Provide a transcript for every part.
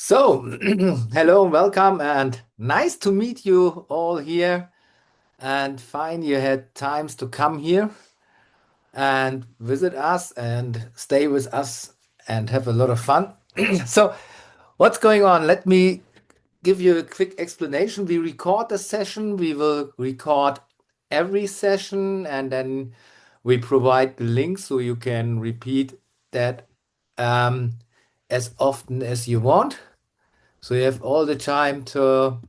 So, hello, welcome, and nice to meet you all here. And fine, you had times to come here and visit us and stay with us and have a lot of fun. So, what's going on? Let me give you a quick explanation. We record the session, we will record every session, and then we provide the link so you can repeat that um, as often as you want. So you have all the time to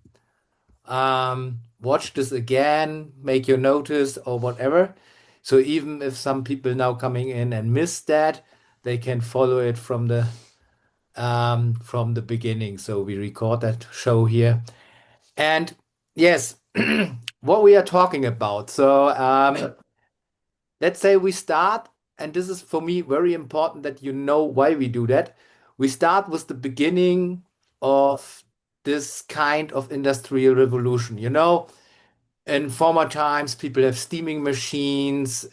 watch this again, make your notice or whatever. So even if some people now coming in and miss that, they can follow it from the beginning. So we record that show here. And yes, what we are talking about. So let's say we start, and this is for me very important that you know why we do that. We start with the beginning of this kind of industrial revolution. In former times, people have steaming machines.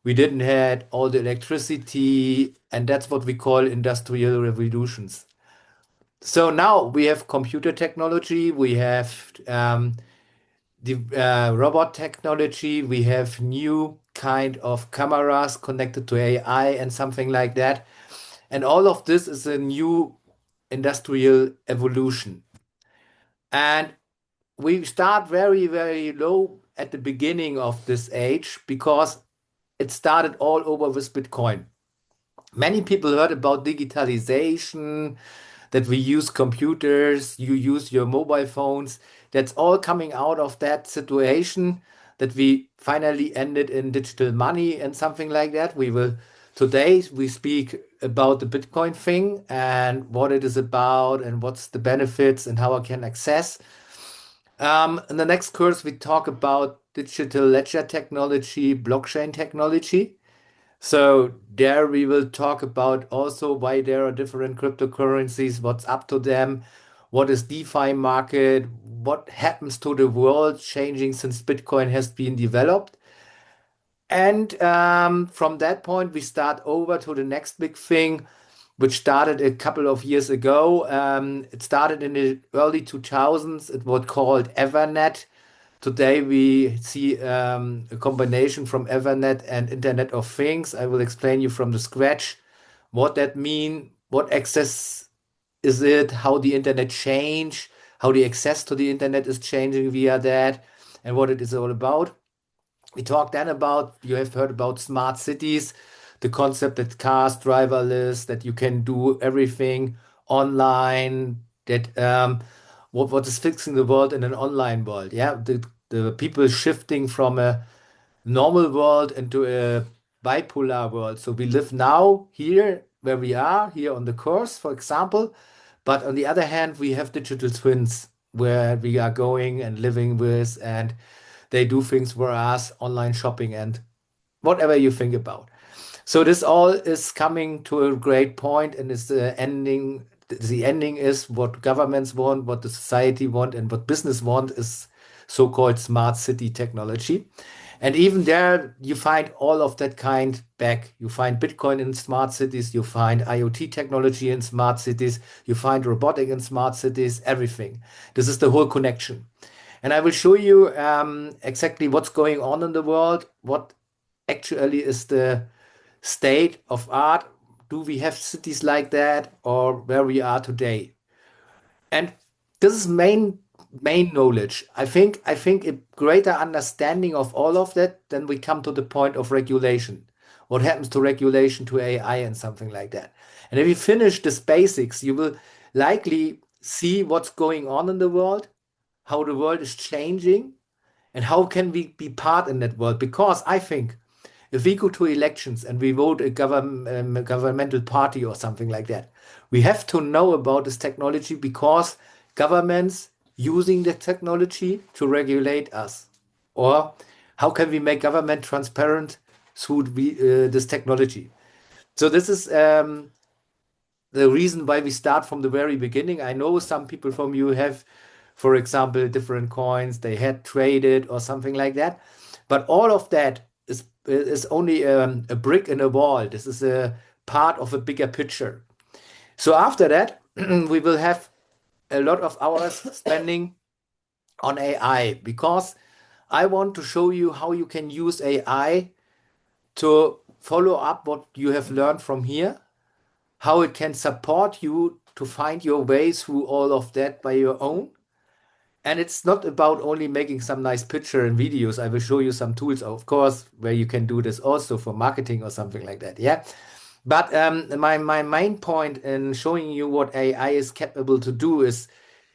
We didn't had all the electricity, and that's what we call industrial revolutions. So now we have computer technology, we have the robot technology, we have new kind of cameras connected to AI and something like that. And all of this is a new industrial evolution. And we start very, very low at the beginning of this age because it started all over with Bitcoin. Many people heard about digitalization, that we use computers, you use your mobile phones. That's all coming out of that situation that we finally ended in digital money and something like that. Today we speak about the Bitcoin thing and what it is about and what's the benefits and how I can access. In the next course, we talk about digital ledger technology, blockchain technology. So there we will talk about also why there are different cryptocurrencies, what's up to them, what is DeFi market, what happens to the world changing since Bitcoin has been developed. And from that point, we start over to the next big thing, which started a couple of years ago. It started in the early 2000s. It was called Evernet. Today we see a combination from Evernet and Internet of Things. I will explain you from the scratch what that mean, what access is it, how the internet change, how the access to the internet is changing via that, and what it is all about. We talked then about, you have heard about smart cities, the concept that cars driverless, that you can do everything online, that what is fixing the world in an online world. Yeah, the people shifting from a normal world into a bipolar world. So we live now here where we are, here on the course, for example. But on the other hand, we have digital twins where we are going and living with, and they do things for us, online shopping and whatever you think about. So this all is coming to a great point, and is the ending. The ending is what governments want, what the society want, and what business want is so-called smart city technology. And even there, you find all of that kind back. You find Bitcoin in smart cities, you find IoT technology in smart cities, you find robotic in smart cities, everything. This is the whole connection. And I will show you exactly what's going on in the world, what actually is the state of art. Do we have cities like that or where we are today? And this is main knowledge. I think a greater understanding of all of that, then we come to the point of regulation. What happens to regulation to AI and something like that. And if you finish this basics, you will likely see what's going on in the world, how the world is changing, and how can we be part in that world. Because I think if we go to elections and we vote a governmental party or something like that, we have to know about this technology because governments using the technology to regulate us. Or how can we make government transparent through this technology? So this is the reason why we start from the very beginning. I know some people from you have, for example, different coins they had traded or something like that. But all of that is only a brick in a wall. This is a part of a bigger picture. So after that, we will have a lot of hours spending on AI because I want to show you how you can use AI to follow up what you have learned from here, how it can support you to find your way through all of that by your own. And it's not about only making some nice picture and videos. I will show you some tools, of course, where you can do this also for marketing or something like that. Yeah. But my main point in showing you what AI is capable to do is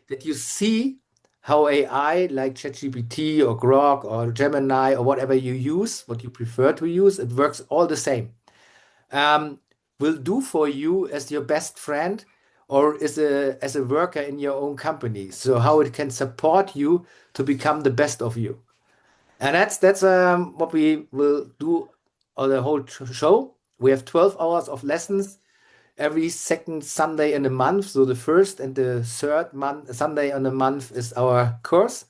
that you see how AI, like ChatGPT or Grok or Gemini or whatever you use, what you prefer to use, it works all the same. Um, will do for you as your best friend or as a worker in your own company. So how it can support you to become the best of you. And that's what we will do on the whole show. We have 12 hours of lessons every second Sunday in a month. So the first and the third month Sunday in a month is our course.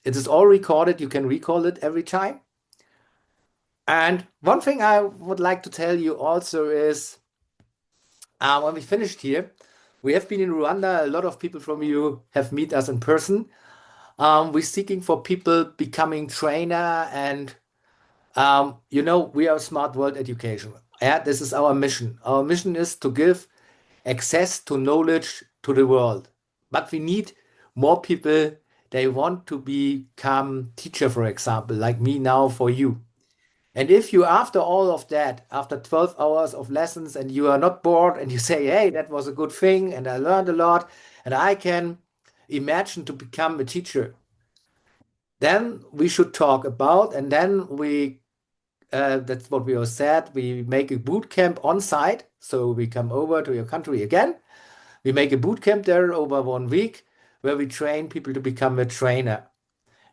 It is all recorded. You can recall it every time. And one thing I would like to tell you also is when we finished here, we have been in Rwanda. A lot of people from you have met us in person. We're seeking for people becoming trainer and we are Smart World Education. Yeah, this is our mission. Our mission is to give access to knowledge to the world. But we need more people. They want to become teacher, for example, like me now for you. And if you, after all of that, after 12 hours of lessons, and you are not bored and you say, hey, that was a good thing, and I learned a lot, and I can imagine to become a teacher, then we should talk about, and then that's what we all said. We make a boot camp on site. So we come over to your country again. We make a boot camp there over 1 week where we train people to become a trainer.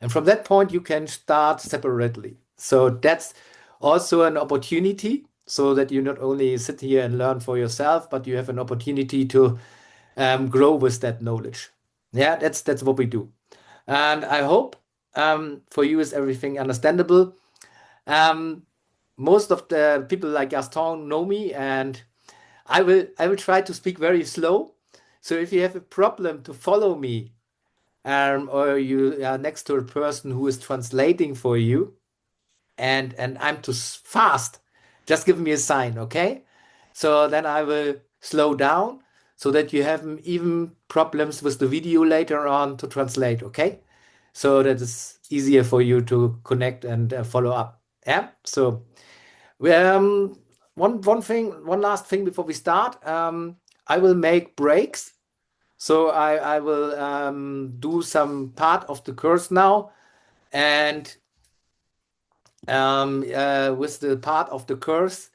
And from that point, you can start separately. So that's also an opportunity so that you not only sit here and learn for yourself, but you have an opportunity to grow with that knowledge. Yeah, that's what we do. And I hope for you is everything understandable. Um, most of the people like Gaston know me, and I will try to speak very slow. So if you have a problem to follow me, or you are next to a person who is translating for you, and I'm too fast, just give me a sign, okay? So then I will slow down so that you have even problems with the video later on to translate, okay? So that is easier for you to connect and follow up. Yeah. So um, one last thing before we start. I will make breaks. So I will do some part of the course now, and with the part of the course,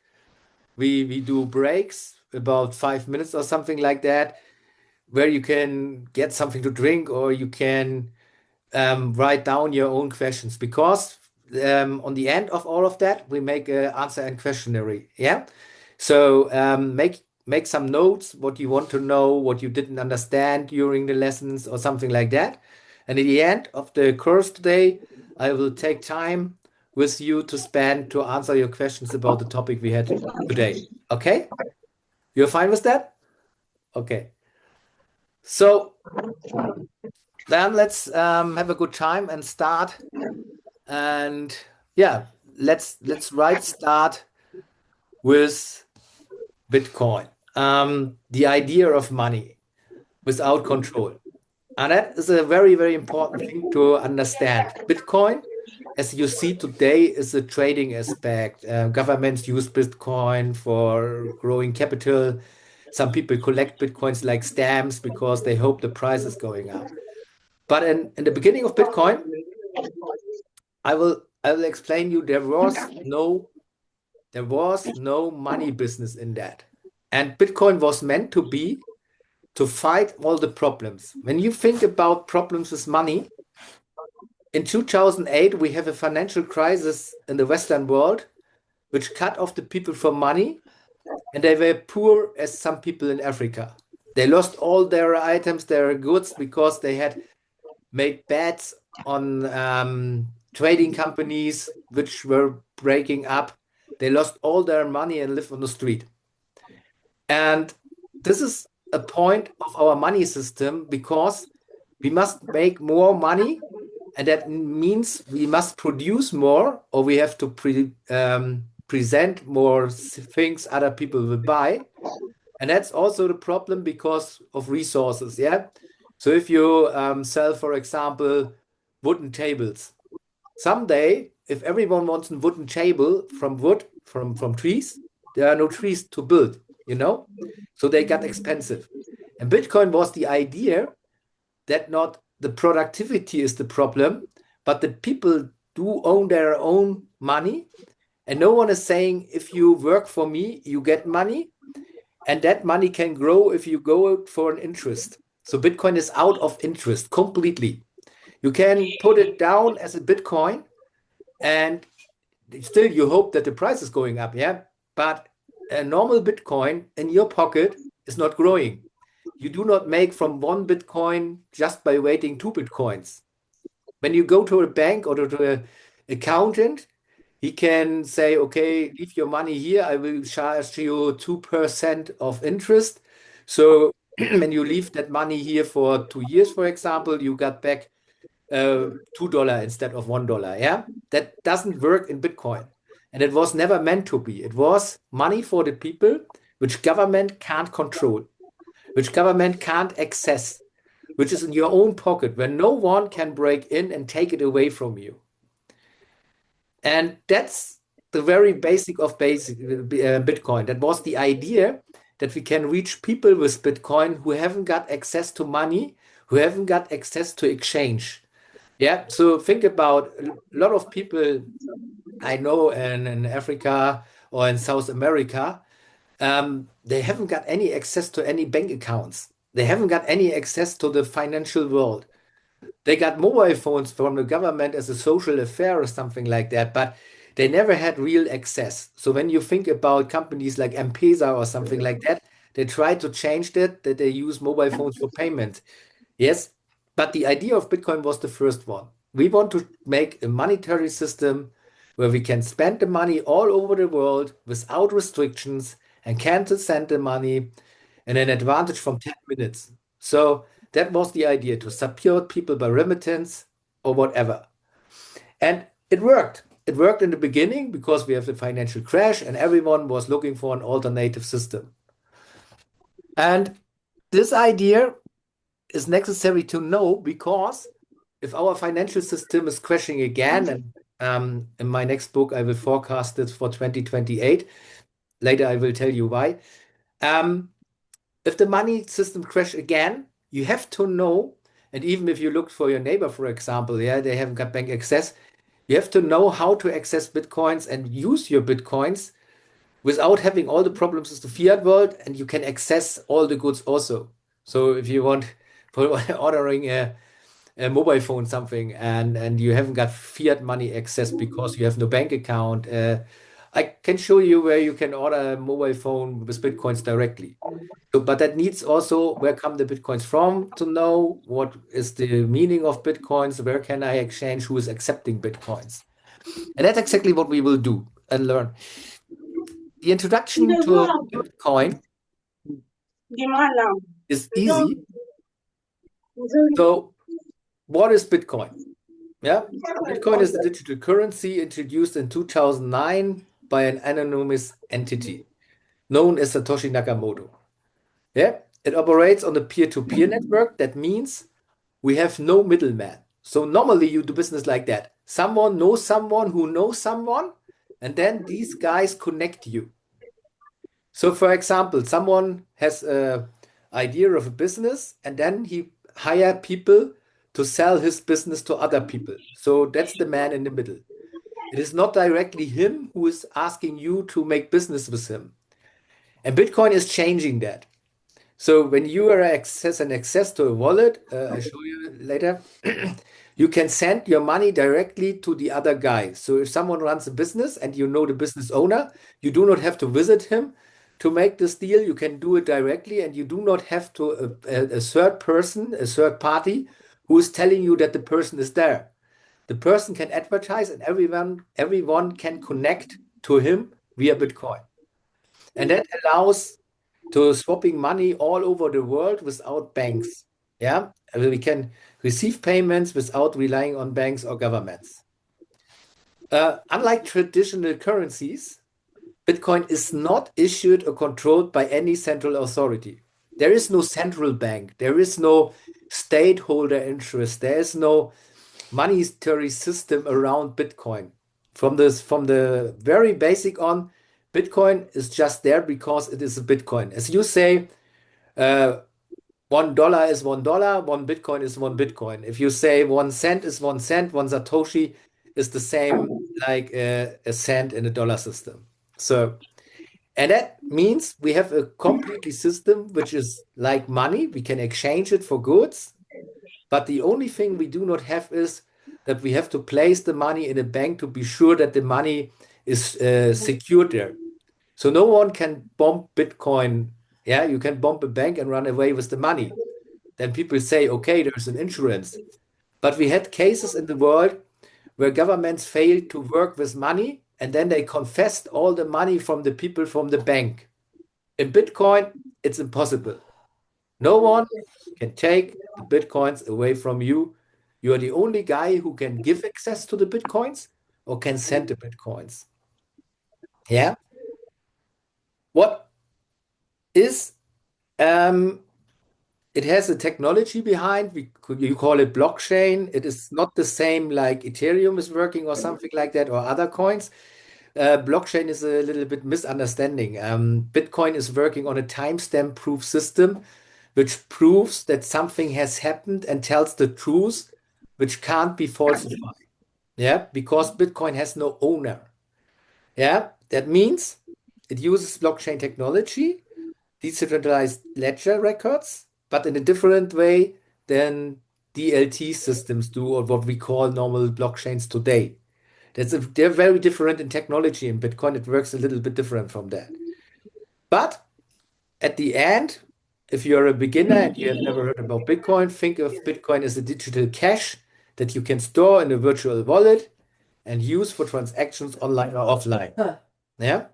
we do breaks about 5 minutes or something like that, where you can get something to drink or you can write down your own questions because on the end of all of that we make a answer and questionnaire. Yeah. So make some notes what you want to know, what you didn't understand during the lessons or something like that. And at the end of the course today, I will take time with you to spend to answer your questions about the topic we had today. Okay? You're fine with that? Okay. So then let's have a good time and start. And yeah, let's right start with Bitcoin. The idea of money without control. And that is a very, very important thing to understand. Bitcoin, as you see today, is a trading aspect. Governments use Bitcoin for growing capital. Some people collect Bitcoins like stamps because they hope the price is going up. But in the beginning of Bitcoin, I will explain you there was no money business in that. And Bitcoin was meant to be to fight all the problems. When you think about problems with money, in 2008, we have a financial crisis in the Western world, which cut off the people from money, and they were poor as some people in Africa. They lost all their items, their goods, because they had made bets on trading companies which were breaking up. They lost all their money and lived on the street. And this is a point of our money system because we must make more money, and that means we must produce more, or we have to present more things other people will buy. And that's also the problem because of resources. Yeah. So if you sell, for example, wooden tables, someday, if everyone wants a wooden table from wood, from trees, there are no trees to build, you know? So they got expensive. And Bitcoin was the idea that not the productivity is the problem, but the people do own their own money. And no one is saying, if you work for me, you get money. And that money can grow if you go for an interest. So Bitcoin is out of interest completely. You can put it down as a Bitcoin and still you hope that the price is going up, yeah? But a normal Bitcoin in your pocket is not growing. You do not make from one Bitcoin just by waiting two Bitcoins. When you go to a bank or to an accountant, he can say, okay, leave your money here. I will charge you 2% of interest. So when you leave that money here for 2 years, for example, you got back $2 instead of $1. Yeah, that doesn't work in Bitcoin, and it was never meant to be. It was money for the people, which government can't control, which government can't access, which is in your own pocket, where no one can break in and take it away from you. And that's the very basic of basic Bitcoin. That was the idea that we can reach people with Bitcoin who haven't got access to money, who haven't got access to exchange. Yeah, so think about a lot of people I know in Africa or in South America. They haven't got any access to any bank accounts. They haven't got any access to the financial world. They got mobile phones from the government as a social affair or something like that, but they never had real access. So when you think about companies like M-Pesa or something like that, they try to change that they use mobile phones for payment. Yes, but the idea of Bitcoin was the first one. We want to make a monetary system where we can spend the money all over the world without restrictions and can to send the money and an advantage from 10 minutes. So that was the idea to support people by remittance or whatever. And it worked. It worked in the beginning because we have the financial crash and everyone was looking for an alternative system. And this idea is necessary to know because if our financial system is crashing again, and in my next book, I will forecast it for 2028. Later, I will tell you why. Um, if the money system crash again, you have to know, and even if you look for your neighbor, for example, yeah, they haven't got bank access, you have to know how to access Bitcoins and use your Bitcoins without having all the problems with the fiat world, and you can access all the goods also. So if you want for ordering a mobile phone something and you haven't got fiat money access because you have no bank account, I can show you where you can order a mobile phone with Bitcoins directly. So, but that needs also where come the Bitcoins from to know what is the meaning of Bitcoins, where can I exchange, who is accepting Bitcoins. And that's exactly what we will do and learn. The introduction to Bitcoin is easy. So, what is Bitcoin? Yeah, Bitcoin is a digital currency introduced in 2009 by an anonymous entity known as Satoshi Nakamoto. Yeah, it operates on a peer-to-peer network. That means we have no middleman. So normally you do business like that. Someone knows someone who knows someone, and then these guys connect you. So, for example, someone has a idea of a business, and then he hire people to sell his business to other people. So that's the man in the middle. It is not directly him who is asking you to make business with him. And Bitcoin is changing that. So when you are access to a wallet, I show you later, you can send your money directly to the other guy. So if someone runs a business and you know the business owner, you do not have to visit him to make this deal. You can do it directly, and you do not have to a third person, a third party, who is telling you that the person is there. The person can advertise, and everyone can connect to him via Bitcoin, and that allows to swapping money all over the world without banks. Yeah, we can receive payments without relying on banks or governments. Unlike traditional currencies, Bitcoin is not issued or controlled by any central authority. There is no central bank. There is no stakeholder interest. There is no monetary system around Bitcoin. From the very basic on, Bitcoin is just there because it is a Bitcoin. As you say, uh, $1 is $1, one Bitcoin is one Bitcoin. If you say 1 cent is 1 cent, one Satoshi is the same like a cent in a dollar system. So, and that means we have a completely system which is like money. We can exchange it for goods, but the only thing we do not have is that we have to place the money in a bank to be sure that the money is secured there. So no one can bomb Bitcoin. Yeah, you can bomb a bank and run away with the money. Then people say, okay, there's an insurance. But we had cases in the world where governments failed to work with money and then they confessed all the money from the people from the bank. In Bitcoin, it's impossible. No one can take the Bitcoins away from you. You are the only guy who can give access to the Bitcoins or can send the Bitcoins. Yeah. What is it has a technology behind. You call it blockchain. It is not the same like Ethereum is working or something like that or other coins. Blockchain is a little bit misunderstanding. Bitcoin is working on a timestamp proof system, which proves that something has happened and tells the truth, which can't be falsified. Yeah, because Bitcoin has no owner. Yeah, that means it uses blockchain technology, decentralized ledger records, but in a different way than DLT systems do, or what we call normal blockchains today. They're very different in technology. In Bitcoin, it works a little bit different from that. But at the end, if you're a beginner and you have never heard about Bitcoin, think of Bitcoin as a digital cash that you can store in a virtual wallet and use for transactions online or offline. Yeah.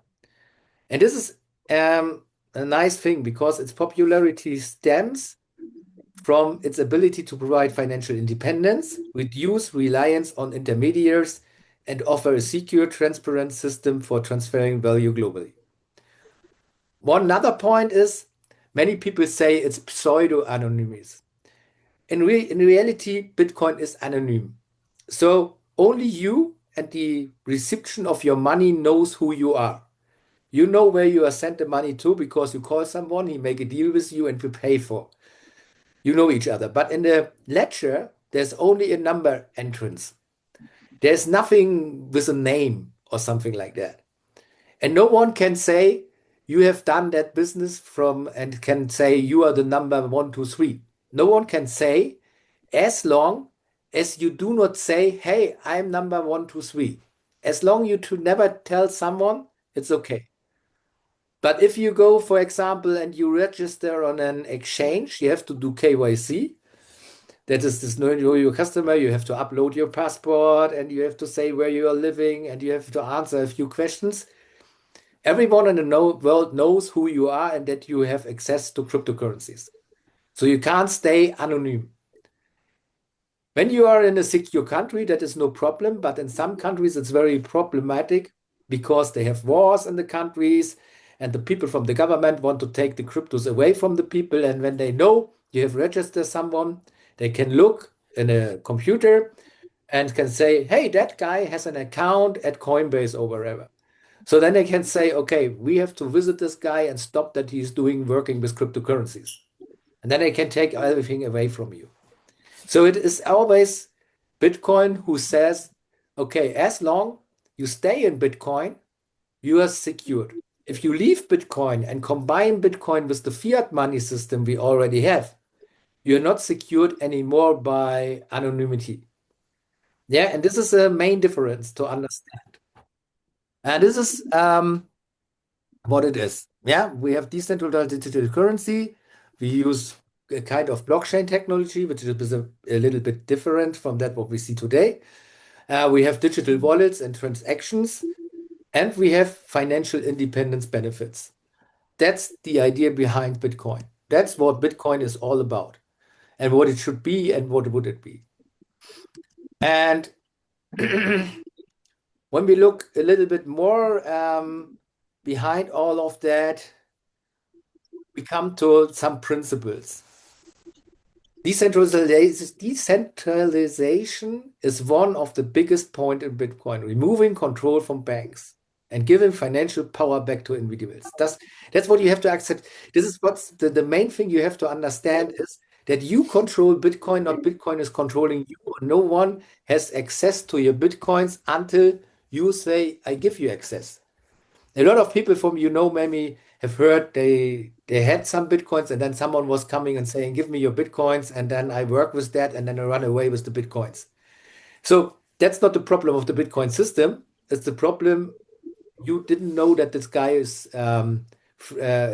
And this is a nice thing because its popularity stems from its ability to provide financial independence, reduce reliance on intermediaries, and offer a secure, transparent system for transferring value globally. One other point is many people say it's pseudo-anonymous. In reality, Bitcoin is anonymous. So only you and the reception of your money knows who you are. You know where you are sent the money to because you call someone, he make a deal with you and you pay for. You know each other. But in the ledger, there's only a number entrance. There's nothing with a name or something like that. And no one can say you have done that business from and can say you are the number one, two, three. No one can say as long as you do not say, hey, I'm number one, two, three. As long you to never tell someone, it's okay. But if you go, for example, and you register on an exchange, you have to do KYC. That is this know your customer. You have to upload your passport and you have to say where you are living and you have to answer a few questions. Everyone in the world knows who you are and that you have access to cryptocurrencies. So you can't stay anonymous. When you are in a secure country, that is no problem. But in some countries, it's very problematic because they have wars in the countries and the people from the government want to take the cryptos away from the people. And when they know you have registered someone, they can look in a computer and can say, hey, that guy has an account at Coinbase or wherever. So then they can say, okay, we have to visit this guy and stop that he's doing working with cryptocurrencies. And then they can take everything away from you. So it is always Bitcoin who says, okay, as long you stay in Bitcoin, you are secured. If you leave Bitcoin and combine Bitcoin with the fiat money system we already have, you're not secured anymore by anonymity. Yeah, and this is a main difference to understand. And this is what it is. Yeah, we have decentralized digital currency. We use a kind of blockchain technology, which is a little bit different from that what we see today. We have digital wallets and transactions, and we have financial independence benefits. That's the idea behind Bitcoin. That's what Bitcoin is all about and what it should be and what would it be. And when we look a little bit more behind all of that, we come to some principles. Decentralization is one of the biggest point in Bitcoin, removing control from banks and giving financial power back to individuals. That's what you have to accept. This is what's the main thing you have to understand is that you control Bitcoin, not Bitcoin is controlling you. No one has access to your Bitcoins until you say, I give you access. A lot of people from maybe have heard they had some bitcoins and then someone was coming and saying, "Give me your bitcoins," and then I work with that and then I run away with the bitcoins. So that's not the problem of the Bitcoin system. It's the problem you didn't know that this guy is a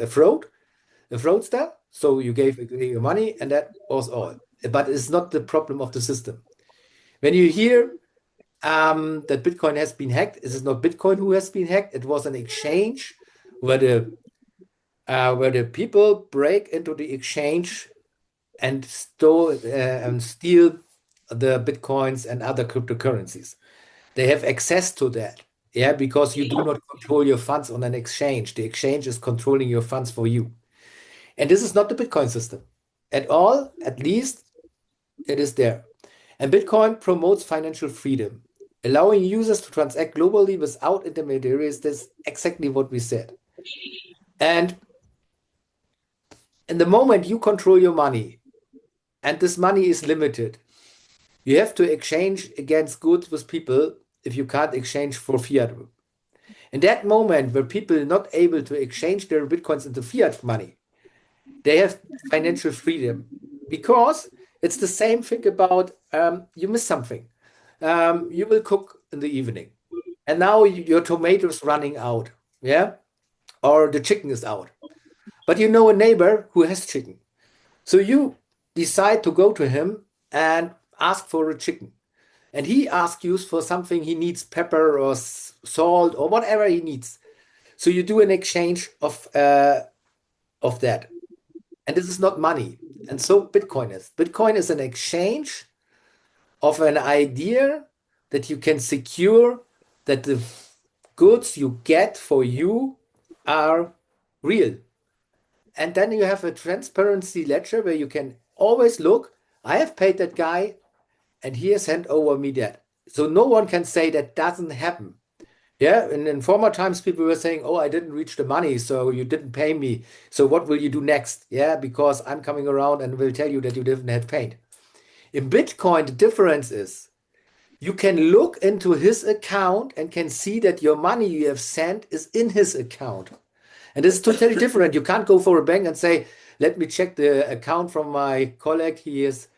fraudster. So you gave your money and that was all. But it's not the problem of the system. When you hear that Bitcoin has been hacked. It is not Bitcoin who has been hacked. It was an exchange where the people break into the exchange and steal the Bitcoins and other cryptocurrencies. They have access to that. Yeah, because you do not control your funds on an exchange. The exchange is controlling your funds for you. And this is not the Bitcoin system at all. At least it is there. And Bitcoin promotes financial freedom, allowing users to transact globally without intermediaries. That's exactly what we said. And in the moment you control your money, and this money is limited, you have to exchange against goods with people if you can't exchange for fiat. In that moment where people are not able to exchange their Bitcoins into fiat money, they have financial freedom because it's the same thing about you miss something. You will cook in the evening and now your tomato is running out, yeah, or the chicken is out, but you know a neighbor who has chicken, so you decide to go to him and ask for a chicken, and he asks you for something he needs, pepper or salt or whatever he needs, so you do an exchange of that, and this is not money. And so Bitcoin is an exchange of an idea that you can secure that the goods you get for you are real. And then you have a transparency ledger where you can always look, I have paid that guy and he has sent over me that. So no one can say that doesn't happen. Yeah, and in former times, people were saying, "Oh, I didn't reach the money, so you didn't pay me. So what will you do next?" Yeah, because I'm coming around and will tell you that you didn't have paid. In Bitcoin, the difference is you can look into his account and can see that your money you have sent is in his account. And this is totally different. You can't go for a bank and say, let me check the account from my colleague. He has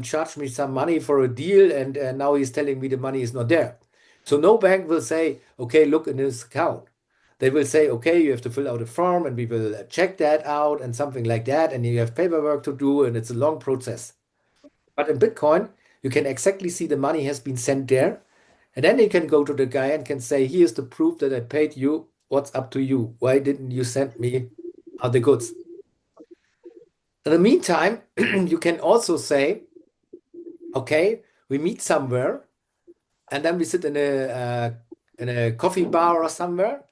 charged me some money for a deal, and now he's telling me the money is not there. So no bank will say, okay, look in his account. They will say, okay, you have to fill out a form and we will check that out and something like that. And you have paperwork to do, and it's a long process. But in Bitcoin, you can exactly see the money has been sent there. And then you can go to the guy and can say, here's the proof that I paid you. What's up to you? Why didn't you send me the goods? In the meantime, you can also say, okay, we meet somewhere and then we sit in a coffee bar or somewhere,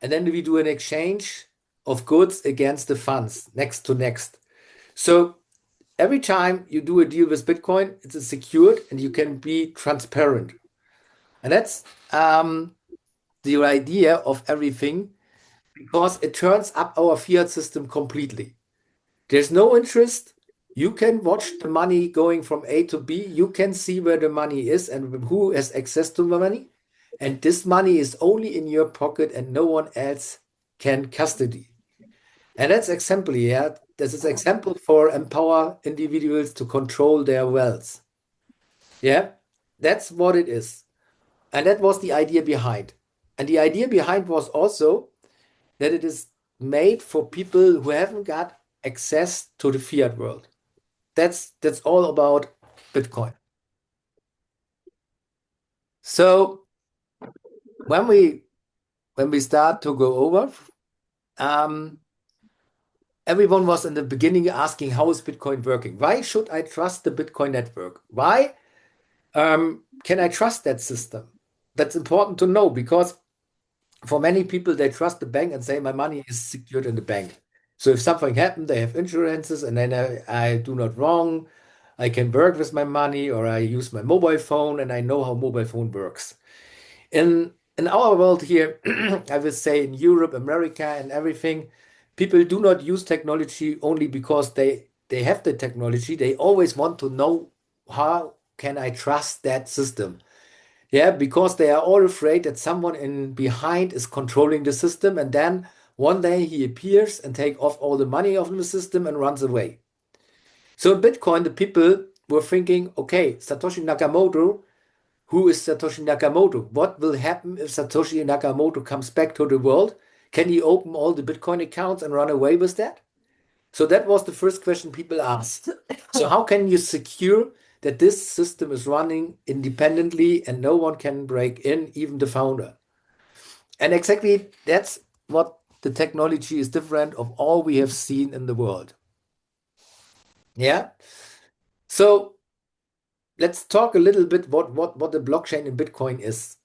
and then we do an exchange of goods against the funds next to next. So every time you do a deal with Bitcoin, it's secured and you can be transparent. And that's the idea of everything because it turns up our fiat system completely. There's no interest. You can watch the money going from A to B. You can see where the money is and who has access to the money. And this money is only in your pocket and no one else can custody. And that's example, yeah. This is example for empower individuals to control their wealth. Yeah, that's what it is. And that was the idea behind. And the idea behind was also that it is made for people who haven't got access to the fiat world. That's all about Bitcoin. So when we start to go over, um, everyone was in the beginning asking, how is Bitcoin working? Why should I trust the Bitcoin network? Why can I trust that system? That's important to know because for many people, they trust the bank and say, my money is secured in the bank. So if something happened, they have insurances, and then I do not wrong. I can work with my money, or I use my mobile phone, and I know how mobile phone works. In our world here, I will say in Europe, America, and everything, people do not use technology only because they have the technology. They always want to know how can I trust that system. Yeah, because they are all afraid that someone in behind is controlling the system, and then one day he appears and take off all the money of the system and runs away. So in Bitcoin, the people were thinking, okay, Satoshi Nakamoto, who is Satoshi Nakamoto? What will happen if Satoshi Nakamoto comes back to the world? Can he open all the Bitcoin accounts and run away with that? So that was the first question people asked. So how can you secure that this system is running independently and no one can break in, even the founder? And exactly that's what the technology is different of all we have seen in the world. Yeah. So let's talk a little bit what the blockchain in Bitcoin is.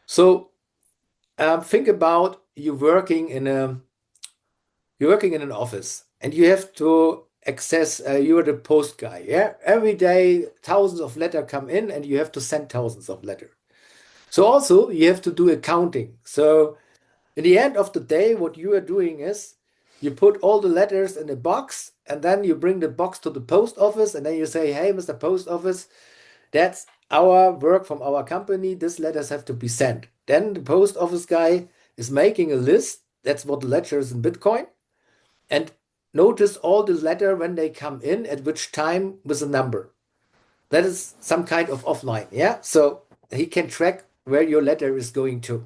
So think about you're working in an office and you have to access you're the post guy. Yeah, every day thousands of letters come in and you have to send thousands of letters. So also you have to do accounting. So in the end of the day, what you are doing is you put all the letters in a box and then you bring the box to the post office and then you say, hey, Mr. Post Office, that's our work from our company. These letters have to be sent. Then the post office guy is making a list. That's what the ledger is in Bitcoin. And notice all the letter when they come in at which time with a number. That is some kind of offline. Yeah. So he can track where your letter is going to.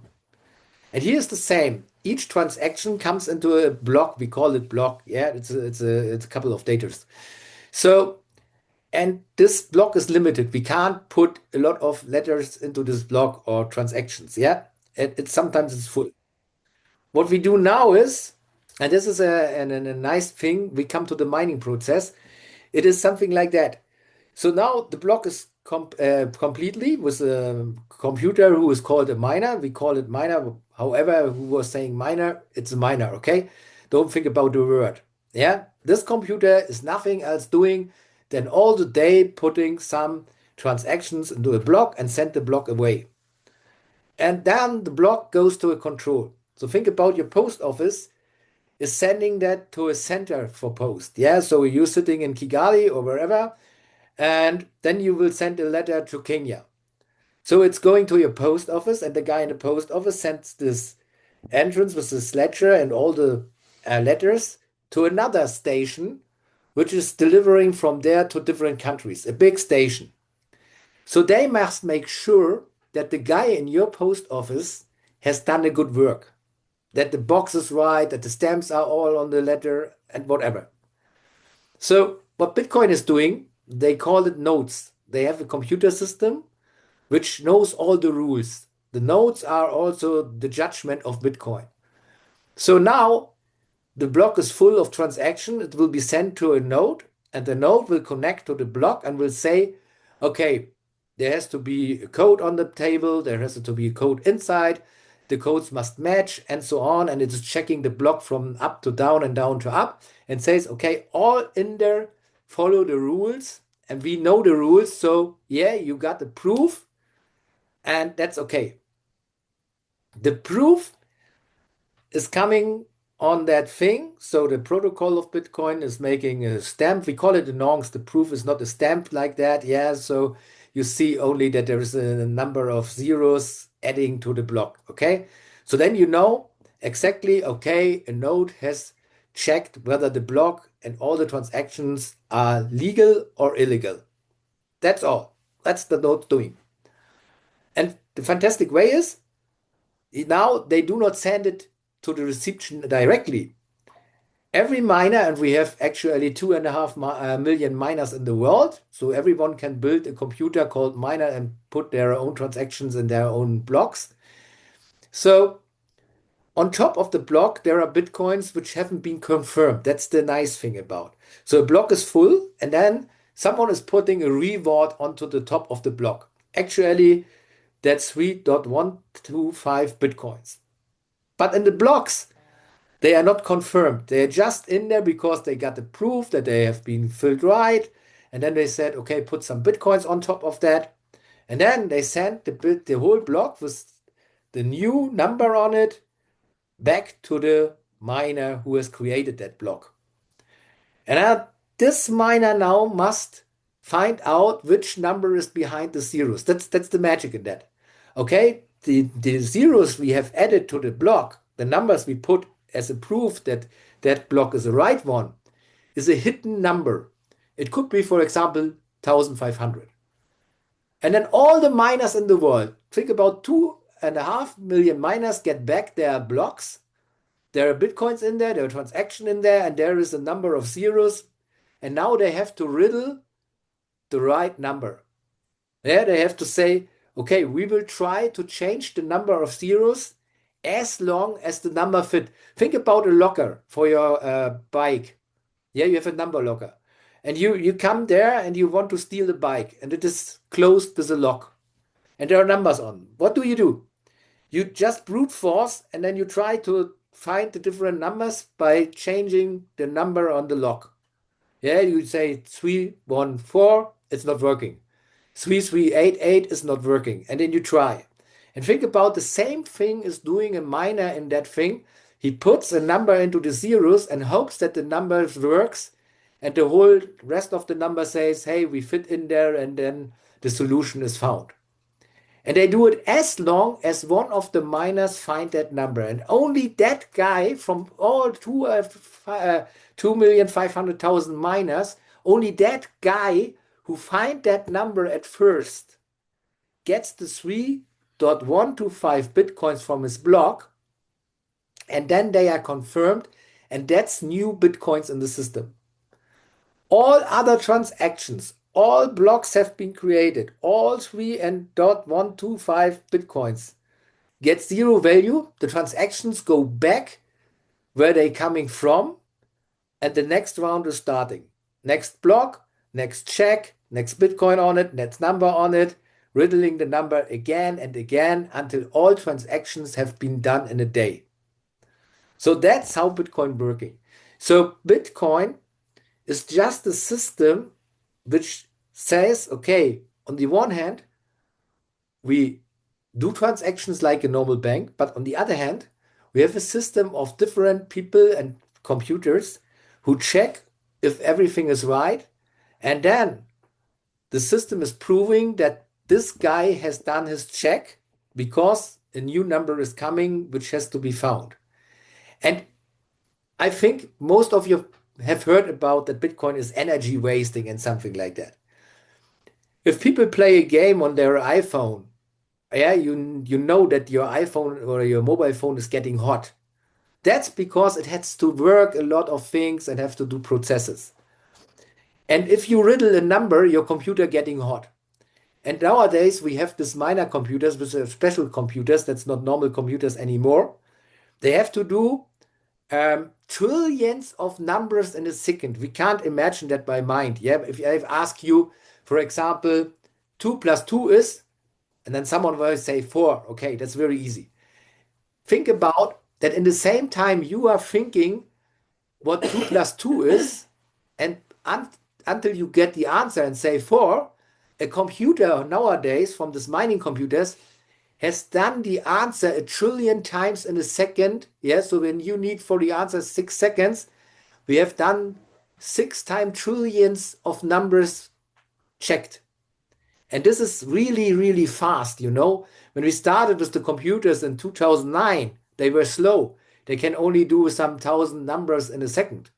And here's the same. Each transaction comes into a block. We call it block. Yeah, it's a couple of datas. So and this block is limited. We can't put a lot of letters into this block or transactions. Yeah, it sometimes it's full. What we do now is, and this is a nice thing. We come to the mining process. It is something like that. So now the block is completely with a computer who is called a miner. We call it miner. However, who was saying miner, it's a miner, okay? Don't think about the word. Yeah, this computer is nothing else doing than all the day putting some transactions into a block and send the block away. And then the block goes to a control. So think about your post office is sending that to a center for post. Yeah, so you're sitting in Kigali or wherever and then you will send a letter to Kenya. So it's going to your post office, and the guy in the post office sends this entrance with this ledger and all the letters to another station, which is delivering from there to different countries, a big station. So they must make sure that the guy in your post office has done a good work, that the box is right, that the stamps are all on the letter, and whatever. So what Bitcoin is doing, they call it nodes. They have a computer system which knows all the rules. The nodes are also the judgment of Bitcoin. So now the block is full of transaction. It will be sent to a node, and the node will connect to the block and will say, okay, there has to be a code on the table, there has to be a code inside, the codes must match, and so on. And it is checking the block from up to down and down to up and says, okay, all in there follow the rules, and we know the rules. So, yeah, you got the proof, and that's okay. The proof is coming on that thing. So the protocol of Bitcoin is making a stamp. We call it a nonce. The proof is not a stamp like that. Yeah. So you see only that there is a number of zeros adding to the block. Okay. So then you know exactly, okay, a node has checked whether the block and all the transactions are legal or illegal. That's all. That's the node doing. And the fantastic way is now they do not send it to the reception directly. Every miner, and we have actually 2.5 million miners in the world, so everyone can build a computer called miner and put their own transactions in their own blocks. So on top of the block, there are Bitcoins which haven't been confirmed. That's the nice thing about. So a block is full, and then someone is putting a reward onto the top of the block. Actually, that's 3.125 Bitcoins. But in the blocks, they are not confirmed. They are just in there because they got the proof that they have been filled right. And then they said, okay, put some Bitcoins on top of that. And then they sent the whole block with the new number on it back to the miner who has created that block. And this miner now must find out which number is behind the zeros. That's the magic in that. Okay, the zeros we have added to the block, the numbers we put as a proof that that block is the right one, is a hidden number. It could be, for example, 1500. And then all the miners in the world, think about 2.5 million miners get back their blocks. There are Bitcoins in there are transactions in there, and there is a number of zeros. And now they have to riddle the right number. Yeah, they have to say, okay, we will try to change the number of zeros as long as the number fit. Think about a locker for your bike. Yeah, you have a number locker. And you come there and you want to steal the bike, and it is closed with a lock. And there are numbers on. What do? You just brute force, and then you try to find the different numbers by changing the number on the lock. Yeah, you say 314, it's not working. 3388 is not working. And then you try. And think about the same thing is doing a miner in that thing. He puts a number into the zeros and hopes that the number works. And the whole rest of the number says, hey, we fit in there, and then the solution is found. And they do it as long as one of the miners find that number. And only that guy from all 2,500,000 miners, only that guy who find that number at first gets the 3.125 Bitcoins from his block. And then they are confirmed. And that's new Bitcoins in the system. All other transactions, all blocks have been created. All 3.125 Bitcoins get zero value. The transactions go back where they're coming from, and the next round is starting. Next block, next check, next Bitcoin on it, next number on it, riddling the number again and again until all transactions have been done in a day. So that's how Bitcoin working. So Bitcoin is just a system which says, okay, on the one hand, we do transactions like a normal bank, but on the other hand, we have a system of different people and computers who check if everything is right. And then the system is proving that this guy has done his check because a new number is coming, which has to be found. And I think most of you have heard about that Bitcoin is energy wasting and something like that. If people play a game on their iPhone, yeah, you know that your iPhone or your mobile phone is getting hot. That's because it has to work a lot of things and have to do processes. And if you riddle a number, your computer getting hot. And nowadays we have these minor computers, which are special computers, that's not normal computers anymore. They have to do trillions of numbers in a second. We can't imagine that by mind. Yeah, if I ask you, for example, 2 plus 2 is, and then someone will say 4. Okay, that's very easy. Think about that in the same time you are thinking what 2 plus 2 is, and until you get the answer and say 4, a computer nowadays from these mining computers has done the answer a trillion times in a second. Yeah, so when you need for the answer 6 seconds, we have done 6 times trillions of numbers checked. And this is really, really fast, you know. When we started with the computers in 2009, they were slow. They can only do some 1,000 numbers in a second.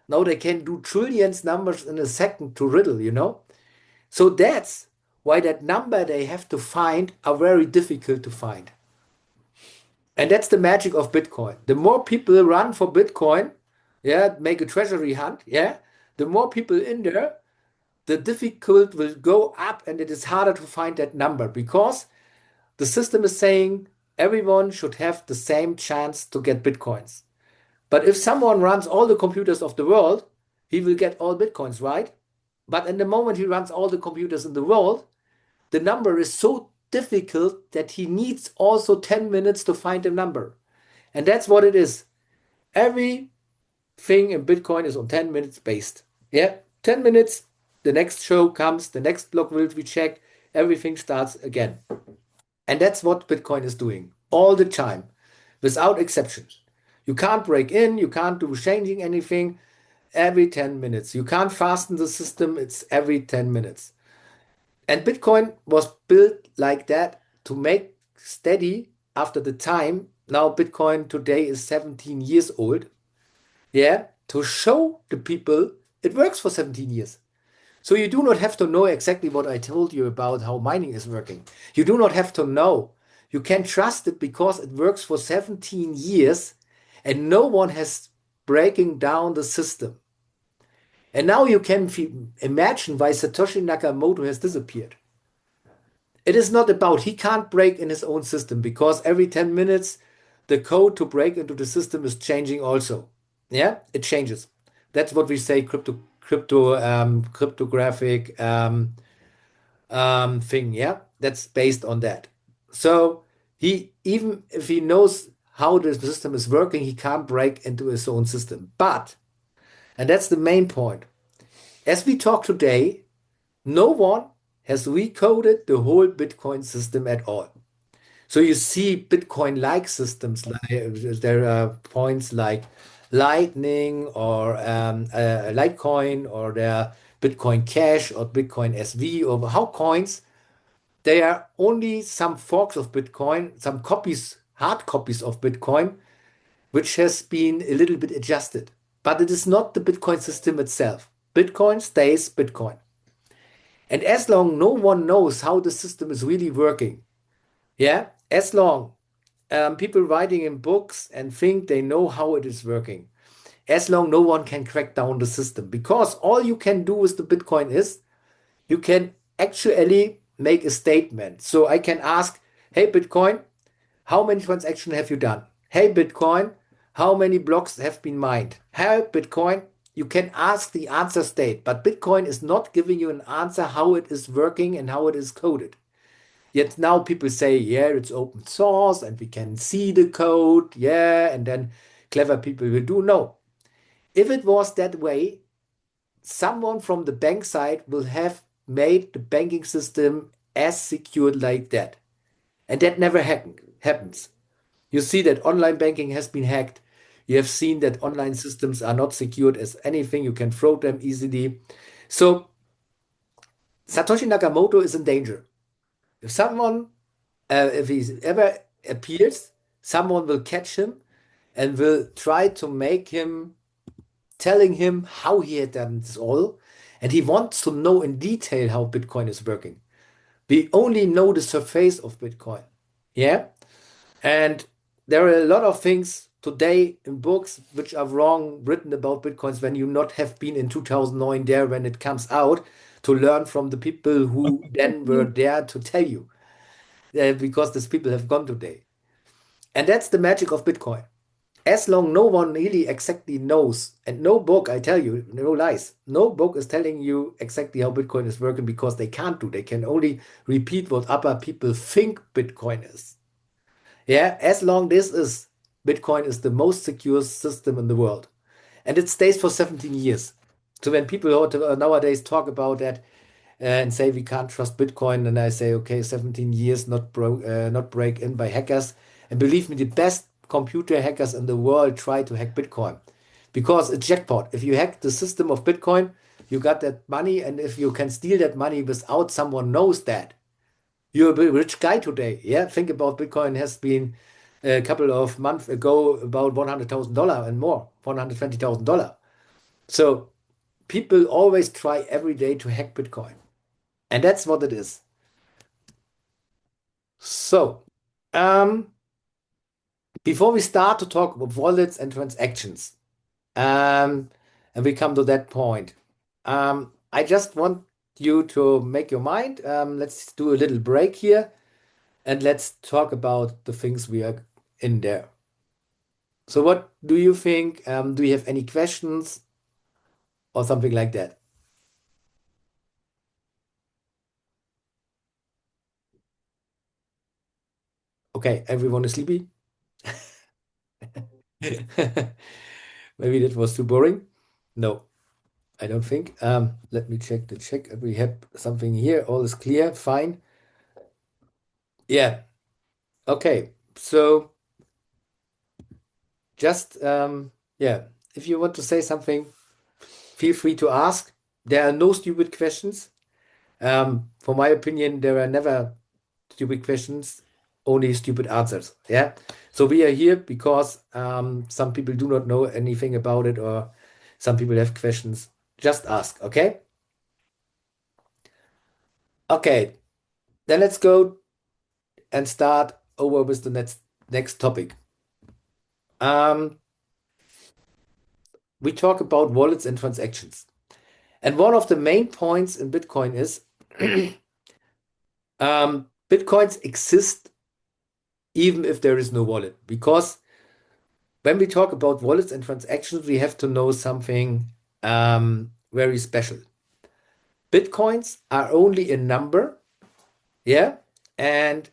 Now they can do trillions numbers in a second to riddle, you know. So that's why that number they have to find are very difficult to find. And that's the magic of Bitcoin. The more people run for Bitcoin, yeah, make a treasury hunt, yeah, the more people in there, the difficult will go up and it is harder to find that number because the system is saying Everyone should have the same chance to get Bitcoins. But if someone runs all the computers of the world, he will get all Bitcoins, right? But in the moment he runs all the computers in the world, the number is so difficult that he needs also 10 minutes to find a number. And that's what it is. Everything in Bitcoin is on 10 minutes based. Yeah, 10 minutes, the next show comes, the next block will be checked, everything starts again. And that's what Bitcoin is doing all the time, without exception. You can't break in, you can't do changing anything every 10 minutes. You can't fasten the system, it's every 10 minutes. And Bitcoin was built like that to make steady after the time. Now, Bitcoin today is 17 years old. Yeah, to show the people it works for 17 years. So you do not have to know exactly what I told you about how mining is working. You do not have to know. You can trust it because it works for 17 years and no one has breaking down the system. And now you can imagine why Satoshi Nakamoto has disappeared. It is not about he can't break in his own system because every 10 minutes the code to break into the system is changing also. Yeah, it changes. That's what we say cryptographic thing. Yeah, that's based on that. So he even if he knows how the system is working, he can't break into his own system. But and that's the main point. As we talk today, no one has recoded the whole Bitcoin system at all. So you see Bitcoin-like systems like there are points like Lightning or Litecoin or there are Bitcoin Cash or Bitcoin SV or how coins. They are only some forks of Bitcoin, some copies, hard copies of Bitcoin, which has been a little bit adjusted. But it is not the Bitcoin system itself. Bitcoin stays Bitcoin. And as long no one knows how the system is really working, yeah, as long people writing in books and think they know how it is working, as long no one can crack down the system, because all you can do with the Bitcoin is you can actually make a statement. So I can ask, hey, Bitcoin, how many transactions have you done? Hey, Bitcoin, how many blocks have been mined? Hey, Bitcoin, you can ask the answer state, but Bitcoin is not giving you an answer how it is working and how it is coded. Yet now people say, yeah, it's open source and we can see the code. Yeah. And then clever people will do. No. If it was that way, someone from the bank side will have made the banking system as secured like that. And that never happens. You see that online banking has been hacked. You have seen that online systems are not secured as anything. You can fraud them easily. So Satoshi Nakamoto is in danger. If someone if he ever appears, someone will catch him and will try to make him telling him how he had done this all. And he wants to know in detail how Bitcoin is working. We only know the surface of Bitcoin. Yeah. And there are a lot of things today in books which are wrong written about Bitcoins when you not have been in 2009 there when it comes out to learn from the people who then were there to tell you because these people have gone today. And that's the magic of Bitcoin. As long no one really exactly knows, and no book, I tell you, no lies, no book is telling you exactly how Bitcoin is working because they can't do. They can only repeat what other people think Bitcoin is. Yeah, as long this is, Bitcoin is the most secure system in the world. And it stays for 17 years. So when people nowadays talk about that, and say we can't trust Bitcoin. And I say, okay, 17 years not break in by hackers. And believe me, the best computer hackers in the world try to hack Bitcoin because it's jackpot. If you hack the system of Bitcoin, you got that money, and if you can steal that money without someone knows that, you're a rich guy today. Yeah, think about Bitcoin has been a couple of months ago about $100,000 and more, $120,000. So people always try every day to hack Bitcoin. And that's what it is. So, um, before we start to talk about wallets and transactions, um, and we come to that point, I just want you to make your mind. Let's do a little break here. and let's talk about the things we are in there. So what do you think? Do you have any questions or something like that? Okay, everyone is sleepy? Maybe that was too boring. No, I don't think. Let me check the check. We have something here. All is clear. Fine. Yeah. Okay. So just yeah, if you want to say something, feel free to ask. There are no stupid questions. For my opinion, there are never stupid questions, only stupid answers. Yeah. So we are here because some people do not know anything about it, or some people have questions. Just ask. Okay. Okay. Then let's go and start over with the next topic. Um, we talk about wallets and transactions. And one of the main points in Bitcoin is Bitcoins exist even if there is no wallet. Because when we talk about wallets and transactions, we have to know something very special. Bitcoins are only a number, yeah? And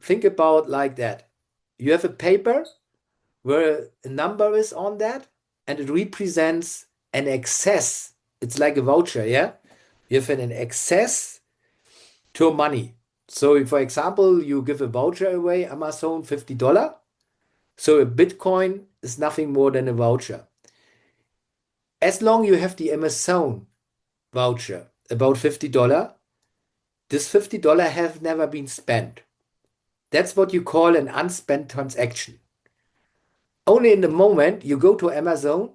think about like that. You have a paper where a number is on that, and it represents an excess. It's like a voucher, yeah? You have an excess to money. So if, for example, you give a voucher away, Amazon $50, so a Bitcoin is nothing more than a voucher. As long you have the Amazon voucher about $50, this $50 have never been spent. That's what you call an unspent transaction. Only in the moment you go to Amazon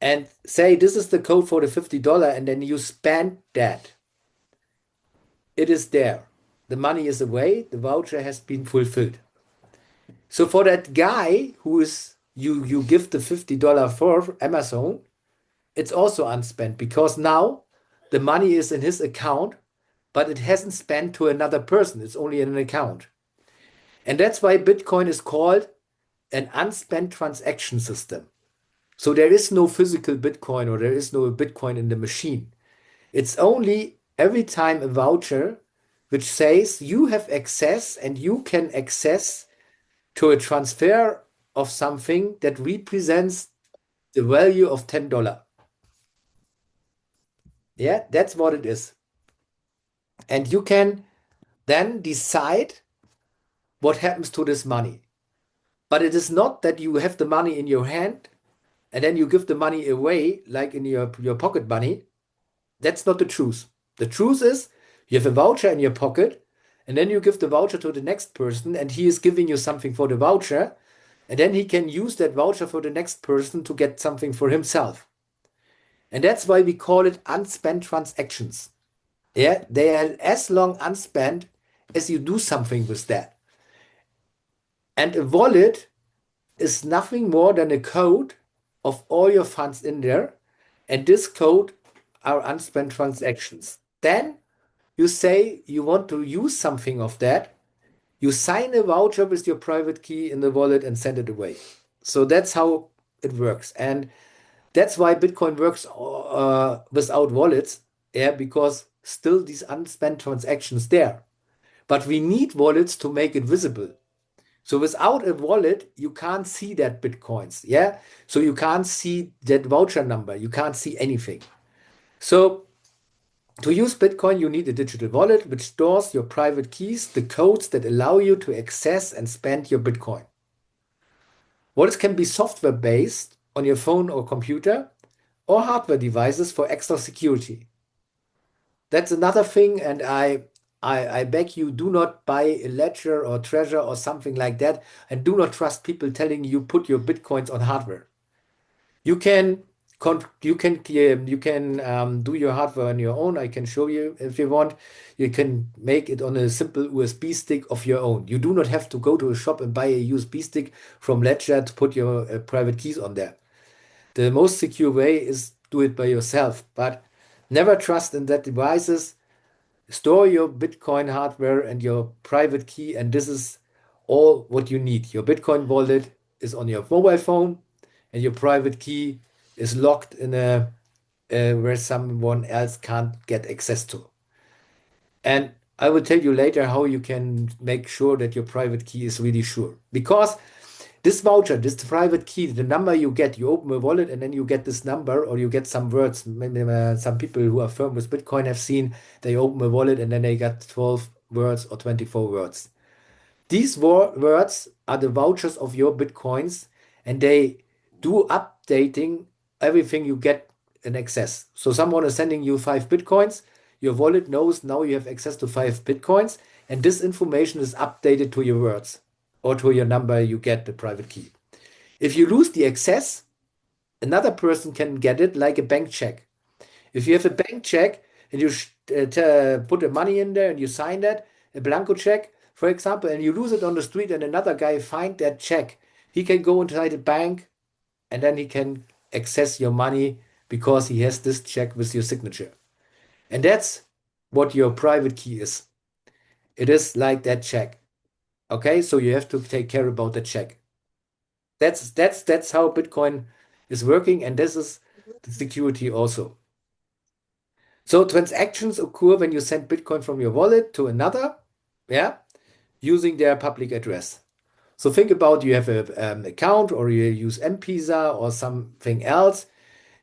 and say this is the code for the $50 and then you spend that. It is there. The money is away, the voucher has been fulfilled. So for that guy who is you give the $50 for Amazon, it's also unspent because now the money is in his account, but it hasn't spent to another person. It's only in an account. And that's why Bitcoin is called an unspent transaction system. So there is no physical Bitcoin or there is no Bitcoin in the machine. It's only every time a voucher which says you have access and you can access to a transfer of something that represents the value of $10. Yeah, that's what it is. And you can then decide what happens to this money. But it is not that you have the money in your hand and then you give the money away like in your pocket money. That's not the truth. The truth is you have a voucher in your pocket and then you give the voucher to the next person and he is giving you something for the voucher and then he can use that voucher for the next person to get something for himself. And that's why we call it unspent transactions. Yeah, they are as long unspent as you do something with that. And a wallet is nothing more than a code of all your funds in there. And this code are unspent transactions. Then you say you want to use something of that. You sign a voucher with your private key in the wallet and send it away. So that's how it works. And that's why Bitcoin works without wallets. Yeah, because still these unspent transactions there. But we need wallets to make it visible. So without a wallet, you can't see that Bitcoins. Yeah. So you can't see that voucher number. You can't see anything. So to use Bitcoin, you need a digital wallet which stores your private keys, the codes that allow you to access and spend your Bitcoin. Wallets can be software based on your phone or computer or hardware devices for extra security. That's another thing, and I beg you, do not buy a ledger or treasure or something like that, and do not trust people telling you put your bitcoins on hardware. You can you can do your hardware on your own. I can show you if you want. You can make it on a simple USB stick of your own. You do not have to go to a shop and buy a USB stick from Ledger to put your private keys on there. The most secure way is do it by yourself, but never trust in that devices. store your Bitcoin hardware and your private key, and this is all what you need. Your Bitcoin wallet is on your mobile phone, and your private key is locked in a where someone else can't get access to. And I will tell you later how you can make sure that your private key is really sure. Because this voucher, this private key, the number you get, you open a wallet and then you get this number or you get some words. Maybe, some people who are firm with Bitcoin have seen they open a wallet and then they got 12 words or 24 words. These words are the vouchers of your Bitcoins and they do updating everything you get in access. So someone is sending you 5 Bitcoins, your wallet knows now you have access to 5 Bitcoins, and this information is updated to your words or to your number you get the private key. If you lose the access, another person can get it like a bank check. If you have a bank check and you put the money in there and you sign that, a blanco check, for example, and you lose it on the street and another guy find that check, he can go inside the bank and then he can access your money because he has this check with your signature. And that's what your private key is. It is like that check. Okay, so you have to take care about the check. That's how Bitcoin is working, and this is the security also. So transactions occur when you send Bitcoin from your wallet to another, yeah, using their public address. So think about you have an account or you use M-Pesa or something else.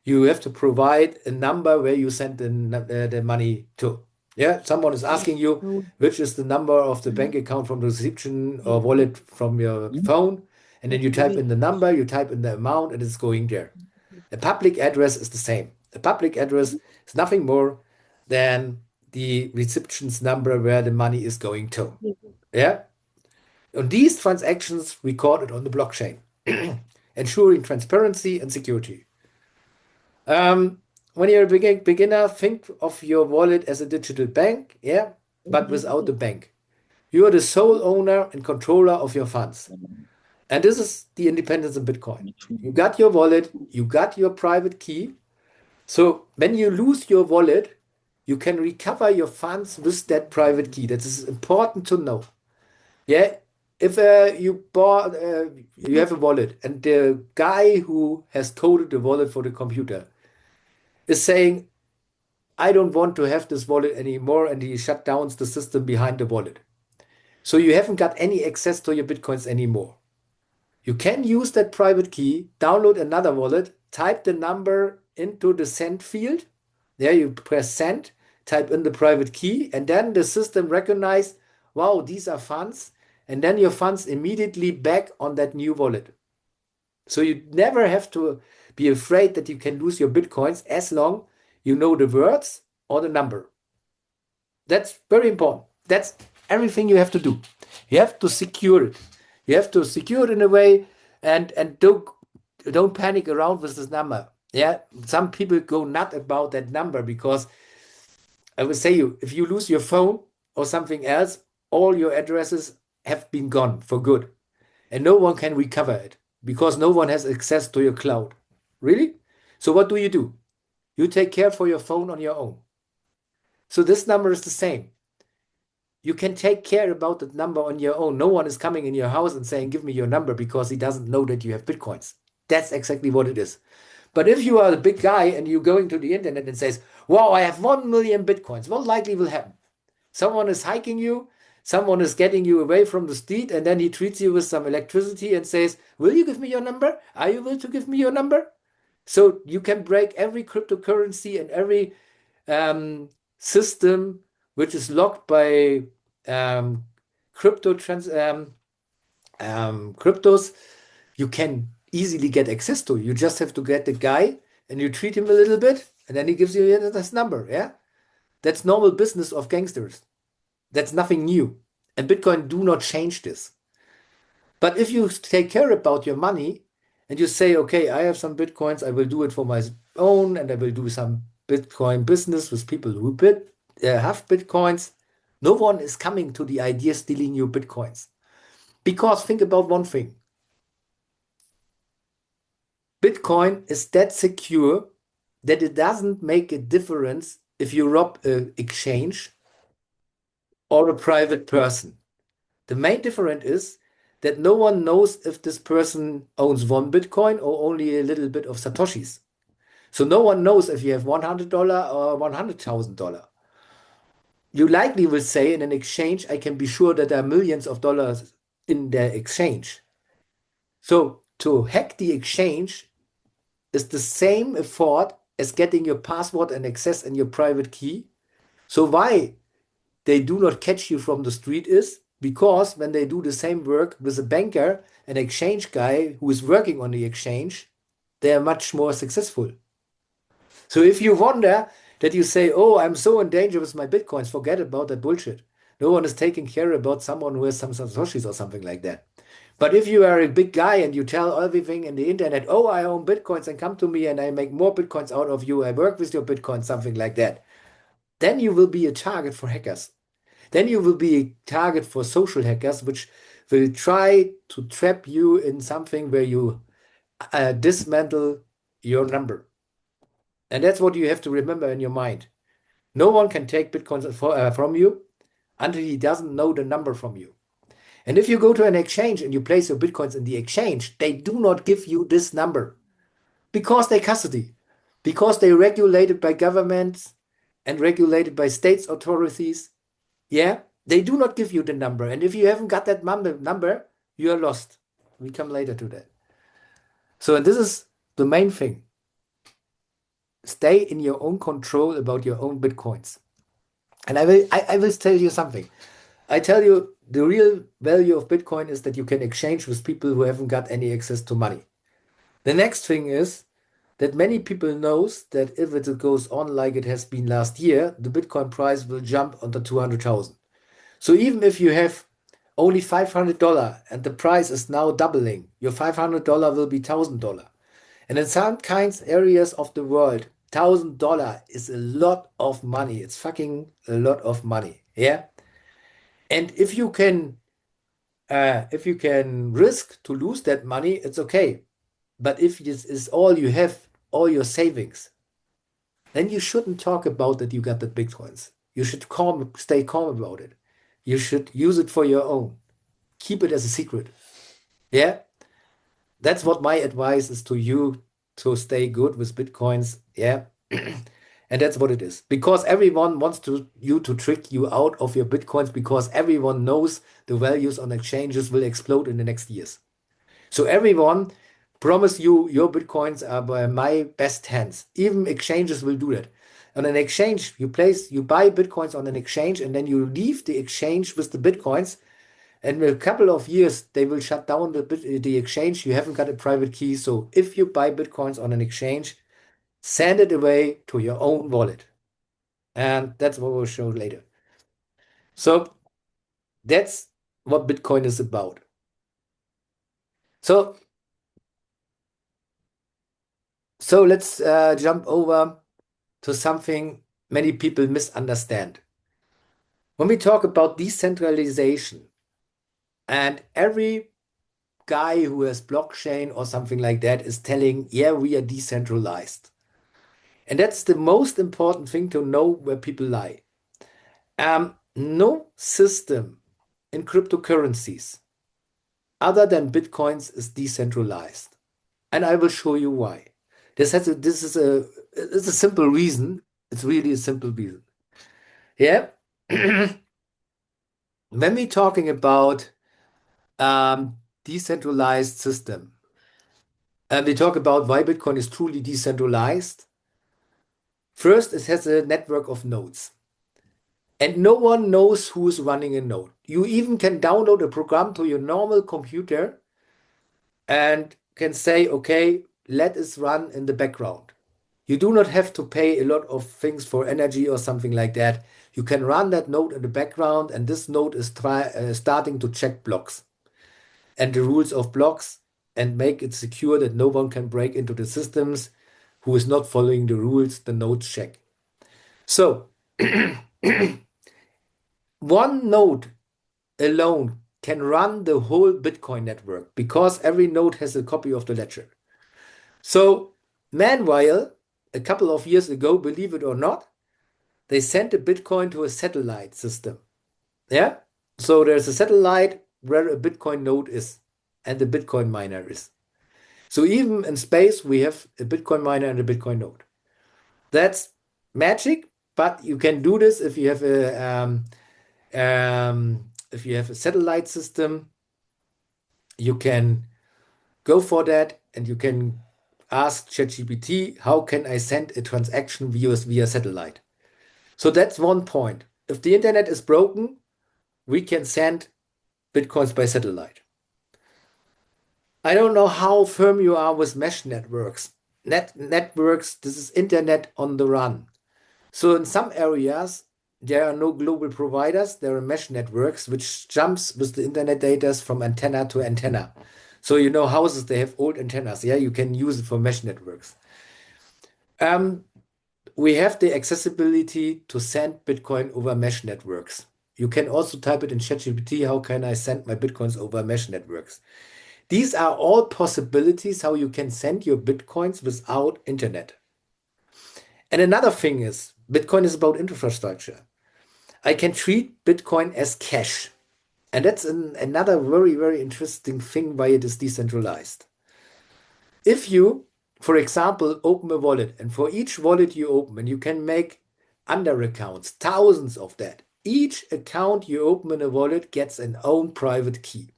You have to provide a number where you send the money to. Yeah, someone is asking you which is the number of the bank account from the reception or wallet from your phone, and then you type in the number, you type in the amount, and it's going there. A public address is the same. A public address is nothing more than the reception's number where the money is going to. Yeah, and these transactions recorded on the blockchain, ensuring transparency and security. Um, when you're a beginner, think of your wallet as a digital bank, yeah, but without the bank. You are the sole owner and controller of your funds. And this is the independence in Bitcoin. You got your wallet, you got your private key. So when you lose your wallet, you can recover your funds with that private key. That is important to know. Yeah. If you have a wallet and the guy who has coded the wallet for the computer is saying, I don't want to have this wallet anymore, and he shut down the system behind the wallet. So you haven't got any access to your Bitcoins anymore. You can use that private key, download another wallet, type the number into the send field. There you press send, type in the private key, and then the system recognizes, wow, these are funds, and then your funds immediately back on that new wallet. So you never have to be afraid that you can lose your Bitcoins as long you know the words or the number. That's very important. That's everything you have to do. You have to secure it. You have to secure it in a way and don't panic around with this number. Yeah, some people go nut about that number because I will say you if you lose your phone or something else, all your addresses have been gone for good, and no one can recover it because no one has access to your cloud. Really? So what do? You take care for your phone on your own. So this number is the same. You can take care about that number on your own. No one is coming in your house and saying, give me your number because he doesn't know that you have Bitcoins. That's exactly what it is. But if you are the big guy and you're going to the internet and says, wow, I have 1 million Bitcoins, what likely will happen? Someone is hiking you, someone is getting you away from the street, and then he treats you with some electricity and says, will you give me your number? Are you willing to give me your number? So you can break every cryptocurrency and every system which is locked by um, cryptos. You can easily get access to. You just have to get the guy and you treat him a little bit, and then he gives you this number. Yeah, that's normal business of gangsters. That's nothing new, and Bitcoin do not change this. But if you take care about your money and you say, okay, I have some Bitcoins, I will do it for my own, and I will do some Bitcoin business with people who have Bitcoins, no one is coming to the idea stealing your Bitcoins. Because think about one thing. Bitcoin is that secure that it doesn't make a difference if you rob an exchange or a private person. The main difference is that no one knows if this person owns one Bitcoin or only a little bit of Satoshis. So no one knows if you have $100 or $100,000. You likely will say in an exchange, I can be sure that there are millions of dollars in the exchange. So to hack the exchange is the same effort as getting your password and access and your private key. So why they do not catch you from the street is because when they do the same work with a banker, an exchange guy who is working on the exchange, they are much more successful. So if you wonder that you say, oh, I'm so in danger with my Bitcoins, forget about that bullshit. No one is taking care about someone who has some Satoshis or something like that. But if you are a big guy and you tell everything in the internet, oh, I own Bitcoins and come to me and I make more Bitcoins out of you, I work with your Bitcoin, something like that, then you will be a target for hackers. Then you will be a target for social hackers, which will try to trap you in something where you dismantle your number. And that's what you have to remember in your mind. No one can take Bitcoins from you until he doesn't know the number from you. And if you go to an exchange and you place your Bitcoins in the exchange, they do not give you this number because they custody, because they regulated by governments and regulated by states authorities. Yeah, they do not give you the number. And if you haven't got that number, you are lost. We come later to that. So this is the main thing. Stay in your own control about your own Bitcoins. And I will tell you something. I tell you the real value of Bitcoin is that you can exchange with people who haven't got any access to money. The next thing is that many people knows that if it goes on like it has been last year, the Bitcoin price will jump under 200,000. So even if you have only $500 and the price is now doubling, your $500 will be $1,000. And in some kinds areas of the world, $1,000 is a lot of money. It's fucking a lot of money. Yeah. And if you can risk to lose that money, it's okay. But if this is all you have, all your savings, then you shouldn't talk about that you got the Bitcoins. You should stay calm about it. You should use it for your own. Keep it as a secret. Yeah. That's what my advice is to you to stay good with Bitcoins. Yeah. And that's what it is. Because everyone wants you to trick you out of your Bitcoins because everyone knows the values on exchanges will explode in the next years. So everyone promise you your Bitcoins are by my best hands. Even exchanges will do that. On an exchange, you buy Bitcoins on an exchange and then you leave the exchange with the Bitcoins. And in a couple of years, they will shut down the exchange. You haven't got a private key. So if you buy Bitcoins on an exchange, send it away to your own wallet. And that's what we'll show later. So that's what Bitcoin is about. So, so let's jump over to something many people misunderstand. When we talk about decentralization, and every guy who has blockchain or something like that is telling, yeah, we are decentralized. And that's the most important thing to know where people lie. No system in cryptocurrencies other than Bitcoins is decentralized. And I will show you why. This is it's a simple reason. It's really a simple reason. Yeah. When we're talking about decentralized system, and we talk about why Bitcoin is truly decentralized, first, it has a network of nodes. And no one knows who is running a node. You even can download a program to your normal computer and can say, okay, let us run in the background. You do not have to pay a lot of things for energy or something like that. You can run that node in the background, and this node is starting to check blocks and the rules of blocks and make it secure that no one can break into the systems who is not following the rules the nodes check. So one node alone can run the whole Bitcoin network because every node has a copy of the ledger. So meanwhile, a couple of years ago, believe it or not, they sent a Bitcoin to a satellite system. Yeah. So there's a satellite where a Bitcoin node is and the Bitcoin miner is. So even in space, we have a Bitcoin miner and a Bitcoin node. That's magic, but you can do this if you have a satellite system, you can go for that and you can ask ChatGPT, how can I send a transaction via satellite? So that's one point. If the internet is broken, we can send Bitcoins by satellite. I don't know how firm you are with mesh networks. Networks, this is internet on the run. So in some areas, there are no global providers. There are mesh networks, which jumps with the internet data from antenna to antenna. So you know houses, they have old antennas. Yeah, you can use it for mesh networks. Um, we have the accessibility to send Bitcoin over mesh networks. You can also type it in ChatGPT, how can I send my Bitcoins over mesh networks? These are all possibilities how you can send your Bitcoins without internet. And another thing is, Bitcoin is about infrastructure. I can treat Bitcoin as cash. And that's another very, very interesting thing why it is decentralized. If you, for example, open a wallet, and for each wallet you open, and you can make under accounts, thousands of that. Each account you open in a wallet gets an own private key.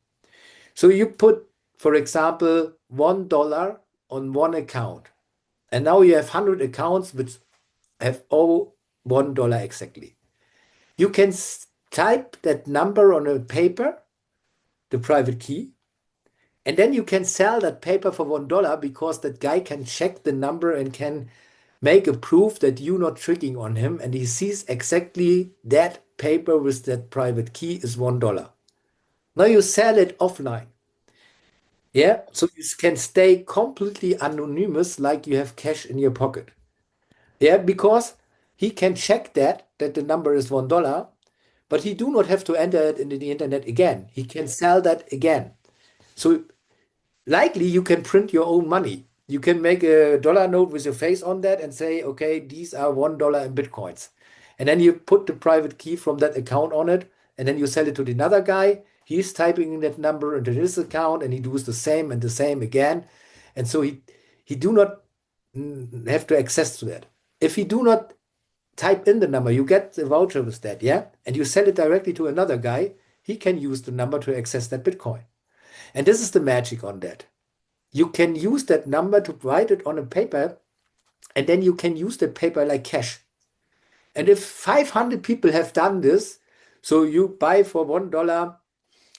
So you put, for example, $1 on one account, and now you have 100 accounts which have all $1 exactly. You can type that number on a paper, the private key, and then you can sell that paper for $1 because that guy can check the number and can make a proof that you're not tricking on him and he sees exactly that paper with that private key is $1. Now you sell it offline. Yeah, so you can stay completely anonymous like you have cash in your pocket. Yeah, because he can check that the number is $1, but he do not have to enter it into the internet again. He can sell that again. So likely you can print your own money. You can make a dollar note with your face on that and say, okay, these are $1 in Bitcoins. And then you put the private key from that account on it, and then you sell it to the another guy. He's typing in that number into his account and he does the same and the same again. And so he do not have to access to that. If he do not type in the number, you get the voucher with that, yeah? And you sell it directly to another guy, he can use the number to access that Bitcoin. And this is the magic on that. You can use that number to write it on a paper, and then you can use the paper like cash. And if 500 people have done this, so you buy for $1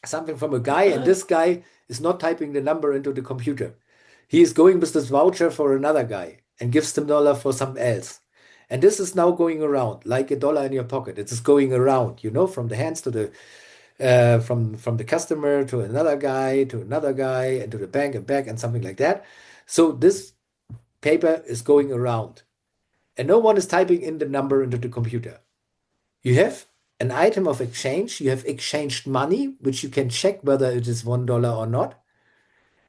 something from a guy, and this guy is not typing the number into the computer. He is going with this voucher for another guy and gives the dollar for something else. And this is now going around like a dollar in your pocket. It is going around, from the hands to the from the customer to another guy, and to the bank and back, and something like that. So this paper is going around, and no one is typing in the number into the computer. You have an item of exchange. You have exchanged money, which you can check whether it is $1 or not,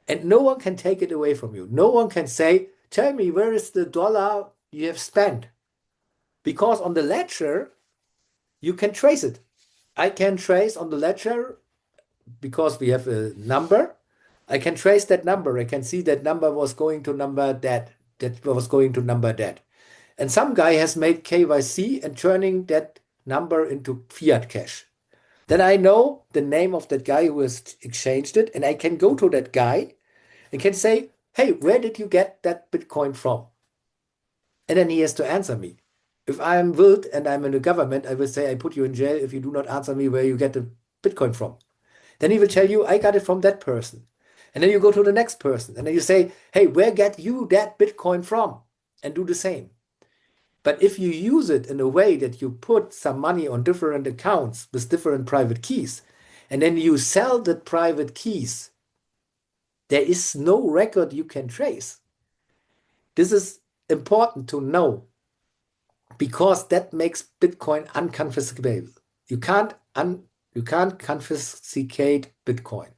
and no one can take it away from you. No one can say, "Tell me where is the dollar you have spent," because on the ledger you can trace it. I can trace on the ledger because we have a number. I can trace that number. I can see that number was going to number that was going to number that. And some guy has made KYC and turning that number into fiat cash. Then I know the name of that guy who has exchanged it, and I can go to that guy and can say, "Hey, where did you get that Bitcoin from?" And then he has to answer me. If I'm wild and I'm in the government, I will say, "I put you in jail if you do not answer me where you get the Bitcoin from." Then he will tell you, "I got it from that person." And then you go to the next person and then you say, "Hey, where get you that Bitcoin from?" And do the same. But if you use it in a way that you put some money on different accounts with different private keys, and then you sell the private keys, there is no record you can trace. This is important to know because that makes Bitcoin unconfiscatable. You can't confiscate Bitcoin.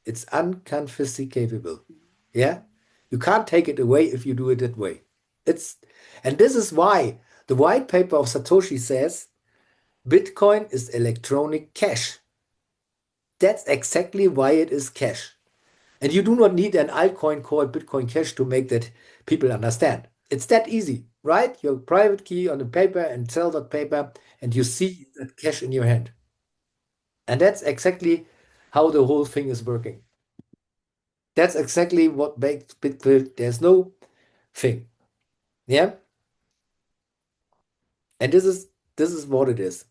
It's unconfiscatable. Yeah? You can't take it away if you do it that way. It's and this is why the white paper of Satoshi says Bitcoin is electronic cash. That's exactly why it is cash. And you do not need an altcoin called Bitcoin Cash to make that people understand. It's that easy, right? Your private key on the paper and sell that paper, and you see that cash in your hand. And that's exactly how the whole thing is working. That's exactly what makes Bitcoin. There's no thing. Yeah. And this is what it is.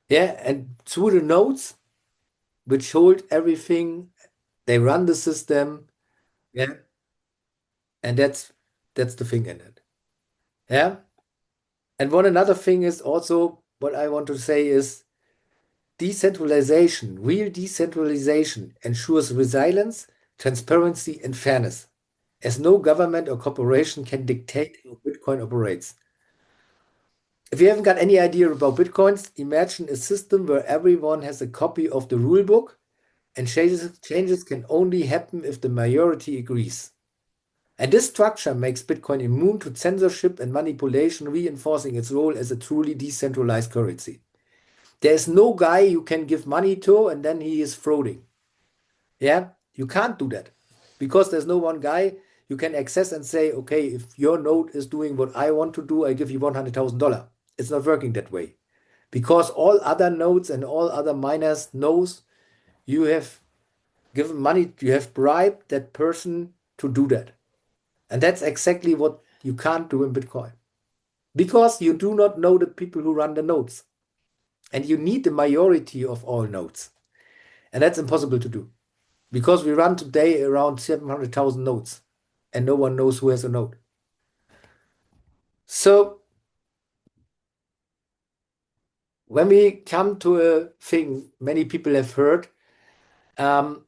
Yeah. And through the nodes, which hold everything, they run the system. Yeah. And that's the thing in it. Yeah. And one another thing is also what I want to say is decentralization, real decentralization ensures resilience, transparency, and fairness, as no government or corporation can dictate how Bitcoin operates. If you haven't got any idea about Bitcoins, imagine a system where everyone has a copy of the rule book and changes can only happen if the majority agrees. And this structure makes Bitcoin immune to censorship and manipulation, reinforcing its role as a truly decentralized currency. There's no guy you can give money to and then he is frauding. Yeah, you can't do that because there's no one guy you can access and say, okay, if your node is doing what I want to do, I give you $100,000. It's not working that way because all other nodes and all other miners knows you have given money, you have bribed that person to do that. And that's exactly what you can't do in Bitcoin because you do not know the people who run the nodes and you need the majority of all nodes. And that's impossible to do because we run today around 700,000 nodes and no one knows who has a node. So when we come to a thing many people have heard, um,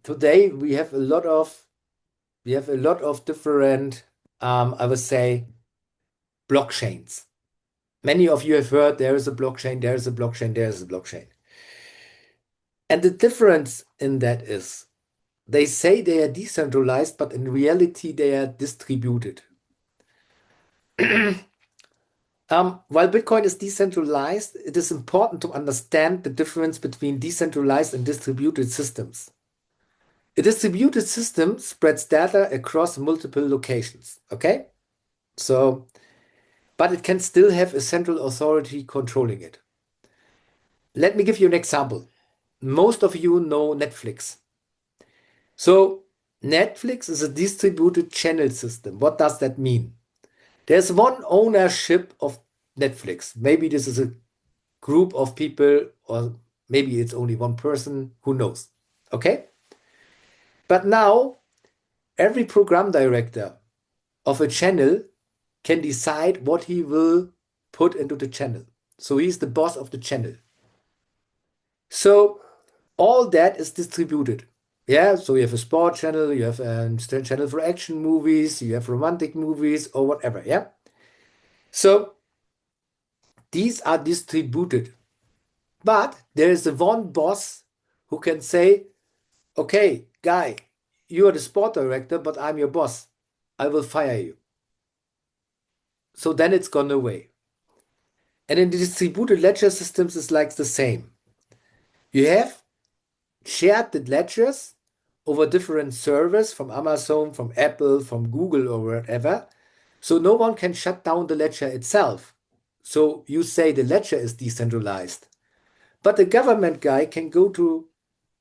today we have a lot of different, I would say, blockchains. Many of you have heard there is a blockchain, there is a blockchain, there is a blockchain. And the difference in that is they say they are decentralized, but in reality they are distributed. While Bitcoin is decentralized, it is important to understand the difference between decentralized and distributed systems. A distributed system spreads data across multiple locations, okay? So, but it can still have a central authority controlling it. Let me give you an example. Most of you know Netflix. So, Netflix is a distributed channel system. What does that mean? There's one ownership of Netflix. Maybe this is a group of people, or maybe it's only one person, who knows? Okay? But now, every program director of a channel can decide what he will put into the channel. So he's the boss of the channel. So all that is distributed. Yeah, so you have a sport channel, you have a channel for action movies, you have romantic movies, or whatever. Yeah. So these are distributed. But there is the one boss who can say, okay, guy, you are the sport director, but I'm your boss. I will fire you. So then it's gone away. And in the distributed ledger systems, it's like the same. You have shared the ledgers over different servers from Amazon, from Apple, from Google, or whatever. So no one can shut down the ledger itself. So you say the ledger is decentralized. But the government guy can go to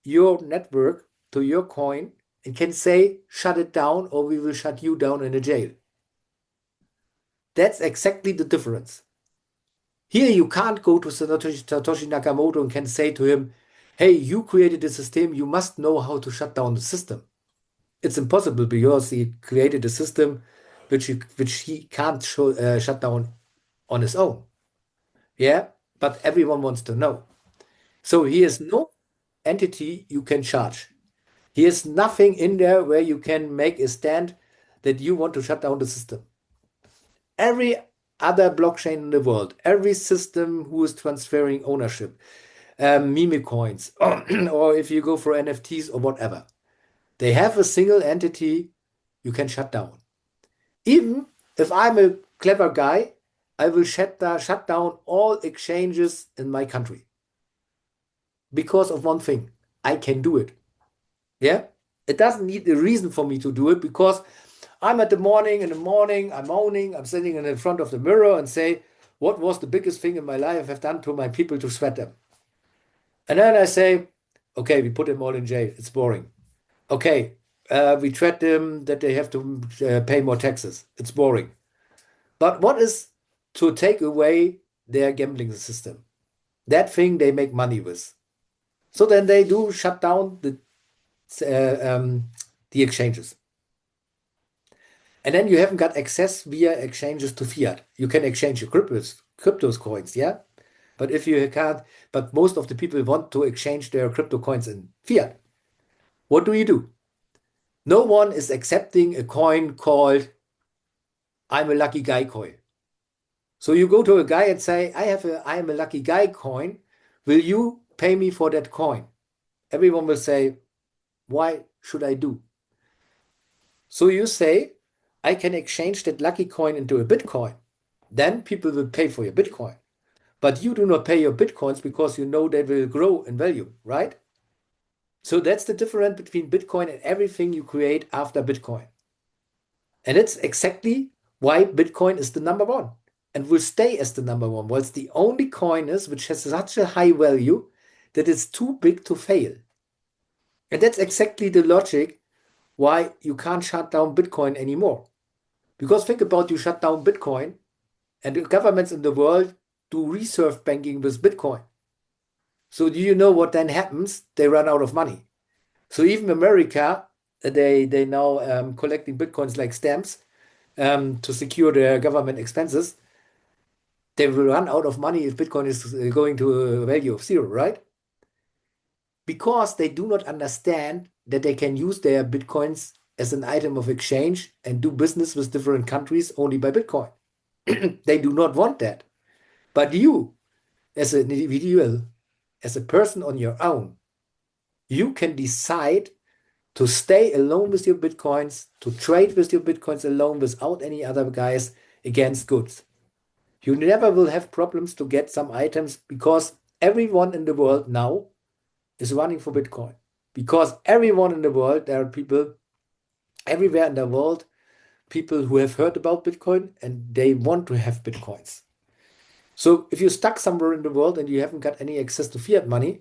your network, to your coin, and can say, shut it down, or we will shut you down in a jail. That's exactly the difference. Here you can't go to Satoshi Nakamoto and can say to him, hey, you created the system, you must know how to shut down the system. It's impossible because he created a system which he can't shut down on his own. Yeah, but everyone wants to know. So he has no entity you can charge. He has nothing in there where you can make a stand that you want to shut down the system. Every other blockchain in the world, every system who is transferring ownership, meme coins, or if you go for NFTs or whatever, they have a single entity you can shut down. Even if I'm a clever guy I will shut down all exchanges in my country because of one thing. I can do it. Yeah. It doesn't need a reason for me to do it because I'm at the morning, in the morning, I'm moaning, I'm sitting in front of the mirror and say, what was the biggest thing in my life I've done to my people to sweat them? And then I say, okay, we put them all in jail. It's boring. Okay, we threat them that they have to pay more taxes. It's boring. But what is to take away their gambling system? That thing they make money with. So then they do shut down the exchanges. And then you haven't got access via exchanges to fiat. You can exchange your cryptos coins, yeah? But if you can't, but most of the people want to exchange their crypto coins in fiat. What do? No one is accepting a coin called I'm a lucky guy coin. So you go to a guy and say, I am a lucky guy coin. Will you pay me for that coin? Everyone will say, why should I do? So you say, I can exchange that lucky coin into a Bitcoin. Then people will pay for your Bitcoin. But you do not pay your Bitcoins because you know they will grow in value, right? So that's the difference between Bitcoin and everything you create after Bitcoin. And it's exactly why Bitcoin is the number one and will stay as the number one. Well, it's the only coin is which has such a high value that it's too big to fail. And that's exactly the logic why you can't shut down Bitcoin anymore. Because think about you shut down Bitcoin and the governments in the world do reserve banking with Bitcoin. So do you know what then happens? They run out of money. So even America, they now collecting Bitcoins like stamps to secure their government expenses. They will run out of money if Bitcoin is going to a value of zero, right? Because they do not understand that they can use their Bitcoins as an item of exchange and do business with different countries only by Bitcoin. They do not want that. But you, as an individual, as a person on your own, you can decide to stay alone with your Bitcoins, to trade with your Bitcoins alone without any other guys against goods. You never will have problems to get some items because everyone in the world now is running for Bitcoin. Because everyone in the world, there are people everywhere in the world, people who have heard about Bitcoin and they want to have Bitcoins. So if you're stuck somewhere in the world and you haven't got any access to fiat money,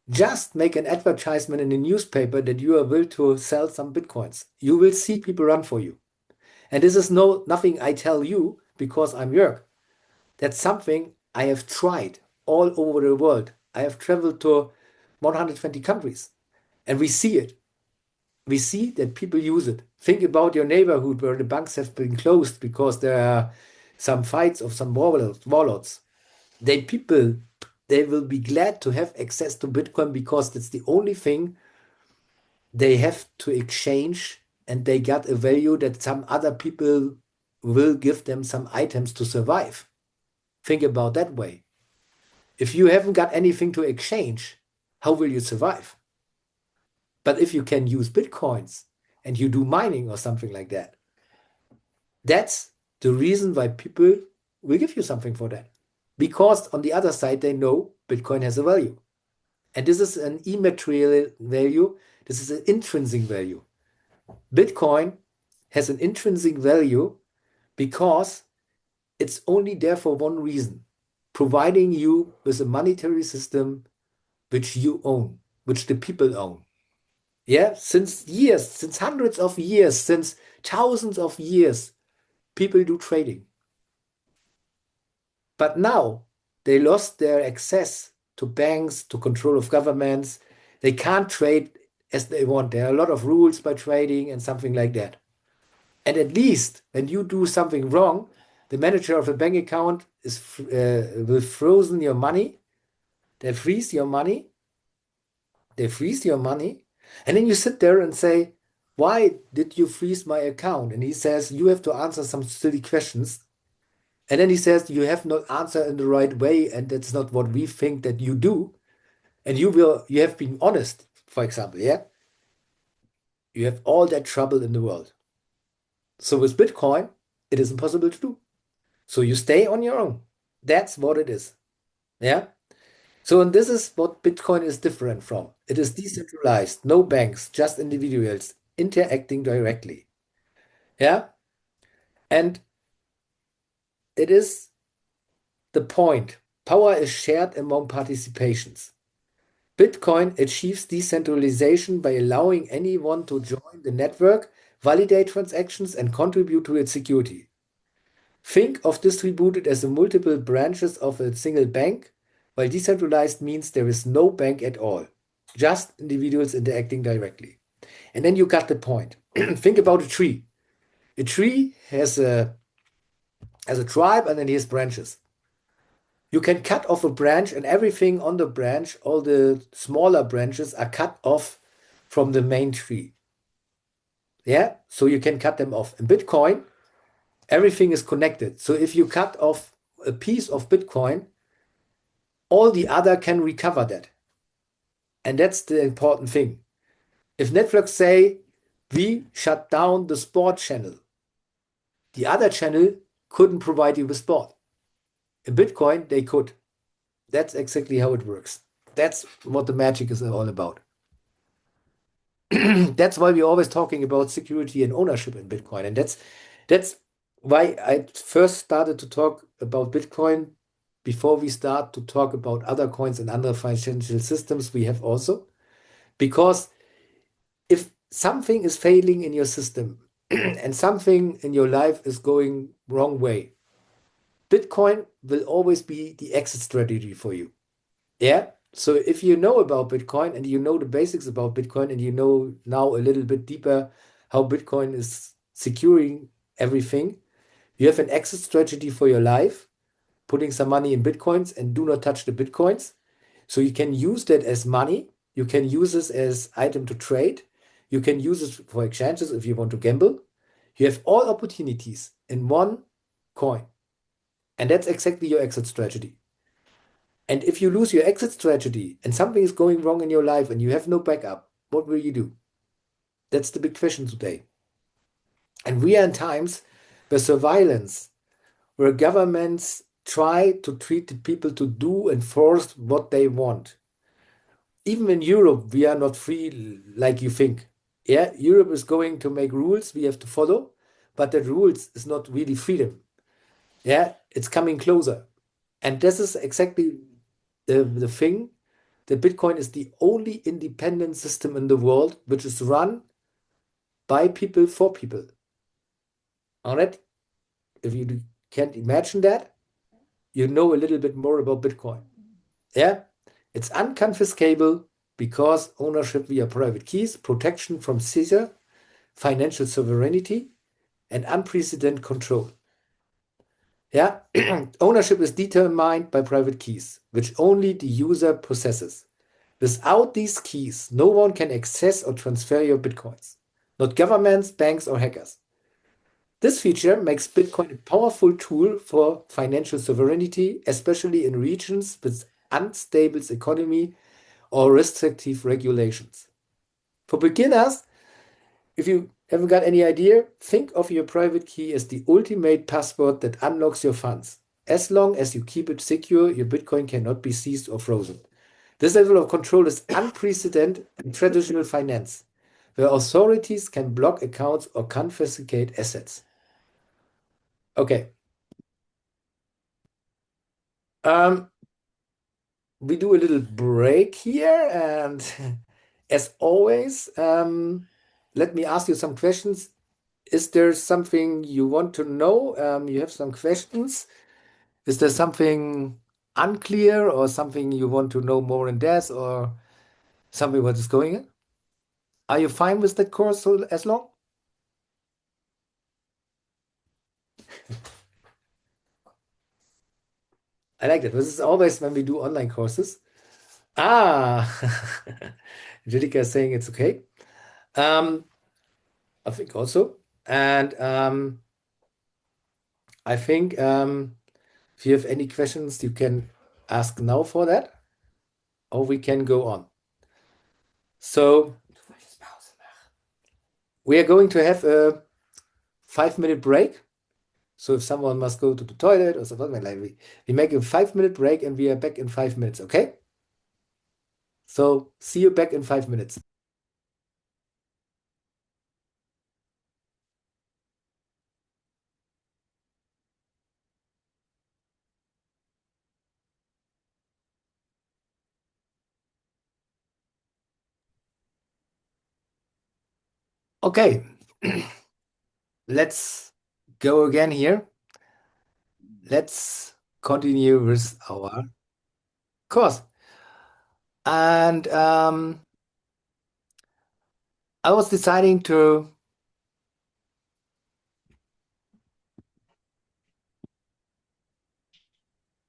just make an advertisement in the newspaper that you are willing to sell some Bitcoins. You will see people run for you. And this is nothing I tell you because I'm Jörg. That's something I have tried all over the world. I have traveled to 120 countries and we see it. We see that people use it. Think about your neighborhood where the banks have been closed because there are some fights of some warlords. People, they will be glad to have access to Bitcoin because that's the only thing they have to exchange and they got a value that some other people will give them some items to survive. Think about that way. If you haven't got anything to exchange, how will you survive? But if you can use Bitcoins and you do mining or something like that, that's the reason why people will give you something for that. Because on the other side, they know Bitcoin has a value. And this is an immaterial value. This is an intrinsic value. Bitcoin has an intrinsic value because it's only there for one reason, providing you with a monetary system which you own, which the people own. Yeah, since years, since hundreds of years, since thousands of years, people do trading. But now they lost their access to banks, to control of governments. They can't trade as they want. There are a lot of rules by trading and something like that. And at least when you do something wrong, the manager of the bank account will frozen your money. They freeze your money. They freeze your money. And then you sit there and say, why did you freeze my account? And he says, you have to answer some silly questions. And then he says, you have not answered in the right way. And that's not what we think that you do. And you have been honest, for example. Yeah. You have all that trouble in the world. So with Bitcoin, it is impossible to do. So you stay on your own. That's what it is. Yeah. So, and this is what Bitcoin is different from. It is decentralized, no banks, just individuals interacting directly. Yeah. And it is the point. Power is shared among participations. Bitcoin achieves decentralization by allowing anyone to join the network, validate transactions, and contribute to its security. Think of distributed as the multiple branches of a single bank, while decentralized means there is no bank at all, just individuals interacting directly. And then you got the point. Think about a tree. A tree has a tribe and then it has branches. You can cut off a branch and everything on the branch, all the smaller branches are cut off from the main tree. Yeah, so you can cut them off. In Bitcoin, everything is connected. So if you cut off a piece of Bitcoin, all the other can recover that. And that's the important thing. If networks say, we shut down the sport channel, the other channel couldn't provide you with sport. In Bitcoin, they could. That's exactly how it works. That's what the magic is all about. That's why we're always talking about security and ownership in Bitcoin. And that's why I first started to talk about Bitcoin before we start to talk about other coins and other financial systems we have also. Because if something is failing in your system and something in your life is going wrong way, Bitcoin will always be the exit strategy for you. Yeah. So if you know about Bitcoin and you know the basics about Bitcoin and you know now a little bit deeper how Bitcoin is securing everything, you have an exit strategy for your life, putting some money in Bitcoins and do not touch the Bitcoins. So you can use that as money. You can use this as item to trade. You can use it for exchanges if you want to gamble. You have all opportunities in one coin. And that's exactly your exit strategy. And if you lose your exit strategy and something is going wrong in your life and you have no backup, what will you do? That's the big question today. And we are in times where surveillance, where governments try to treat the people to do and force what they want. Even in Europe, we are not free like you think. Yeah, Europe is going to make rules we have to follow, but that rules is not really freedom. Yeah, it's coming closer. And this is exactly the thing. The Bitcoin is the only independent system in the world which is run by people for people. All right? If you can't imagine that, you know a little bit more about Bitcoin. Yeah? It's unconfiscatable because ownership via private keys, protection from seizure, financial sovereignty, and unprecedented control. Yeah? Ownership is determined by private keys, which only the user possesses. Without these keys, no one can access or transfer your Bitcoins, not governments, banks, or hackers. This feature makes Bitcoin a powerful tool for financial sovereignty, especially in regions with unstable economy or restrictive regulations. For beginners, if you haven't got any idea, think of your private key as the ultimate password that unlocks your funds. As long as you keep it secure, your Bitcoin cannot be seized or frozen. This level of control is unprecedented in traditional finance, where authorities can block accounts or confiscate assets. Okay. Um, we do a little break here, and as always, let me ask you some questions. Is there something you want to know? You have some questions. Is there something unclear or something you want to know more in depth or something what is going on? Are you fine with that course as long? I like that. This is always when we do online courses. Ah, Angelica is saying it's okay. Um, I think also. And I think if you have any questions, you can ask now for that, or we can go on. So we are going to have a 5-minute break. So if someone must go to the toilet or something like we make a 5 minute break and we are back in 5 minutes, okay? So see you back in 5 minutes. Okay, let's go again here. Let's continue with our course. And I was deciding to,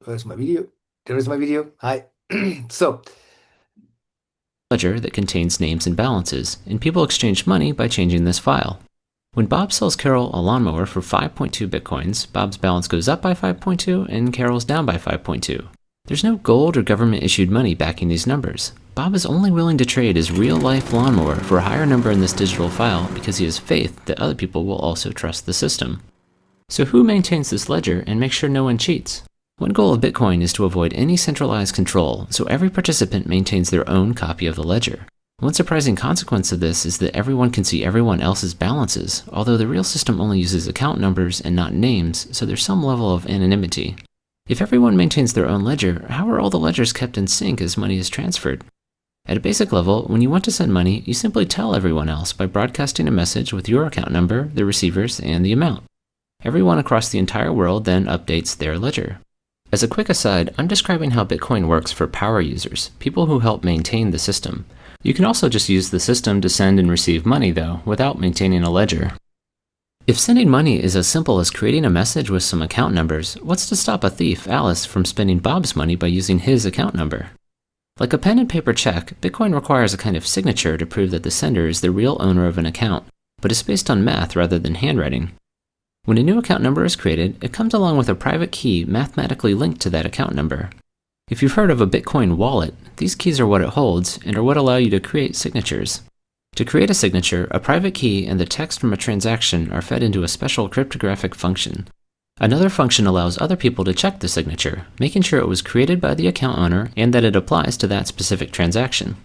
where's my video? There is my video. Hi. So, ledger that contains names and balances, and people exchange money by changing this file. When Bob sells Carol a lawnmower for 5.2 bitcoins, Bob's balance goes up by 5.2 and Carol's down by 5.2. There's no gold or government-issued money backing these numbers. Bob is only willing to trade his real-life lawnmower for a higher number in this digital file because he has faith that other people will also trust the system. So who maintains this ledger and makes sure no one cheats? One goal of Bitcoin is to avoid any centralized control, so every participant maintains their own copy of the ledger. One surprising consequence of this is that everyone can see everyone else's balances, although the real system only uses account numbers and not names, so there's some level of anonymity. If everyone maintains their own ledger, how are all the ledgers kept in sync as money is transferred? At a basic level, when you want to send money, you simply tell everyone else by broadcasting a message with your account number, the receiver's, and the amount. Everyone across the entire world then updates their ledger. As a quick aside, I'm describing how Bitcoin works for power users, people who help maintain the system. You can also just use the system to send and receive money, though, without maintaining a ledger. If sending money is as simple as creating a message with some account numbers, what's to stop a thief, Alice, from spending Bob's money by using his account number? Like a pen and paper check, Bitcoin requires a kind of signature to prove that the sender is the real owner of an account, but is based on math rather than handwriting. When a new account number is created, it comes along with a private key mathematically linked to that account number. If you've heard of a Bitcoin wallet, these keys are what it holds and are what allow you to create signatures. To create a signature, a private key and the text from a transaction are fed into a special cryptographic function. Another function allows other people to check the signature, making sure it was created by the account owner and that it applies to that specific transaction.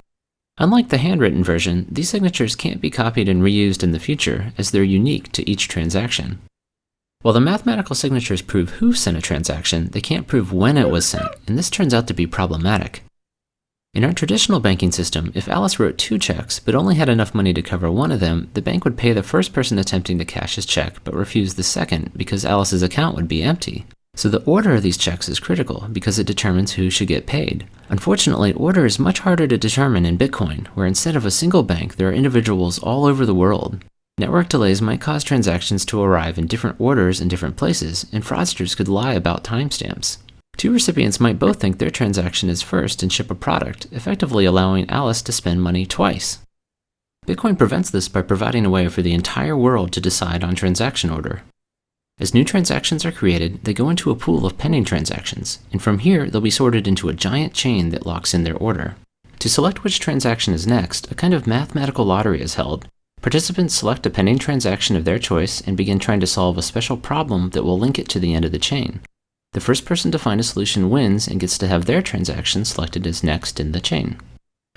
Unlike the handwritten version, these signatures can't be copied and reused in the future, as they're unique to each transaction. While the mathematical signatures prove who sent a transaction, they can't prove when it was sent, and this turns out to be problematic. In our traditional banking system, if Alice wrote 2 checks but only had enough money to cover one of them, the bank would pay the first person attempting to cash his check but refuse the second because Alice's account would be empty. So the order of these checks is critical because it determines who should get paid. Unfortunately, order is much harder to determine in Bitcoin, where instead of a single bank, there are individuals all over the world. Network delays might cause transactions to arrive in different orders in different places, and fraudsters could lie about timestamps. 2 recipients might both think their transaction is first and ship a product, effectively allowing Alice to spend money twice. Bitcoin prevents this by providing a way for the entire world to decide on transaction order. As new transactions are created, they go into a pool of pending transactions, and from here they'll be sorted into a giant chain that locks in their order. To select which transaction is next, a kind of mathematical lottery is held. Participants select a pending transaction of their choice and begin trying to solve a special problem that will link it to the end of the chain. The first person to find a solution wins and gets to have their transaction selected as next in the chain.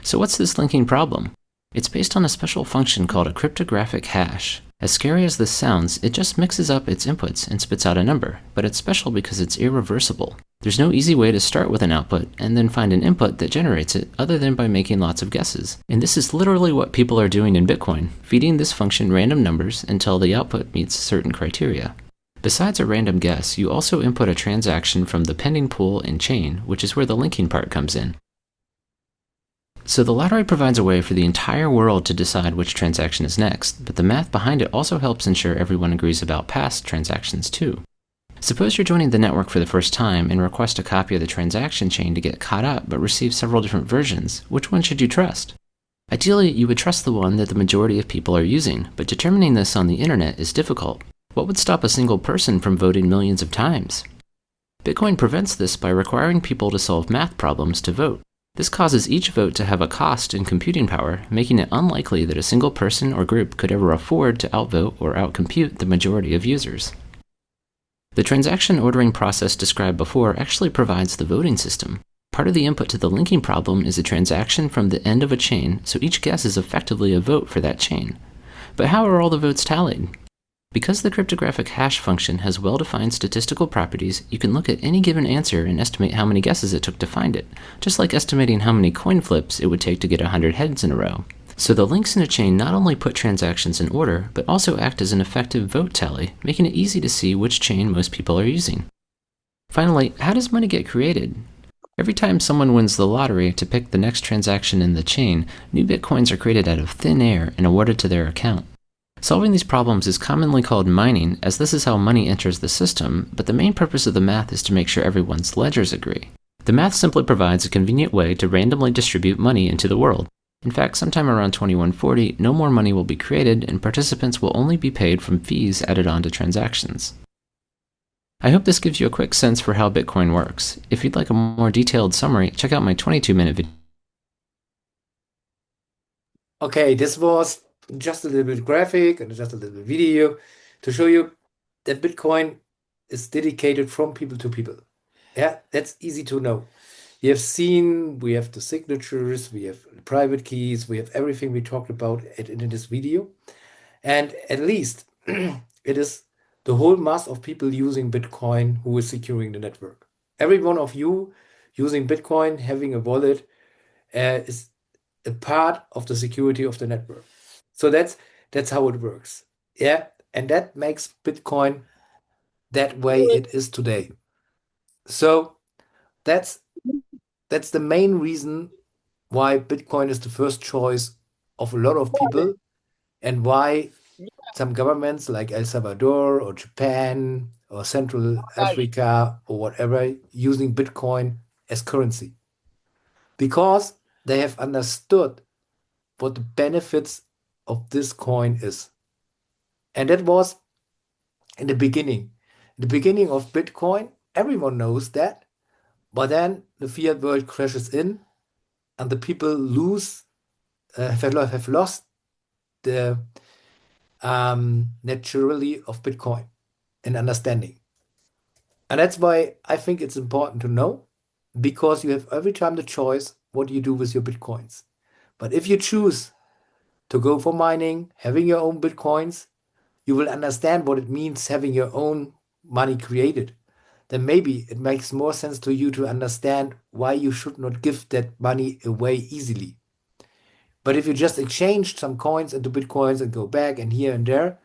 So what's this linking problem? It's based on a special function called a cryptographic hash. As scary as this sounds, it just mixes up its inputs and spits out a number, but it's special because it's irreversible. There's no easy way to start with an output and then find an input that generates it other than by making lots of guesses. And this is literally what people are doing in Bitcoin, feeding this function random numbers until the output meets certain criteria. Besides a random guess, you also input a transaction from the pending pool and chain, which is where the linking part comes in. So the lottery provides a way for the entire world to decide which transaction is next, but the math behind it also helps ensure everyone agrees about past transactions too. Suppose you're joining the network for the first time and request a copy of the transaction chain to get caught up but receive several different versions. Which one should you trust? Ideally, you would trust the one that the majority of people are using, but determining this on the internet is difficult. What would stop a single person from voting millions of times? Bitcoin prevents this by requiring people to solve math problems to vote. This causes each vote to have a cost in computing power, making it unlikely that a single person or group could ever afford to outvote or outcompute the majority of users. The transaction ordering process described before actually provides the voting system. Part of the input to the linking problem is a transaction from the end of a chain, so each guess is effectively a vote for that chain. But how are all the votes tallied? Because the cryptographic hash function has well-defined statistical properties, you can look at any given answer and estimate how many guesses it took to find it, just like estimating how many coin flips it would take to get 100 heads in a row. So the links in a chain not only put transactions in order, but also act as an effective vote tally, making it easy to see which chain most people are using. Finally, how does money get created? Every time someone wins the lottery to pick the next transaction in the chain, new bitcoins are created out of thin air and awarded to their account. Solving these problems is commonly called mining, as this is how money enters the system, but the main purpose of the math is to make sure everyone's ledgers agree. The math simply provides a convenient way to randomly distribute money into the world. In fact, sometime around 2140, no more money will be created, and participants will only be paid from fees added onto transactions. I hope this gives you a quick sense for how Bitcoin works. If you'd like a more detailed summary, check out my 22-minute video. Okay, this was just a little bit graphic and just a little bit video to show you that Bitcoin is dedicated from people to people. Yeah, that's easy to know. You have seen, we have the signatures, we have private keys, we have everything we talked about in this video. And at least it is the whole mass of people using Bitcoin who is securing the network. Every one of you using Bitcoin, having a wallet, is a part of the security of the network. So that's how it works. Yeah, and that makes Bitcoin that way it is today. So that's that's the main reason why Bitcoin is the first choice of a lot of people and why some governments like El Salvador or Japan or Central Africa or whatever using Bitcoin as currency because they have understood what the benefits of this coin is. And that was in the beginning. In the beginning of Bitcoin, everyone knows that, but then the fiat world crashes in and the people have lost the naturally of Bitcoin and understanding. And that's why I think it's important to know because you have every time the choice what you do with your Bitcoins. But if you choose to go for mining, having your own Bitcoins, you will understand what it means having your own money created. Then maybe it makes more sense to you to understand why you should not give that money away easily. But if you just exchange some coins into Bitcoins and go back and here and there,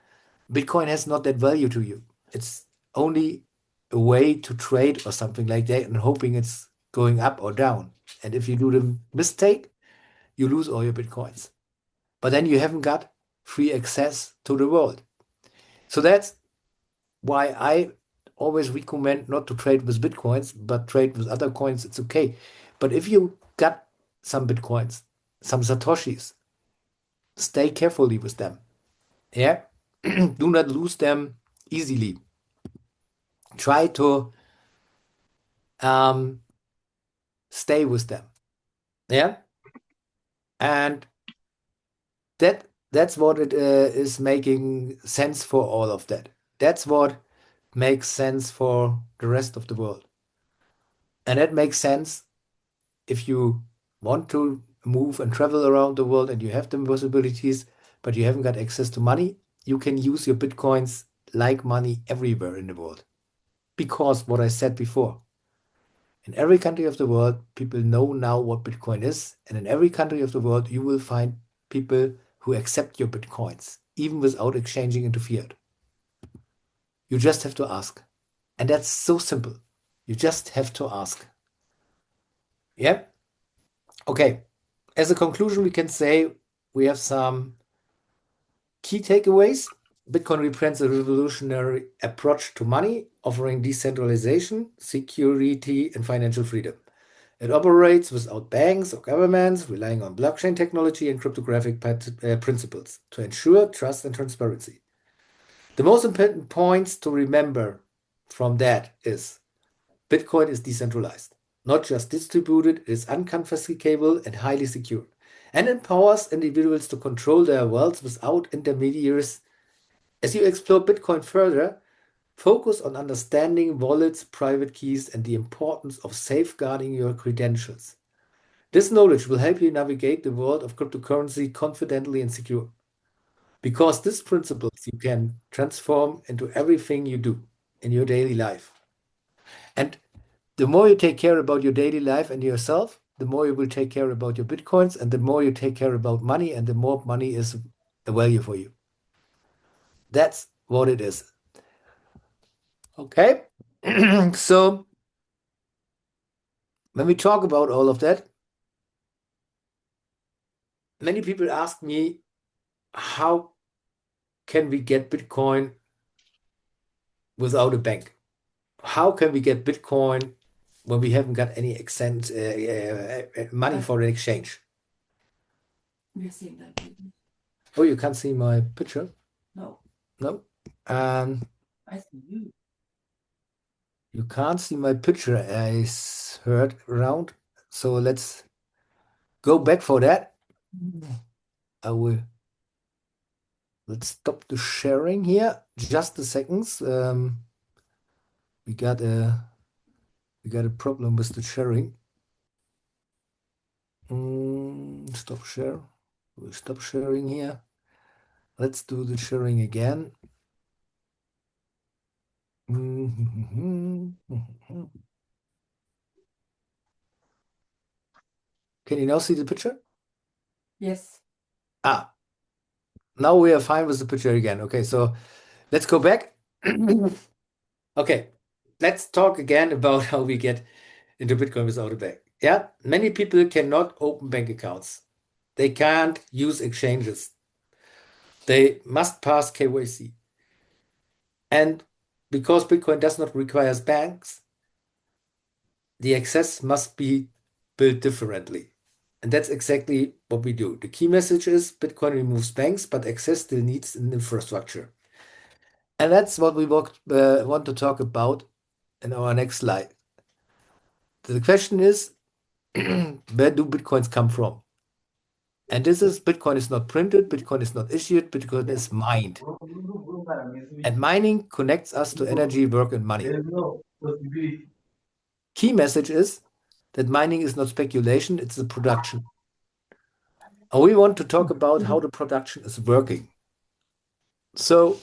Bitcoin has not that value to you. It's only a way to trade or something like that and hoping it's going up or down. And if you do the mistake, you lose all your Bitcoins. But then you haven't got free access to the world. So that's why I always recommend not to trade with Bitcoins, but trade with other coins. It's okay. But if you got some Bitcoins, some Satoshis, stay carefully with them. Yeah. Do not lose them easily. Try to um, stay with them. Yeah. And that's what it is making sense for all of that. That's what makes sense for the rest of the world. And that makes sense if you want to move and travel around the world and you have the possibilities, but you haven't got access to money, you can use your Bitcoins like money everywhere in the world. Because what I said before, in every country of the world, people know now what Bitcoin is. And in every country of the world, you will find people who accept your Bitcoins, even without exchanging into fiat. You just have to ask. And that's so simple. You just have to ask. Yeah? Okay. As a conclusion, we can say we have some key takeaways. Bitcoin represents a revolutionary approach to money, offering decentralization, security, and financial freedom. It operates without banks or governments, relying on blockchain technology and cryptographic principles to ensure trust and transparency. The most important points to remember from that is Bitcoin is decentralized, not just distributed, it is unconfiscatable and highly secure, and empowers individuals to control their wealth without intermediaries. As you explore Bitcoin further, Focus on understanding wallets, private keys, and the importance of safeguarding your credentials. This knowledge will help you navigate the world of cryptocurrency confidently and secure. Because these principles you can transform into everything you do in your daily life. And the more you take care about your daily life and yourself, the more you will take care about your bitcoins, and the more you take care about money, and the more money is a value for you. That's what it is. Okay. So when we talk about all of that, many people ask me, how can we get Bitcoin without a bank? How can we get Bitcoin when we haven't got any money for an exchange? Oh, you can't see my picture? No. Um, you can't see my picture, I heard around. So let's go back for that. I will. Let's stop the sharing here. Just a second. We got a problem with the sharing. Stop share. We'll stop sharing here. Let's do the sharing again. Can you now see the picture? Yes. Ah, now we are fine with the picture again. Okay, so let's go back. Okay, let's talk again about how we get into Bitcoin without a bank. Yeah, many people cannot open bank accounts. They can't use exchanges. They must pass KYC. And because Bitcoin does not require banks, the access must be built differently. And that's exactly what we do. The key message is Bitcoin removes banks, but access still needs an infrastructure. And that's what we want to talk about in our next slide. The question is, where do Bitcoins come from? And this is Bitcoin is not printed, Bitcoin is not issued, Bitcoin is mined. And mining connects us to energy, work, and money. Key message is that mining is not speculation, it's a production. And we want to talk about how the production is working. So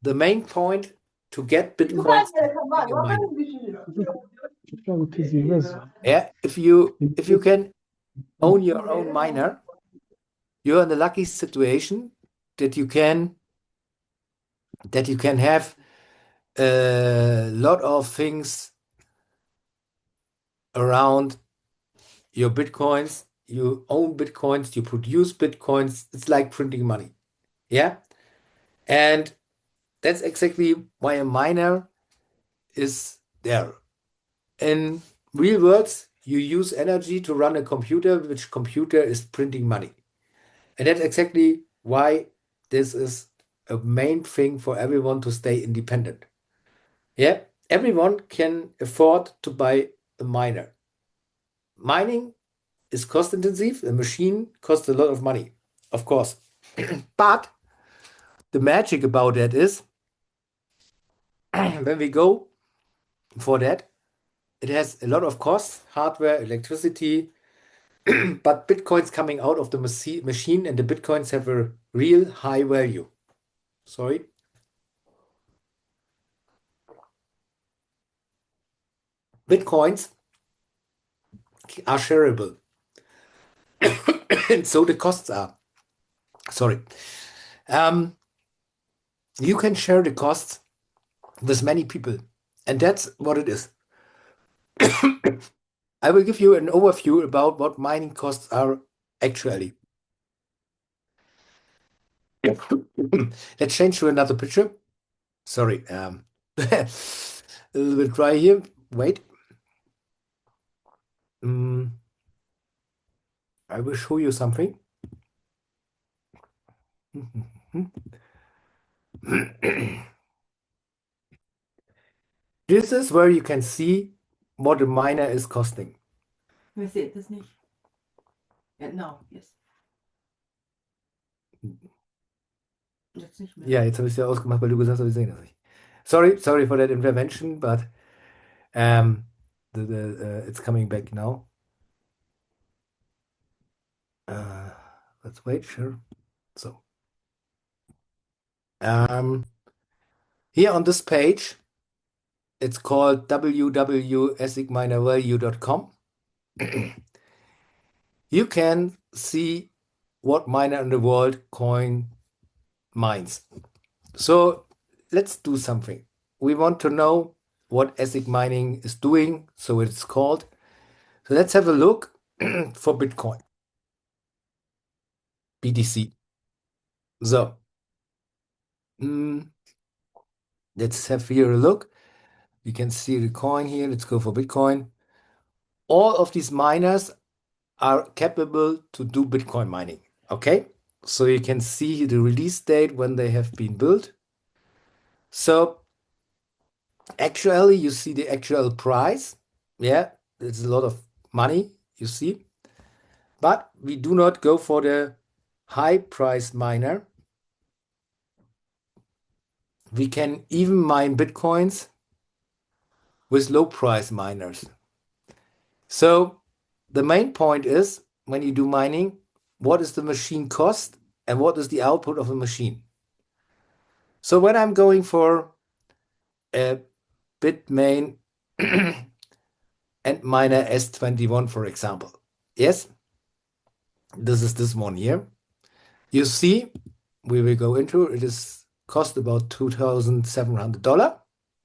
the main point to get Bitcoins is being a miner. Yeah, if you can own your own miner, you're in the lucky situation that you can have a lot of things around your Bitcoins. You own Bitcoins, you produce Bitcoins. It's like printing money. Yeah. And that's exactly why a miner is there. In real words, you use energy to run a computer, which computer is printing money. And that's exactly why this is a main thing for everyone to stay independent. Yeah, everyone can afford to buy a miner. Mining is cost intensive. A machine costs a lot of money, of course. But the magic about that is when we go for that, it has a lot of costs, hardware, electricity, but Bitcoins coming out of the machine and the Bitcoins have a real high value. Sorry. Bitcoins are shareable. And so the costs are. Sorry. Um, you can share the costs with many people. And that's what it is. I will give you an overview about what mining costs are actually. Let's change to another picture. Sorry. A little bit dry here. Wait. I will show you something. This is where you can see what a miner is costing. Wir sehen das nicht. No, yes. Jetzt nicht mehr. Ja, jetzt habe ich es ja ausgemacht, weil du gesagt hast, wir sehen das nicht. Sorry for that intervention, but um, it's coming back now. Uh, let's wait, sure. So, um, here on this page, it's called www.asicminervalue.com. You can see what miner in the world coin mines. So let's do something. We want to know what ASIC mining is doing, so it's called. So let's have a look for Bitcoin, BTC. So mm, let's have here a look. You can see the coin here. Let's go for Bitcoin. All of these miners are capable to do Bitcoin mining. Okay, so you can see the release date when they have been built. So actually, you see the actual price. Yeah, it's a lot of money, you see. But we do not go for the high price miner. We can even mine Bitcoins with low price miners. So the main point is when you do mining, what is the machine cost and what is the output of the machine? So when I'm going for a Bitmain and miner S21, for example, yes, this is this one here. You see, we will go into it is cost about $2,700.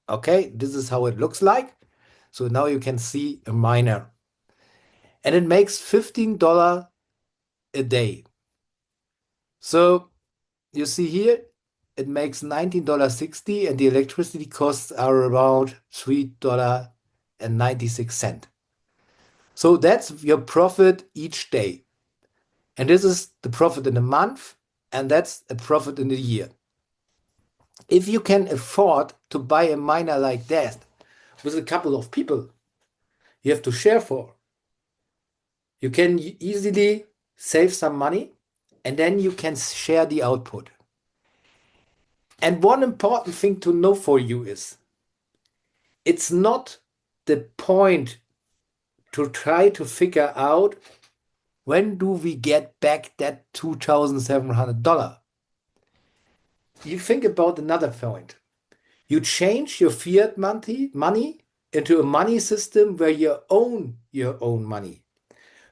Okay, this is how it looks like. So now you can see a miner. And it makes $15 a day. So you see here, it makes $19.60 and the electricity costs are around $3.96. So that's your profit each day. And this is the profit in a month, and that's a profit in a year. If you can afford to buy a miner like that with a couple of people you have to share for, you can easily save some money and then you can share the output. And one important thing to know for you is it's not the point to try to figure out when do we get back that $2,700. You think about another point. You change your fiat money into a money system where you own your own money.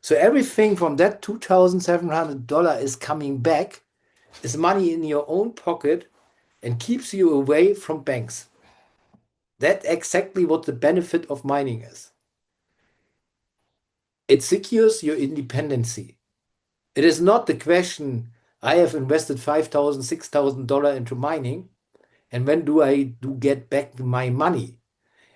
So everything from that $2,700 is coming back, is money in your own pocket and keeps you away from banks. That's exactly what the benefit of mining is. It secures your independency. It is not the question, I have invested $5,000, $6,000 into mining, and when do I get back my money?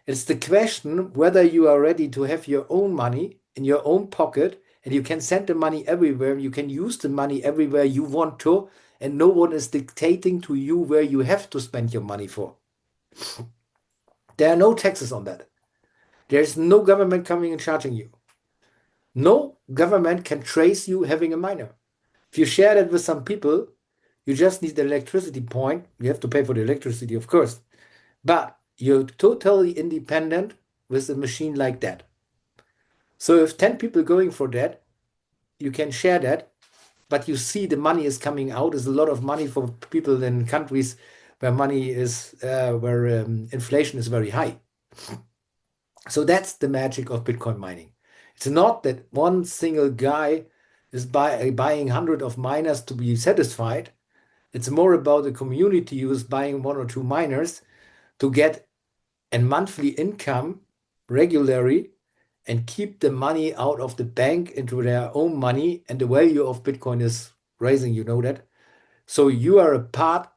It's the question whether you are ready to have your own money in your own pocket and you can send the money everywhere. You can use the money everywhere you want to, and no one is dictating to you where you have to spend your money for. There are no taxes on that. There's no government coming and charging you. No government can trace you having a miner. If you share that with some people, you just need the electricity point. You have to pay for the electricity, of course, but you're totally independent with a machine like that. So if 10 people going for that, you can share that, but you see the money is coming out. There's a lot of money for people in countries where money is where inflation is very high. So that's the magic of Bitcoin mining. It's not that one single guy is buying hundred of miners to be satisfied. It's more about a community who is buying one or two miners to get a monthly income regularly and keep the money out of the bank into their own money, and the value of Bitcoin is rising, you know that. So you are a part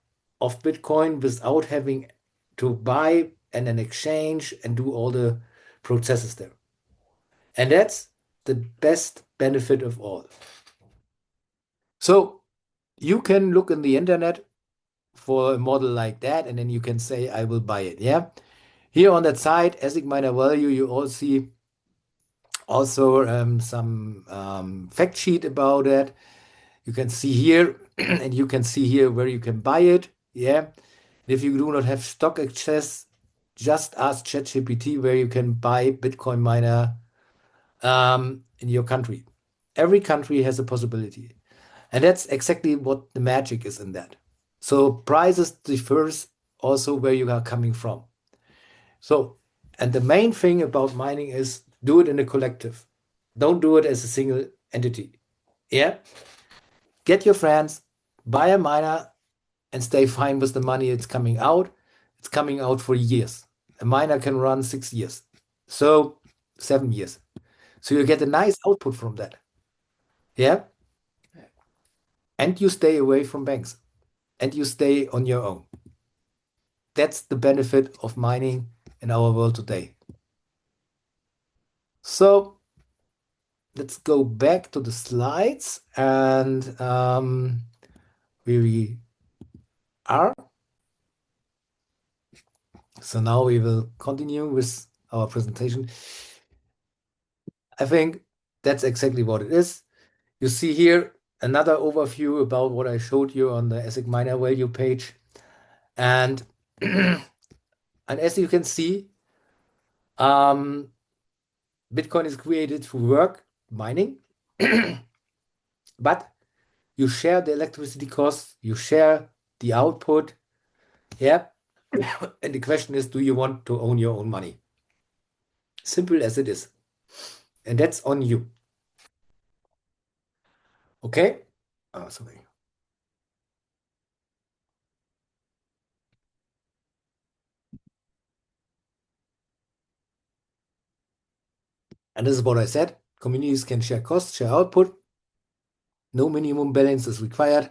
of Bitcoin without having to buy and then exchange and do all the processes there. And that's the best benefit of all. So you can look in the internet for a model like that, and then you can say, I will buy it. Yeah. Here on that side, ASIC miner value, you all see also some fact sheet about it. You can see here, and you can see here where you can buy it. Yeah. If you do not have stock access, just ask ChatGPT where you can buy Bitcoin miner in your country. Every country has a possibility. And that's exactly what the magic is in that. So prices differs also where you are coming from. So, and the main thing about mining is do it in a collective. Don't do it as a single entity. Yeah. Get your friends, buy a miner, and stay fine with the money it's coming out. It's coming out for years. A miner can run 6 years. So 7 years. So you get a nice output from that. Yeah. And you stay away from banks and you stay on your own. That's the benefit of mining in our world today. So let's go back to the slides and where we are. So now we will continue with our presentation. I think that's exactly what it is. You see here another overview about what I showed you on the ASIC miner value page. And, and as you can see, um, Bitcoin is created through work, mining, but you share the electricity costs, you share the output. Yeah. And the question is, do you want to own your own money? Simple as it is. And that's on you. Okay? Oh, sorry. And this is what I said. Communities can share costs, share output. No minimum balance is required.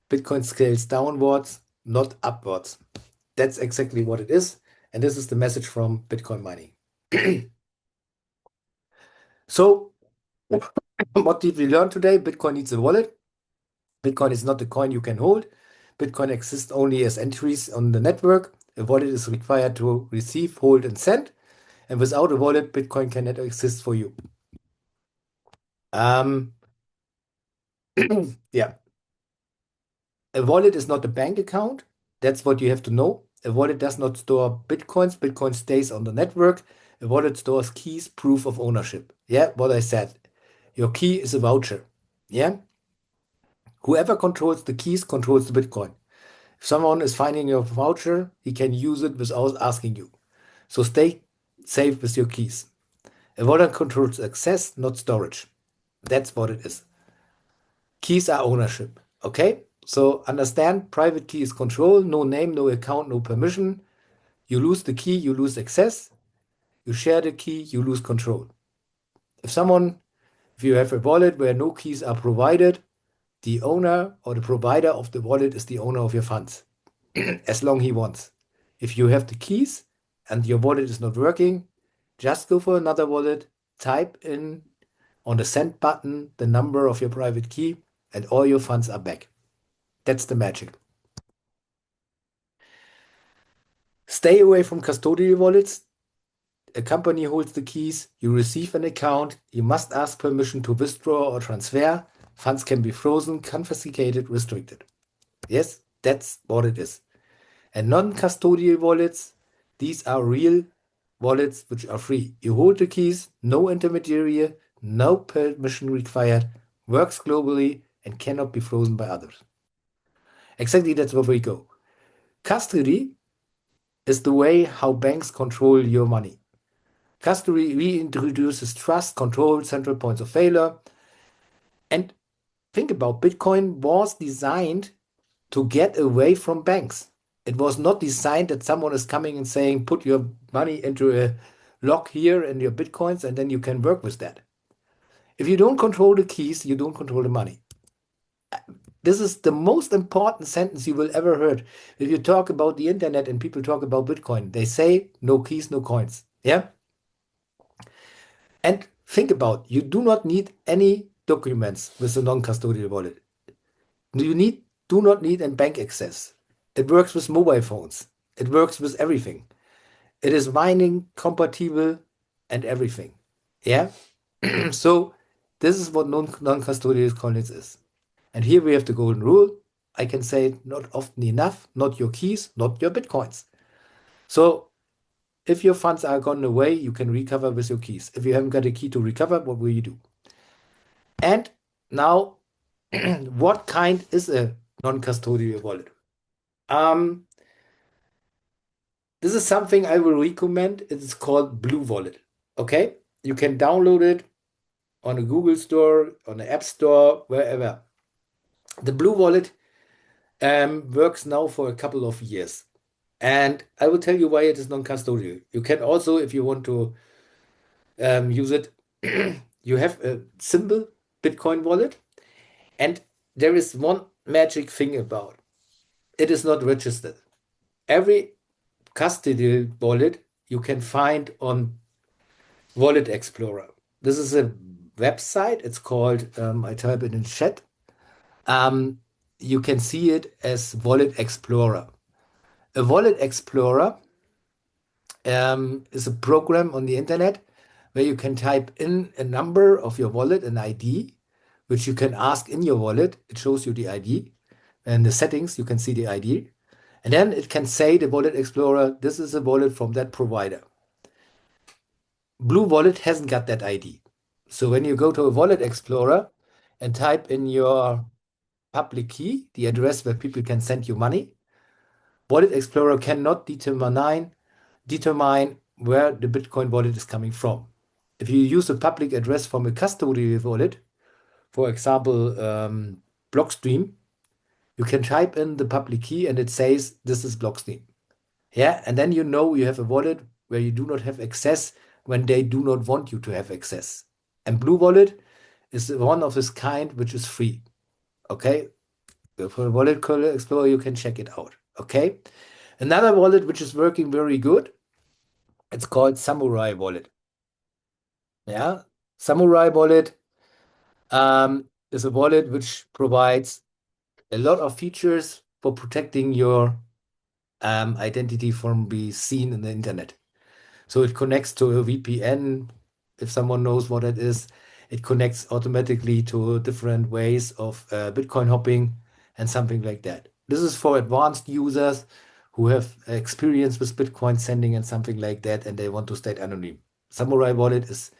Bitcoin scales downwards, not upwards. That's exactly what it is. And this is the message from Bitcoin mining. So, what did we learn today? Bitcoin needs a wallet. Bitcoin is not a coin you can hold. Bitcoin exists only as entries on the network. A wallet is required to receive, hold, and send. And without a wallet, Bitcoin cannot exist for you. Um, yeah. A wallet is not a bank account. That's what you have to know. A wallet does not store Bitcoins. Bitcoin stays on the network. A wallet stores keys, proof of ownership. Yeah, what I said. Your key is a voucher. Yeah. Whoever controls the keys controls the Bitcoin. If someone is finding your voucher, he can use it without asking you. So stay safe with your keys. A wallet controls access, not storage. That's what it is. Keys are ownership. Okay? So understand private key is control, no name, no account, no permission. You lose the key, you lose access. You share the key, you lose control. If you have a wallet where no keys are provided, the owner or the provider of the wallet is the owner of your funds, as long he wants. If you have the keys and your wallet is not working, just go for another wallet, type in on the send button the number of your private key, and all your funds are back. That's the magic. Stay away from custodial wallets. A company holds the keys. You receive an account. You must ask permission to withdraw or transfer. Funds can be frozen, confiscated, restricted. Yes, that's what it is. And non-custodial wallets, these are real wallets which are free. You hold the keys, no intermediary, no permission required, works globally, and cannot be frozen by others. Exactly, that's where we go. Custody is the way how banks control your money. Custody reintroduces trust, control, central points of failure. And think about Bitcoin was designed to get away from banks. It was not designed that someone is coming and saying, put your money into a lock here and your Bitcoins, and then you can work with that. If you don't control the keys, you don't control the money. This is the most important sentence you will ever heard. If you talk about the internet and people talk about Bitcoin, they say no keys, no coins. Yeah. And think about, you do not need any documents with a non-custodial wallet. Do not need a bank access. It works with mobile phones. It works with everything. It is mining compatible and everything. Yeah. So this is what non-custodial coins is. And here we have the golden rule. I can say not often enough, not your keys, not your Bitcoins. So if your funds are gone away, you can recover with your keys. If you haven't got a key to recover, what will you do? And now, what kind is a non-custodial wallet? Um, this is something I will recommend. It is called Blue Wallet. Okay, you can download it on a Google Store, on the App Store, wherever. The Blue Wallet works now for a couple of years. And I will tell you why it is non-custodial. You can also, if you want to use it, you have a simple Bitcoin wallet. And there is one magic thing about it is not registered. Every custodial wallet you can find on Wallet Explorer. This is a website. It's called, I type it in chat. Um, you can see it as Wallet Explorer. A Wallet Explorer is a program on the internet where you can type in a number of your wallet, an ID, which you can ask in your wallet. It shows you the ID. And the settings, you can see the ID. And then it can say, the Wallet Explorer, this is a wallet from that provider. Blue Wallet hasn't got that ID. So when you go to a Wallet Explorer and type in your public key, the address where people can send you money, Wallet Explorer cannot determine where the Bitcoin wallet is coming from. If you use a public address from a custodial wallet, for example, Blockstream, you can type in the public key and it says this is Blockstream. Yeah, and then you know you have a wallet where you do not have access when they do not want you to have access. And Blue Wallet is one of this kind which is free. Okay, for Wallet Explorer you can check it out. Okay, another wallet which is working very good. It's called Samurai Wallet. Yeah, Samurai Wallet is a wallet which provides a lot of features for protecting your identity from being seen in the internet. So it connects to a VPN, if someone knows what it is. It connects automatically to different ways of Bitcoin hopping and something like that. This is for advanced users who have experience with Bitcoin sending and something like that, and they want to stay anonymous. Samurai Wallet is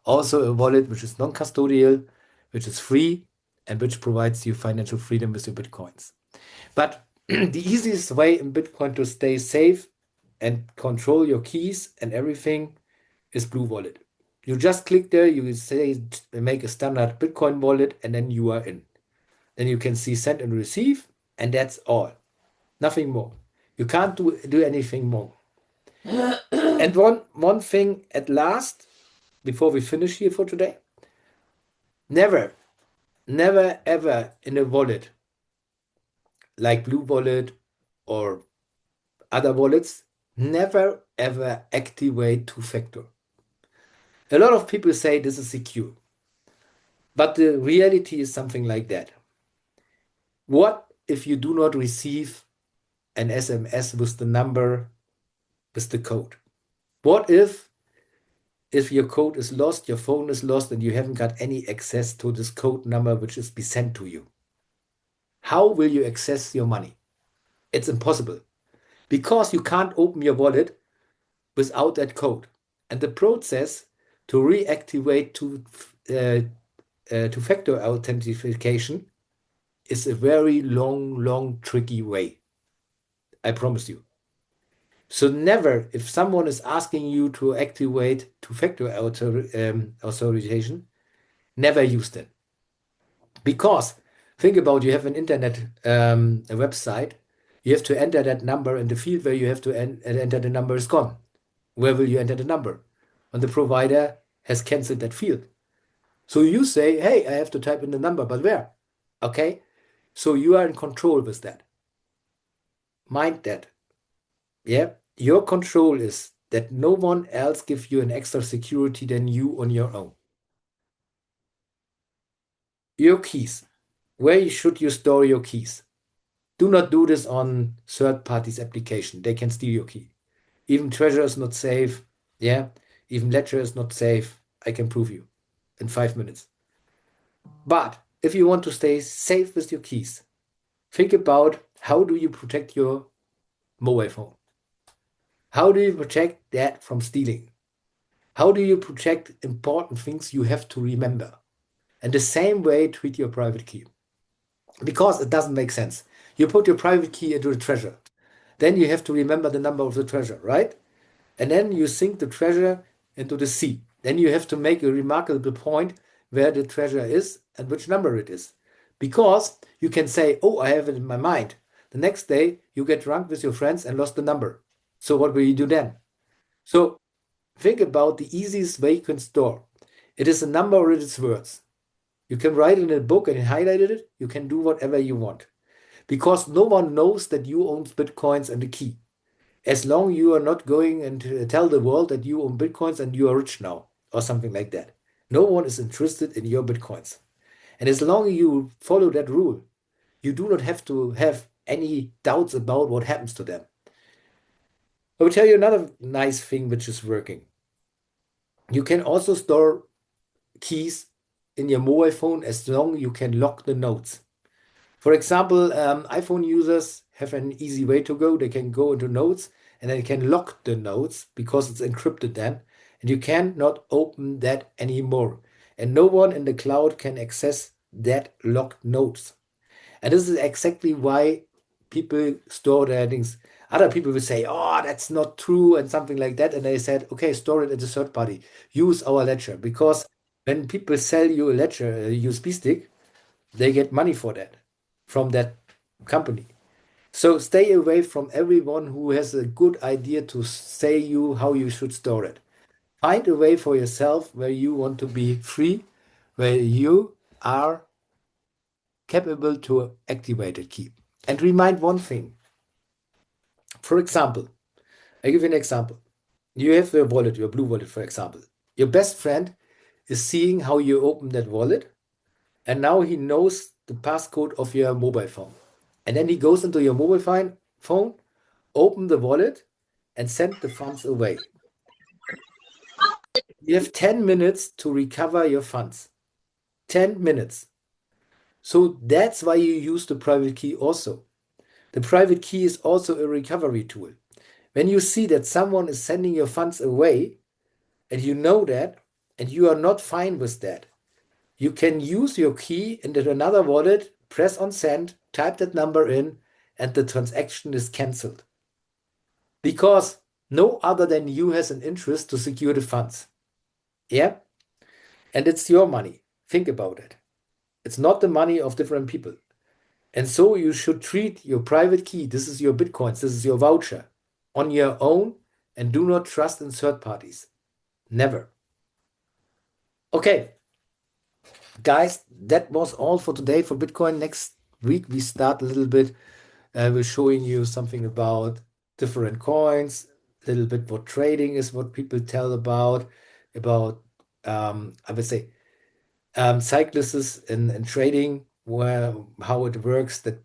also a wallet which is non-custodial, which is free, and which provides you financial freedom with your Bitcoins. But the easiest way in Bitcoin to stay safe and control your keys and everything is Blue Wallet. You just click there, you say make a standard Bitcoin wallet, and then you are in. Then you can see send and receive, and that's all. Nothing more. You can't do anything more. And one thing at last, before we finish here for today, never, never ever in a wallet like Blue Wallet or other wallets, never ever activate two-factor. A lot of people say this is secure, but the reality is something like that. What if you do not receive an SMS with the number, with the code? What if your code is lost, your phone is lost, and you haven't got any access to this code number which is be sent to you? How will you access your money? It's impossible because you can't open your wallet without that code. And the process to reactivate two-factor authentication is a very long, tricky way. I promise you. So never, if someone is asking you to activate two-factor authorization, never use that. Because think about you have an internet a website, you have to enter that number, and the field where you have to enter the number is gone. Where will you enter the number? And the provider has canceled that field. So you say, hey, I have to type in the number, but where? Okay, so you are in control with that. Mind that. Yeah, your control is that no one else gives you an extra security than you on your own. Your keys. Where should you store your keys? Do not do this on third parties application. They can steal your key. Even Treasure is not safe. Yeah, even Ledger is not safe. I can prove you in 5 minutes. But if you want to stay safe with your keys, Think about how do you protect your mobile phone? How do you protect that from stealing? How do you protect important things you have to remember? And the same way, treat your private key. Because it doesn't make sense. You put your private key into a treasure. Then you have to remember the number of the treasure, right? And then you sink the treasure into the sea. Then you have to make a remarkable point where the treasure is and which number it is. Because you can say, oh, I have it in my mind. The next day, you get drunk with your friends and lost the number. So what will you do then? So think about the easiest way you can store. It is a number or it is words. You can write it in a book and highlight it. You can do whatever you want. Because no one knows that you own Bitcoins and the key. As long you are not going and tell the world that you own Bitcoins and you are rich now or something like that. No one is interested in your Bitcoins. And as long you follow that rule, you do not have to have any doubts about what happens to them. I will tell you another nice thing which is working. You can also store keys in your mobile phone as long you can lock the notes. For example, iPhone users have an easy way to go. They can go into notes and they can lock the notes because it's encrypted then, and you cannot open that anymore. And no one in the cloud can access that locked notes. And this is exactly why people store their things. Other people will say, oh, that's not true, and something like that. And they said, okay, store it at a third party. Use our ledger. Because when people sell you a ledger, a USB stick, they get money for that from that company. So stay away from everyone who has a good idea to say you how you should store it. Find a way for yourself where you want to be free, where you are capable to activate it, keep. And remind one thing. For example, I give you an example. You have your wallet, your blue wallet, for example. Your best friend is seeing how you open that wallet, and now he knows the passcode of your mobile phone. And then he goes into your phone, open the wallet, and send the funds away. You have 10 minutes to recover your funds. 10 minutes. So that's why you use the private key also. The private key is also a recovery tool. When you see that someone is sending your funds away, and you know that, and you are not fine with that, you can use your key into another wallet, press on send, type that number in, and the transaction is cancelled. Because no other than you has an interest to secure the funds. Yeah? And it's your money. Think about it. It's not the money of different people. And so you should treat your private key, this is your Bitcoins, this is your voucher, on your own, and do not trust in third parties. Never. Okay, guys, that was all for today for Bitcoin. Next week, we start a little bit. We're showing you something about different coins, a little bit what trading is, what people tell about I would say, cycluses in trading, where how it works, that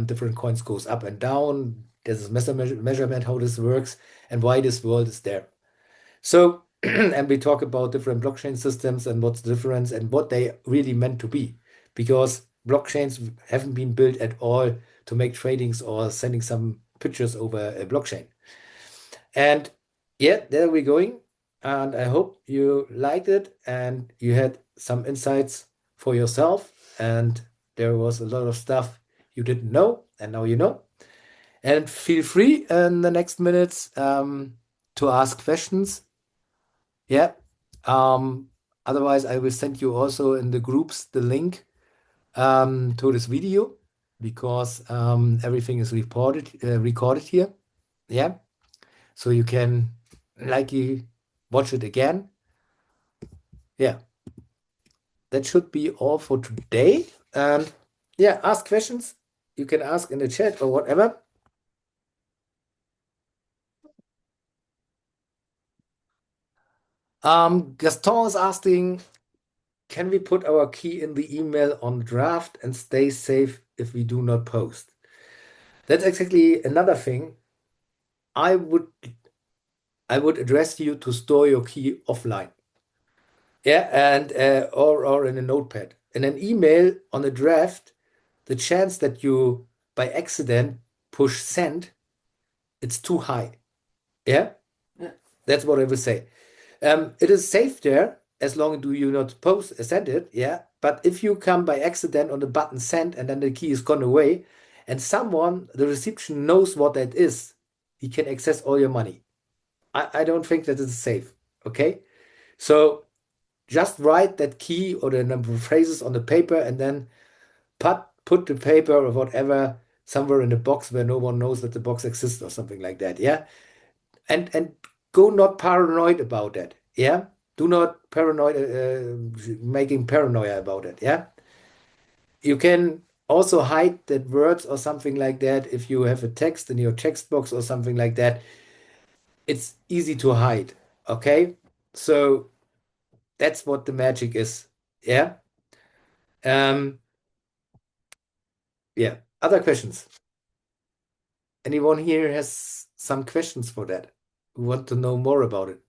different coins goes up and down. There's a measurement how this works and why this world is there. So, and we talk about different blockchain systems and what's the difference and what they really meant to be, because blockchains haven't been built at all to make tradings or sending some pictures over a blockchain. And yeah, there we're going. And I hope you liked it and you had some insights for yourself. And there was a lot of stuff you didn't know, and now you know. And feel free in the next minutes to ask questions. Yeah. Um, Otherwise, I will send you also in the groups the link to this video because everything is recorded here. Yeah. So you can likely watch it again. Yeah. That should be all for today. And yeah, ask questions. You can ask in the chat or whatever. Gaston is asking, can we put our key in the email on draft and stay safe if we do not post? That's exactly another thing. I would address you to store your key offline. Yeah, and or in a notepad. In an email on a draft, the chance that you by accident push send, it's too high. Yeah, Yeah. that's what I would say. It is safe there as long do you not post send it, yeah. But if you come by accident on the button send and then the key is gone away, and someone, the reception knows what that is, he can access all your money. I don't think that is safe. Okay, so just write that key or the number of phrases on the paper and then put the paper or whatever somewhere in the box where no one knows that the box exists or something like that. Yeah, and go not paranoid about that. Yeah, do not paranoid making paranoia about it. Yeah, you can also hide that words or something like that if you have a text in your text box or something like that. It's easy to hide. Okay, so that's what the magic is. Yeah. Um. Yeah. Other questions? Anyone here has some questions for that? Who want to know more about it?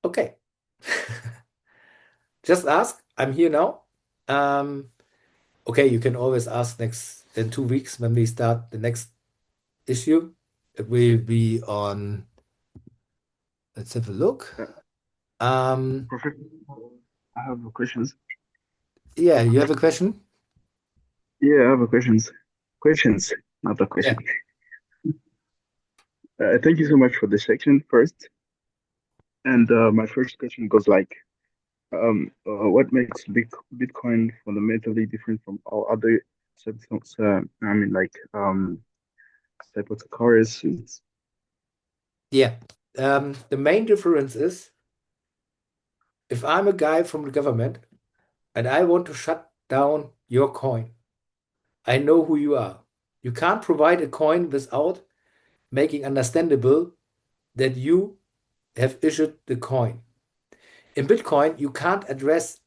Okay. Just ask. I'm here now. Um, okay, you can always ask next in 2 weeks when we start the next issue. It will be on, let's have a look. Uh, Um, Professor, I have questions. yeah, you have a question? Yeah, I have a questions. Questions, not a Yeah. question. Thank you so much for the section first. And my first question goes like, what makes Bitcoin fundamentally different from all other substance? I mean, like cryptocurrencies. Yeah. The main difference is if I'm a guy from the government and I want to shut down your coin, I know who you are. You can't provide a coin without making understandable that you have issued the coin. In Bitcoin, you can't address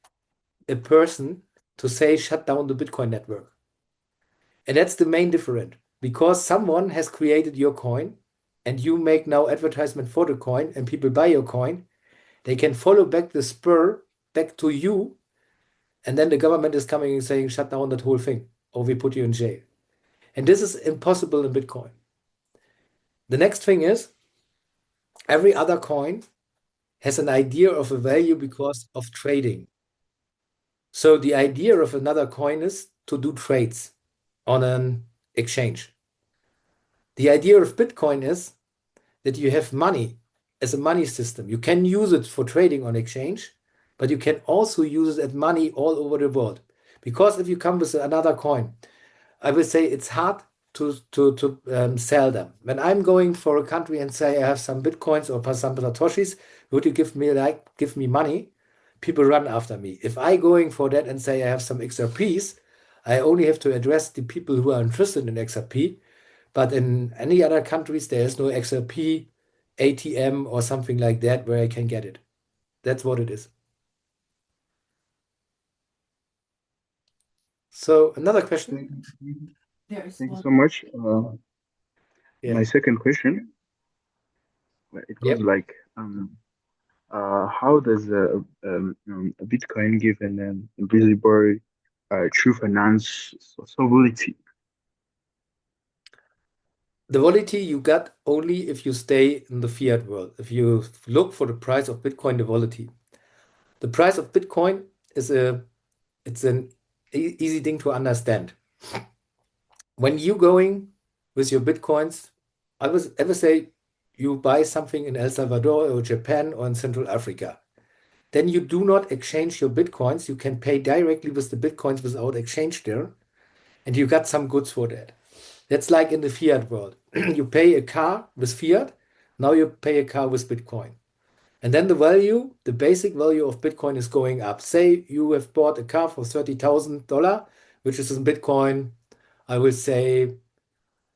a person to say shut down the Bitcoin network. And that's the main difference because someone has created your coin and you make now advertisement for the coin and people buy your coin. They can follow back the spur back to you. And then the government is coming and saying shut down that whole thing or we put you in jail. And this is impossible in Bitcoin. The next thing is every other coin has an idea of a value because of trading. So the idea of another coin is to do trades on an exchange. The idea of Bitcoin is that you have money as a money system. You can use it for trading on exchange, but you can also use it as money all over the world. Because if you come with another coin, I will say it's hard to sell them. When I'm going for a country and say I have some bitcoins or some satoshis, would you give me money? People run after me. If I going for that and say I have some XRPs, I only have to address the people who are interested in XRP. But in any other countries, there is no XRP ATM or something like that where I can get it. That's what it is. So another question? Thank you, There is thank you one. so much. Yeah. My second question, it goes Yep. like, how does a Bitcoin give an invisible true finance sovereignty? The volatility you got only if you stay in the fiat world. If you look for the price of Bitcoin, the volatility. The price of Bitcoin is it's an easy thing to understand. When you going with your Bitcoins, I was ever say you buy something in El Salvador or Japan or in Central Africa. Then you do not exchange your Bitcoins. You can pay directly with the Bitcoins without exchange there, and you got some goods for that. That's like in the fiat world. You pay a car with fiat, now you pay a car with Bitcoin. And then the value, the basic value of Bitcoin is going up. Say you have bought a car for $30,000, which is in Bitcoin, I will say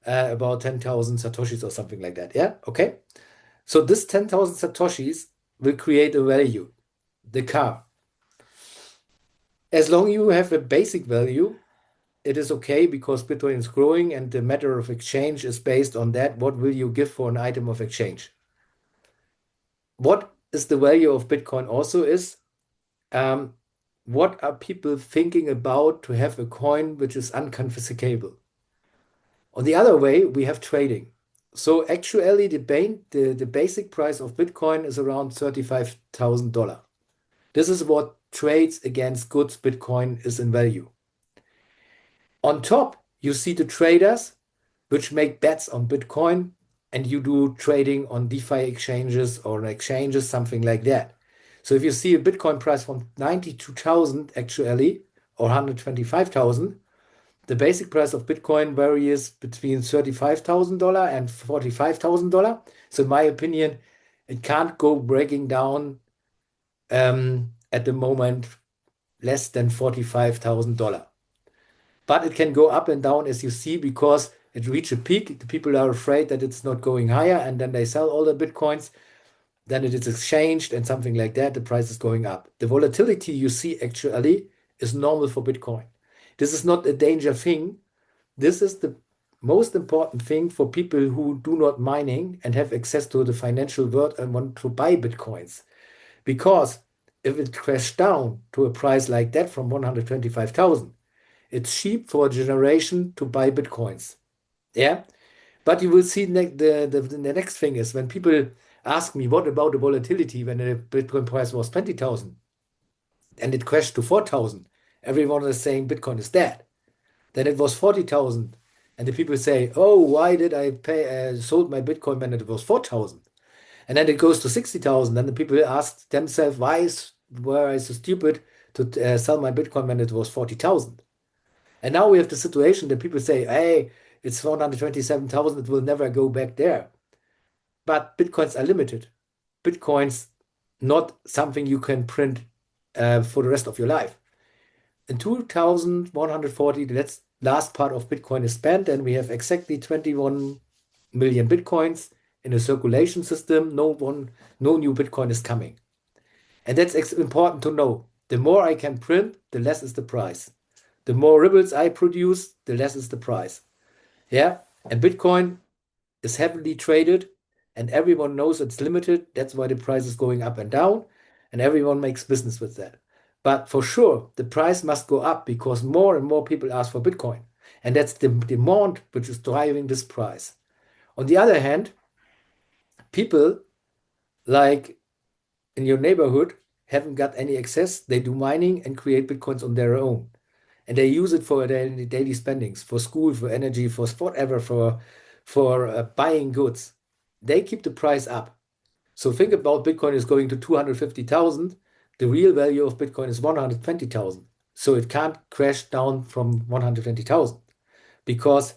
about 10,000 Satoshis or something like that. Yeah, okay. So this 10,000 Satoshis will create a value, the car. As long you have a basic value, it is okay because Bitcoin is growing and the matter of exchange is based on that. What will you give for an item of exchange? What is the value of Bitcoin also is um, what are people thinking about to have a coin which is unconfiscatable? On the other way, we have trading. So actually, the basic price of Bitcoin is around $35,000. This is what trades against goods Bitcoin is in value. On top, you see the traders which make bets on Bitcoin, and you do trading on DeFi exchanges or exchanges, something like that. So if you see a Bitcoin price from 92,000 actually, or 125,000, the basic price of Bitcoin varies between $35,000 and $45,000. So in my opinion, it can't go breaking down at the moment less than $45,000. But it can go up and down as you see because it reached a peak. The people are afraid that it's not going higher, and then they sell all the Bitcoins. Then it is exchanged and something like that. The price is going up. The volatility you see actually is normal for Bitcoin. This is not a danger thing. This is the most important thing for people who do not mining and have access to the financial world and want to buy Bitcoins. Because if it crashed down to a price like that from 125,000, it's cheap for a generation to buy Bitcoins. Yeah. But you will see the next thing is when people ask me, what about the volatility when the Bitcoin price was 20,000 and it crashed to 4,000? Everyone is saying Bitcoin is dead. Then it was 40,000. And the people say, oh, why did I pay, sold my Bitcoin when it was 4,000? And then it goes to 60,000. And the people ask themselves, were I so stupid to sell my Bitcoin when it was 40,000? And now we have the situation that people say, hey, it's 427,000, it will never go back there. But Bitcoins are limited. Bitcoins not something you can print for the rest of your life. In 2140, the last part of Bitcoin is spent, and we have exactly 21 million Bitcoins in a circulation system. No new Bitcoin is coming. And that's important to know. The more I can print, the less is the price. The more ripples I produce, the less is the price. Yeah. And Bitcoin is heavily traded and everyone knows it's limited. That's why the price is going up and down and everyone makes business with that. But for sure, the price must go up because more and more people ask for Bitcoin. And that's the demand which is driving this price. On the other hand, people like in your neighborhood haven't got any access. They do mining and create Bitcoins on their own. And they use it for their daily spendings, for school, for energy, for whatever, for buying goods. They keep the price up. So think about Bitcoin is going to 250,000. The real value of Bitcoin is 120,000. So it can't crash down from 120,000 because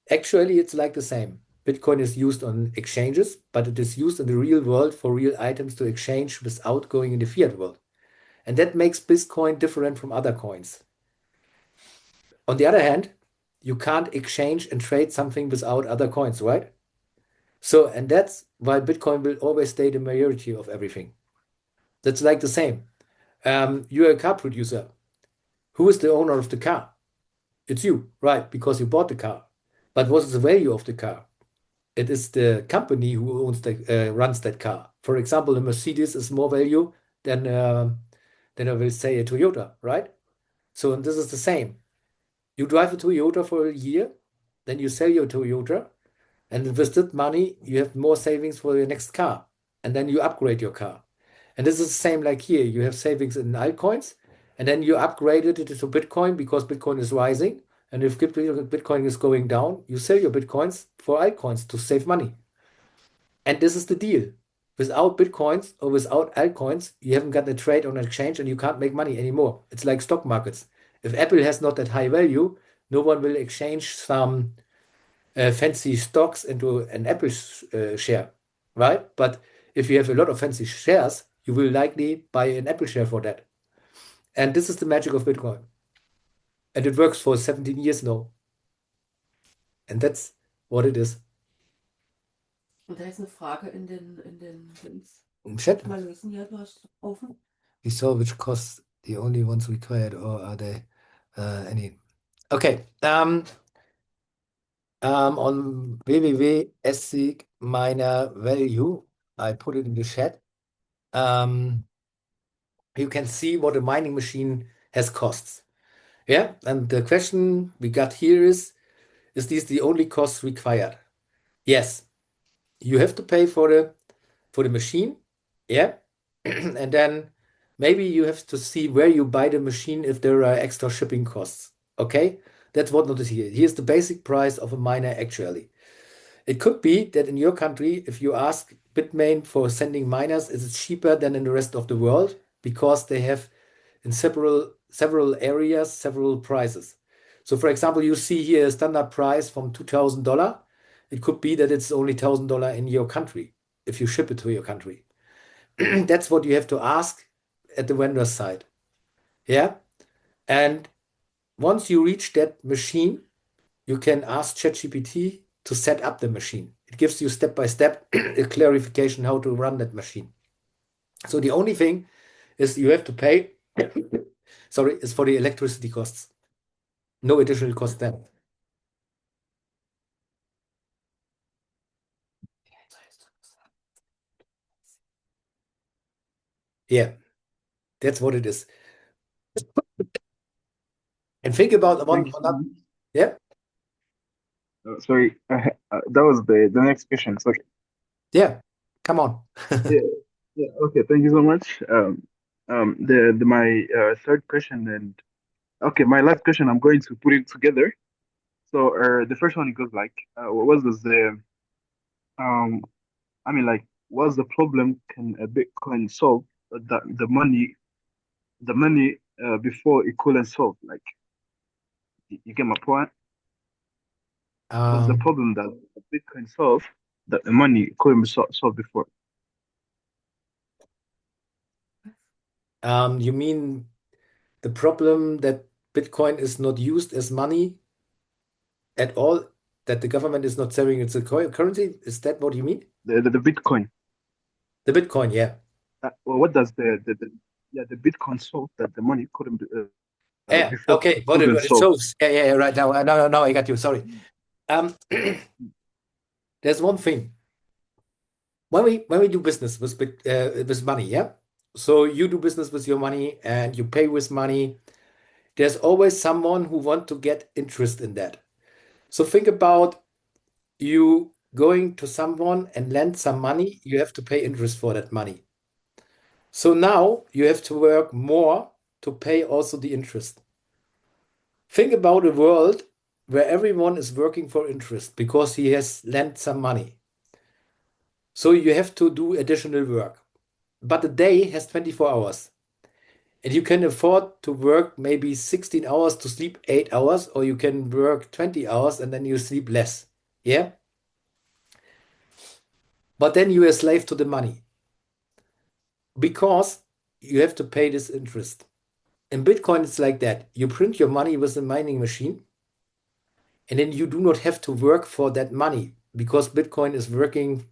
actually it's like the same. Bitcoin is used on exchanges, but it is used in the real world for real items to exchange without going in the fiat world. And that makes Bitcoin different from other coins. On the other hand, you can't exchange and trade something without other coins, right? So, and that's why Bitcoin will always stay the majority of everything. That's like the same. You're a car producer. Who is the owner of the car? It's you, right? Because you bought the car. But what is the value of the car? It is the company who runs that car. For example, a Mercedes is more value than I will say a Toyota, right? So this is the same. You drive a Toyota for a year, then you sell your Toyota, and with that money, you have more savings for your next car, and then you upgrade your car. And this is the same like here. You have savings in altcoins, and then you upgrade it to Bitcoin because Bitcoin is rising. And if Bitcoin is going down, you sell your Bitcoins for altcoins to save money. And this is the deal. Without Bitcoins or without altcoins, you haven't got a trade on an exchange and you can't make money anymore. It's like stock markets. If Apple has not that high value, no one will exchange some fancy stocks into an Apple share, right? But if you have a lot of fancy shares, you will likely buy an Apple share for that. And this is the magic of Bitcoin. And it works for 17 years now. And that's what it is. Und da ist eine Frage in den Dings. Im Chat, Mal lesen, ja, du hast offen. we saw which costs the only ones required, or are they any? Okay. On www.sig miner value, I put it in the chat. Um, you can see what a mining machine has costs. Yeah, and the question we got here is this the only cost required? Yes, you have to pay for the machine. Yeah, and then maybe you have to see where you buy the machine if there are extra shipping costs. Okay, that's what not is here. Here's the basic price of a miner actually. It could be that in your country, if you ask Bitmain for sending miners, it is cheaper than in the rest of the world because they have in several areas several prices. So, for example, you see here a standard price from $2,000. It could be that it's only $1,000 in your country if you ship it to your country. That's what you have to ask at the vendor side. Yeah. And once you reach that machine, you can ask ChatGPT to set up the machine. It gives you step by step a clarification how to run that machine. So the only thing is you have to pay, sorry, is for the electricity costs. No additional cost then. Yeah, that's what it is. And think about Thank one, you so another, much. yeah, Sorry, that was the next question. Sorry. yeah, come on. Yeah, yeah. Okay, thank you so much. The my third question and okay, my last question. I'm going to put it together. So, the first one it goes like, what was the um, I mean, like, what's the problem can a Bitcoin solve that the money before it couldn't solve? Like, you get my point? What's the Um, problem that Bitcoin solved that the money couldn't be solved before? you mean the problem that Bitcoin is not used as money at all, that the government is not selling its currency? Is that what you mean? The Bitcoin. The Bitcoin, yeah. Well, what does the yeah the Bitcoin solve that the money couldn't be, Yeah, before okay. couldn't What it solve? shows. Yeah, yeah, yeah, right now. No, no, no, I got you. Sorry. Um, there's one thing. When we do business with money, yeah. So you do business with your money and you pay with money. There's always someone who want to get interest in that. So think about you going to someone and lend some money. You have to pay interest for that money. So now you have to work more to pay also the interest. Think about a world where everyone is working for interest because he has lent some money. So you have to do additional work. But a day has 24 hours. And you can afford to work maybe 16 hours to sleep 8 hours, or you can work 20 hours and then you sleep less. Yeah? But then you're a slave to the money because you have to pay this interest. In Bitcoin, it's like that. You print your money with a mining machine, and then you do not have to work for that money because Bitcoin is working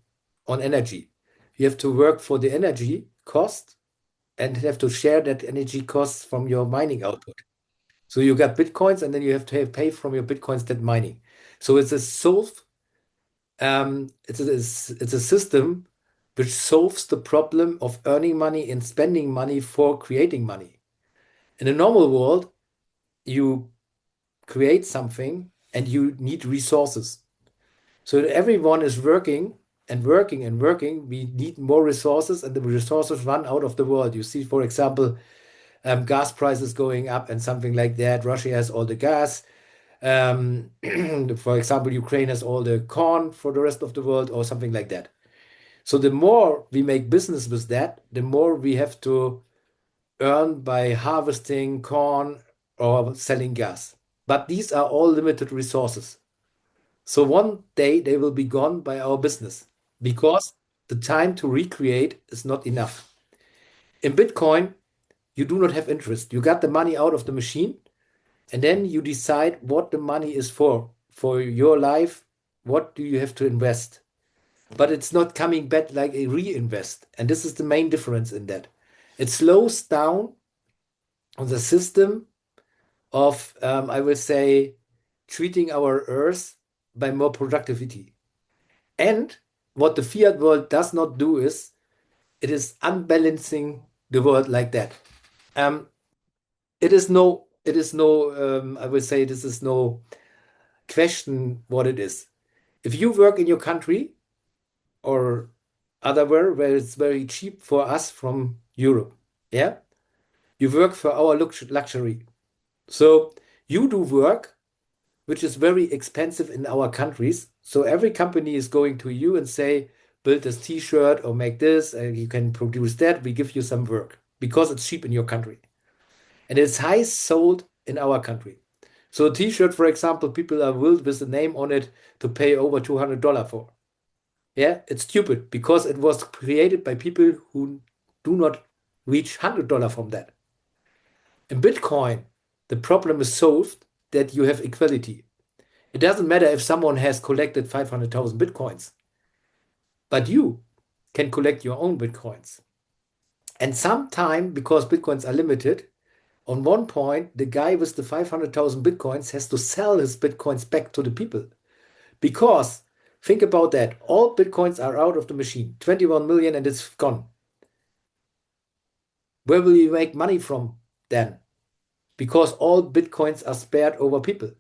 on energy. You have to work for the energy cost and have to share that energy costs from your mining output. So you got Bitcoins and then you have to pay from your Bitcoins that mining. So it's a system which solves the problem of earning money and spending money for creating money. In a normal world, you create something and you need resources. So everyone is working and working and working. We need more resources, and the resources run out of the world. You see, for example, gas prices going up and something like that. Russia has all the gas. Um, for example, Ukraine has all the corn for the rest of the world, or something like that. So the more we make business with that, the more we have to earn by harvesting corn or selling gas. But these are all limited resources. So one day they will be gone by our business because the time to recreate is not enough. In Bitcoin, you do not have interest. You got the money out of the machine, and then you decide what the money is for your life. What do you have to invest? But it's not coming back like a reinvest. And this is the main difference in that. It slows down on the system of, I will say, treating our earth by more productivity. And what the fiat world does not do is it is unbalancing the world like that. Um, it is no, I would say this is no question what it is. If you work in your country or otherwhere where it's very cheap for us from Europe, yeah, you work for our luxury. So you do work which is very expensive in our countries. So every company is going to you and say, build this T-shirt or make this, and you can produce that. We give you some work because it's cheap in your country. And it's high sold in our country. So a T-shirt, for example, people are willing with the name on it to pay over $200 for. Yeah, it's stupid because it was created by people who do not reach $100 from that. In Bitcoin, the problem is solved that you have equality. It doesn't matter if someone has collected 500,000 Bitcoins, but you can collect your own Bitcoins. And sometime, because Bitcoins are limited, on one point, the guy with the 500,000 Bitcoins has to sell his Bitcoins back to the people. Because think about that. All Bitcoins are out of the machine, 21 million, and it's gone. Where will you make money from then? Because all Bitcoins are spared over people.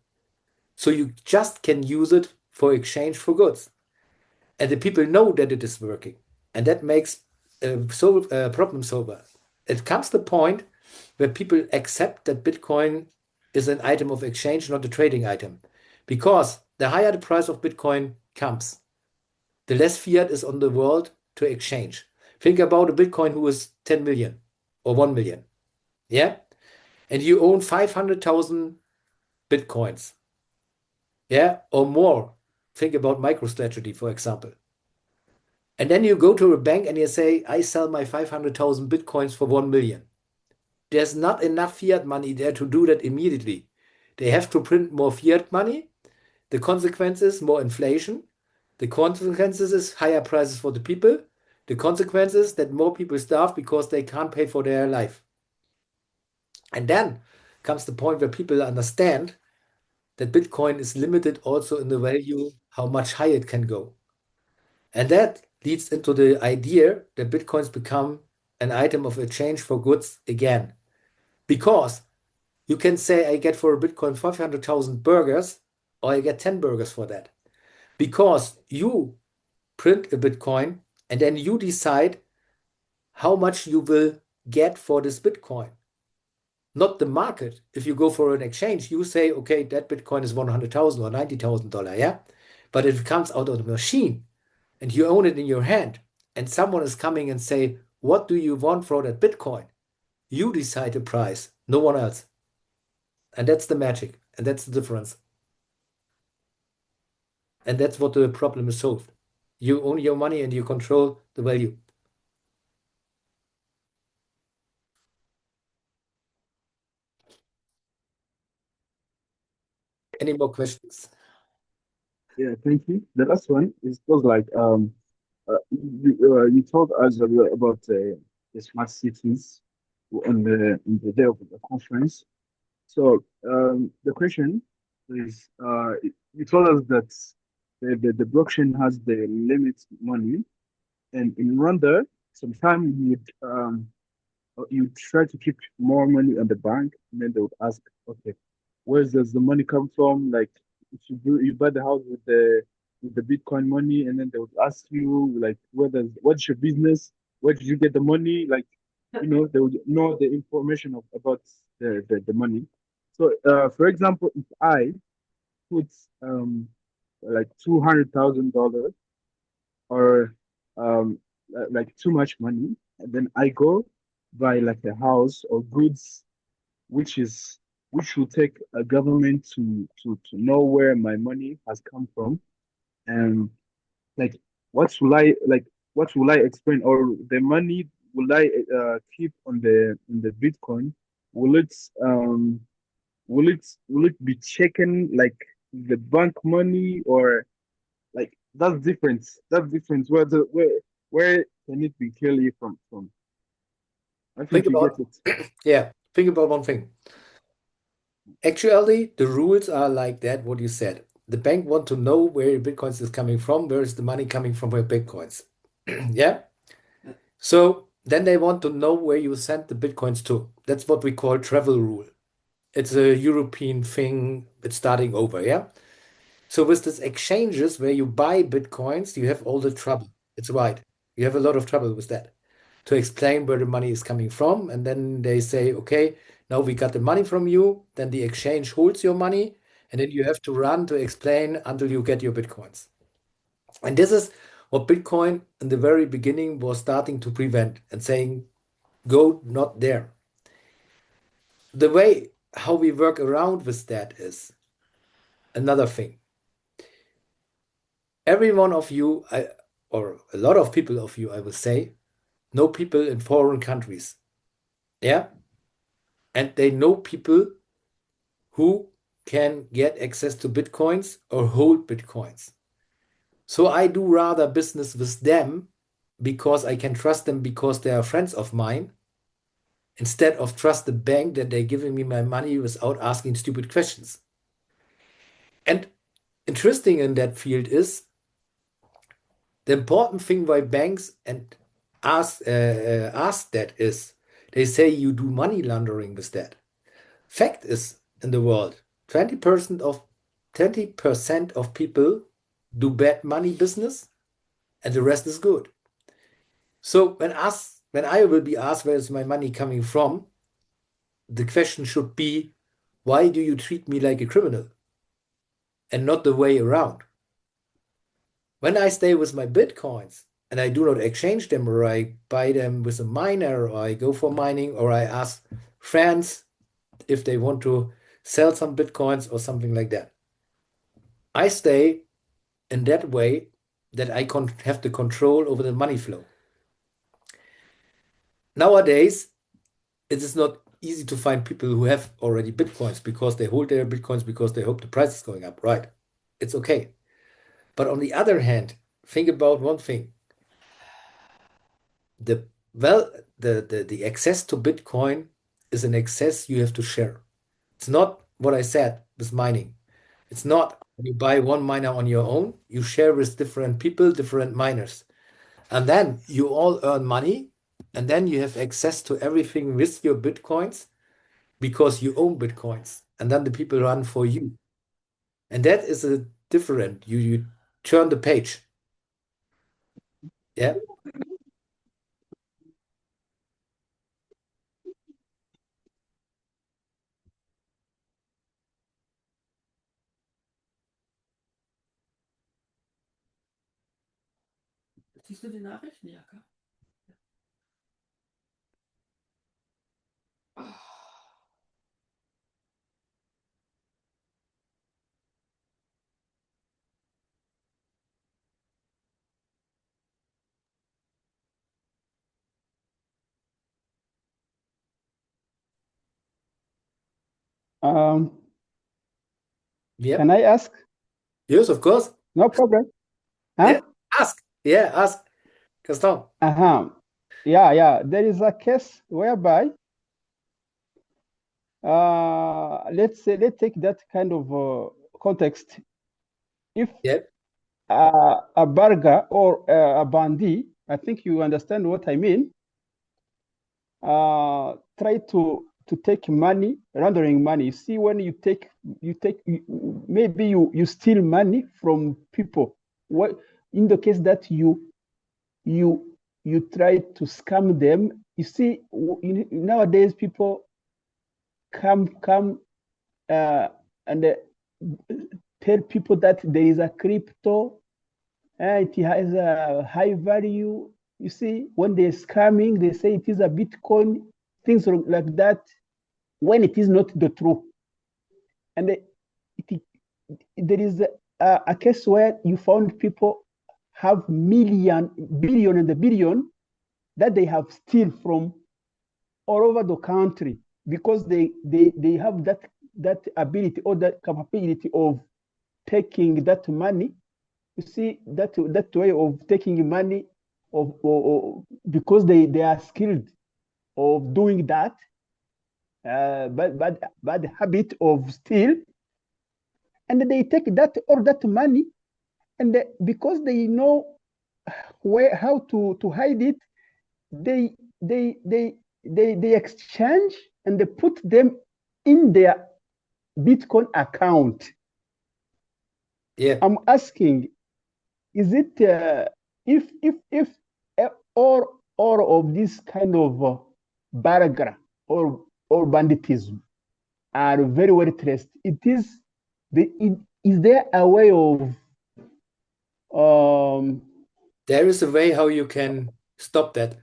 So you just can use it for exchange for goods. And the people know that it is working. And that makes a problem solver. It comes to the point where people accept that Bitcoin is an item of exchange, not a trading item. Because the higher the price of Bitcoin comes, the less fiat is on the world to exchange. Think about a Bitcoin who is 10 million or 1 million. Yeah. And you own 500,000 Bitcoins. Yeah. Or more. Think about MicroStrategy, for example. And then you go to a bank and you say, I sell my 500,000 Bitcoins for 1 million. There's not enough fiat money there to do that immediately. They have to print more fiat money. The consequence is more inflation. The consequences is higher prices for the people. The consequence is that more people starve because they can't pay for their life. And then comes the point where people understand that Bitcoin is limited also in the value, how much higher it can go. And that leads into the idea that Bitcoins become an item of exchange for goods again. Because you can say, I get for a Bitcoin 500,000 burgers, or I get 10 burgers for that. Because you print a Bitcoin and then you decide how much you will get for this Bitcoin, not the market. If you go for an exchange, you say, okay, that Bitcoin is 100,000 or $90,000, yeah? But if it comes out of the machine, and you own it in your hand, and someone is coming and say, what do you want for that Bitcoin? You decide the price, no one else. And that's the magic, and that's the difference. And that's what the problem is solved. You own your money and you control the value. Any more questions? Yeah, thank you. The last one is was like you told us about the smart cities on the day of the conference. So the question is, you told us that the blockchain has the limit money, and in Rwanda, sometimes you try to keep more money on the bank, and then they would ask, okay, where does the money come from? Like, if you buy the house with the Bitcoin money, and then they would ask you, like, what's your business? Where did you get the money? Like, they would know the information about the money. So, for example, if I put like $200,000 or like too much money, and then I go buy like a house or goods, which is which will take a government to know where my money has come from, and like what will I explain, or the money will I keep on the Bitcoin? Will it will it be checking like the bank money, or like that's different where can it be clearly from? I Think think you get about, it. yeah, think about one thing. Actually, the rules are like that, what you said. The bank want to know where your Bitcoins is coming from, where is the money coming from, where Bitcoins. Yeah. Yeah. So then they want to know where you send the Bitcoins to. That's what we call travel rule. It's a European thing. It's starting over, yeah? So with these exchanges where you buy Bitcoins, you have all the trouble. It's right. You have a lot of trouble with that to explain where the money is coming from. And then they say, okay, now we got the money from you. Then the exchange holds your money. And then you have to run to explain until you get your Bitcoins. And this is what Bitcoin in the very beginning was starting to prevent and saying, go not there. The way how we work around with that is another thing. Every one of you, or a lot of people of you, I will say, know people in foreign countries. Yeah. And they know people who can get access to Bitcoins or hold Bitcoins. So I do rather business with them because I can trust them because they are friends of mine instead of trust the bank that they're giving me my money without asking stupid questions. And interesting in that field is the important thing why banks and ask that is they say you do money laundering with that. Fact is in the world, 20% of people do bad money business and the rest is good. So when I will be asked where is my money coming from, the question should be, why do you treat me like a criminal and not the way around? When I stay with my Bitcoins and I do not exchange them or I buy them with a miner or I go for mining or I ask friends if they want to sell some Bitcoins or something like that, I stay in that way that I have the control over the money flow. Nowadays, it is not easy to find people who have already Bitcoins because they hold their Bitcoins because they hope the price is going up, right? It's okay. But on the other hand, think about one thing. The well, the access to Bitcoin is an access you have to share. It's not what I said with mining. It's not you buy one miner on your own, you share with different people, different miners. And then you all earn money, and then you have access to everything with your Bitcoins because you own Bitcoins. And then the people run for you. And that is a different. You turn the page. Yeah. Siehst du die Nachrichten, Jaka? Um, Yep. can I ask? Yes, of course. No problem. Yeah. Huh? Ask. Yeah, ask. Gaston. Uh-huh. Yeah. There is a case whereby, let's take that kind of context. If Yep. a burger or a bandit, I think you understand what I mean, try to take money, laundering money. You see, when maybe you steal money from people. What in the case that you try to scam them? You see, nowadays people come and tell people that there is a crypto and it has a high value. You see, when they're scamming, they say it is a Bitcoin, things like that, when it is not the truth. And there is a case where you found people have million, billion, and the billion that they have steal from all over the country because they have that ability or that capability of taking that money. You see that way of taking money because they are skilled of doing that, bad habit of steal, and they take that or that money, and because they know where how to hide it, they they exchange and they put them in their Bitcoin account. Yeah. I'm asking, is it if all of this kind of baragara or banditism are very well traced, is there a way of There is a way how you can stop that.